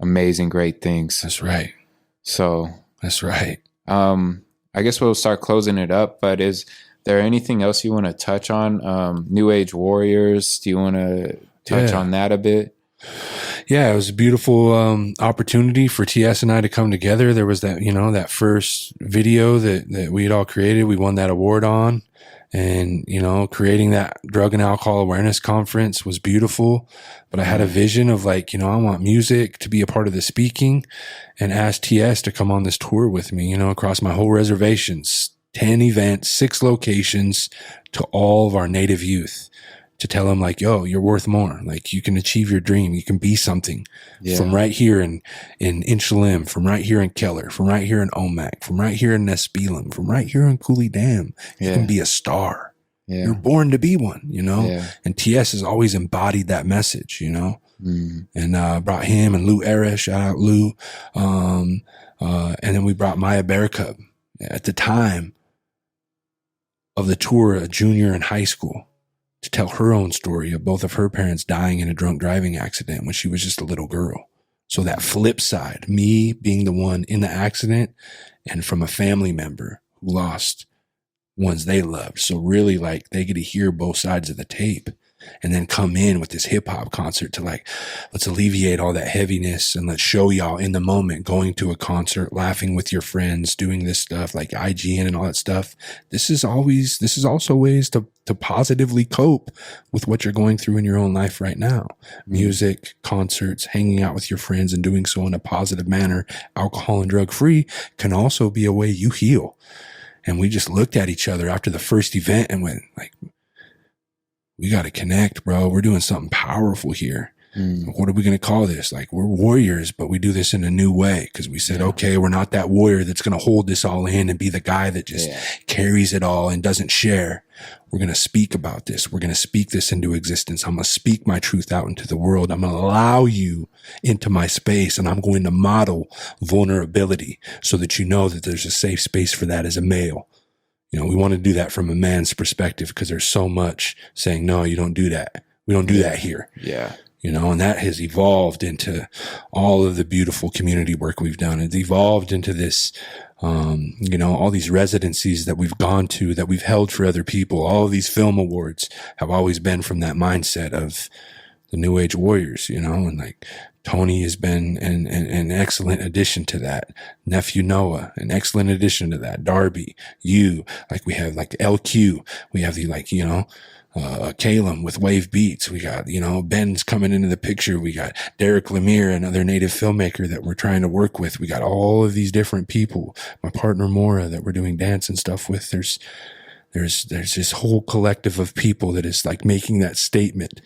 amazing, great things. That's right. So that's right. I guess we'll start closing it up, but is there anything else you want to touch on? New Age Warriors, do you want to touch on that a bit? Yeah, it was a beautiful opportunity for TS and I to come together. There was that, that first video that we had all created. We won that award on. And, creating that drug and alcohol awareness conference was beautiful. But I had a vision of like, I want music to be a part of the speaking, and asked TS to come on this tour with me, across my whole reservations, 10 events, 6 locations, to all of our native youth, to tell them like, yo, you're worth more. Like, you can achieve your dream. You can be something from right here in Nespelem, from right here in Keller, from right here in Omak, from right here in Nespelem, from right here in Cooley Dam. You can be a star. Yeah. You're born to be one, you know? Yeah. And TS has always embodied that message, you know? And brought him and Lou Erish, shout out Lou. And then we brought Maya Bearcub at the time of the tour, a junior in high school, to tell her own story of both of her parents dying in a drunk driving accident when she was just a little girl. So that flip side, me being the one in the accident and from a family member who lost ones they loved. So really like they get to hear both sides of the tape and then come in with this hip hop concert to like, let's alleviate all that heaviness and let's show y'all in the moment, going to a concert, laughing with your friends, doing this stuff like IGN and all that stuff. This is also ways to positively cope with what you're going through in your own life right now. Music, concerts, hanging out with your friends and doing so in a positive manner, alcohol and drug free, can also be a way you heal. And we just looked at each other after the first event and went like, we got to connect, bro. We're doing something powerful here. What are we going to call this? Like, we're warriors, but we do this in a new way. Cause we said, okay, we're not that warrior that's going to hold this all in and be the guy that just carries it all and doesn't share. We're going to speak about this. We're going to speak this into existence. I'm going to speak my truth out into the world. I'm going to allow you into my space, and I'm going to model vulnerability so that you know that there's a safe space for that as a male. You know, we want to do that from a man's perspective because there's so much saying, no, you don't do that. We don't do that here. Yeah. You know, and that has evolved into all of the beautiful community work we've done. It's evolved into this, you know, all these residencies that we've gone to, that we've held for other people. All of these film awards have always been from that mindset of the New Age warriors, you know, and like Tony has been an excellent addition to that. Nephew Noah, an excellent addition to that. Darby, you, like we have like LQ, we have the like, you know, Calum with Wave Beats. We got, you know, Ben's coming into the picture. We got Derek Lemire, another native filmmaker that we're trying to work with. We got all of these different people. My partner Maura that we're doing dance and stuff with. There's this whole collective of people that is like making that statement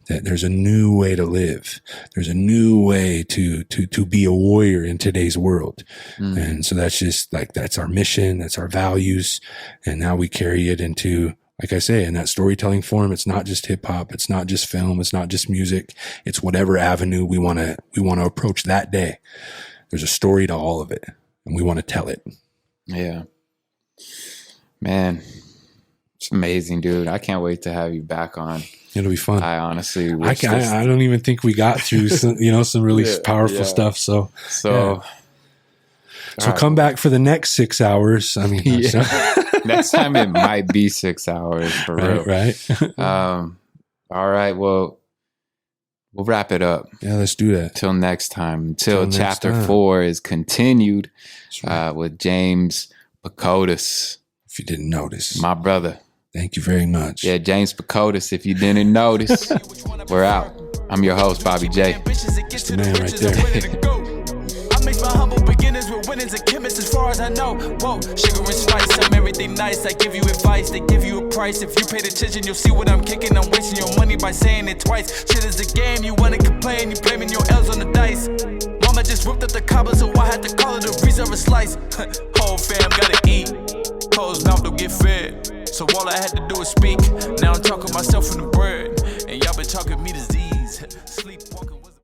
that there's a new way to live. There's a new way to be a warrior in today's world. And so that's just like, that's our mission. That's our values. And now we carry it into, like I say, in that storytelling form. It's not just hip hop. It's not just film. It's not just music. It's whatever avenue we want to approach that day. There's a story to all of it, and we want to tell it. Yeah, man, it's amazing, dude. I can't wait to have you back on. It'll be fun. I honestly, I don't even think we got through some, you know, some really powerful stuff. So come back for the next 6 hours. I mean, next time it might be 6 hours for real. Right. All right. Well, we'll wrap it up. Yeah, let's do that. Till next time. Until chapter 4 is continued with James Pakootas. If you didn't notice. My brother. Thank you very much. Yeah, James Pakootas. If you didn't notice, we're out. I'm your host, Bobby J. That's the man right there. Makes my humble beginners with winnings and chemists as far as I know. Whoa, sugar and spice, I'm everything nice. I give you advice, they give you a price. If you paid attention, you'll see what I'm kicking. I'm wasting your money by saying it twice. Shit is a game, you wanna complain, you blaming your L's on the dice. Mama just whipped up the cobbler, so I had to call it a reserve a slice. Whole fam gotta eat, closed mouth don't get fed. So all I had to do is speak. Now I'm talking myself.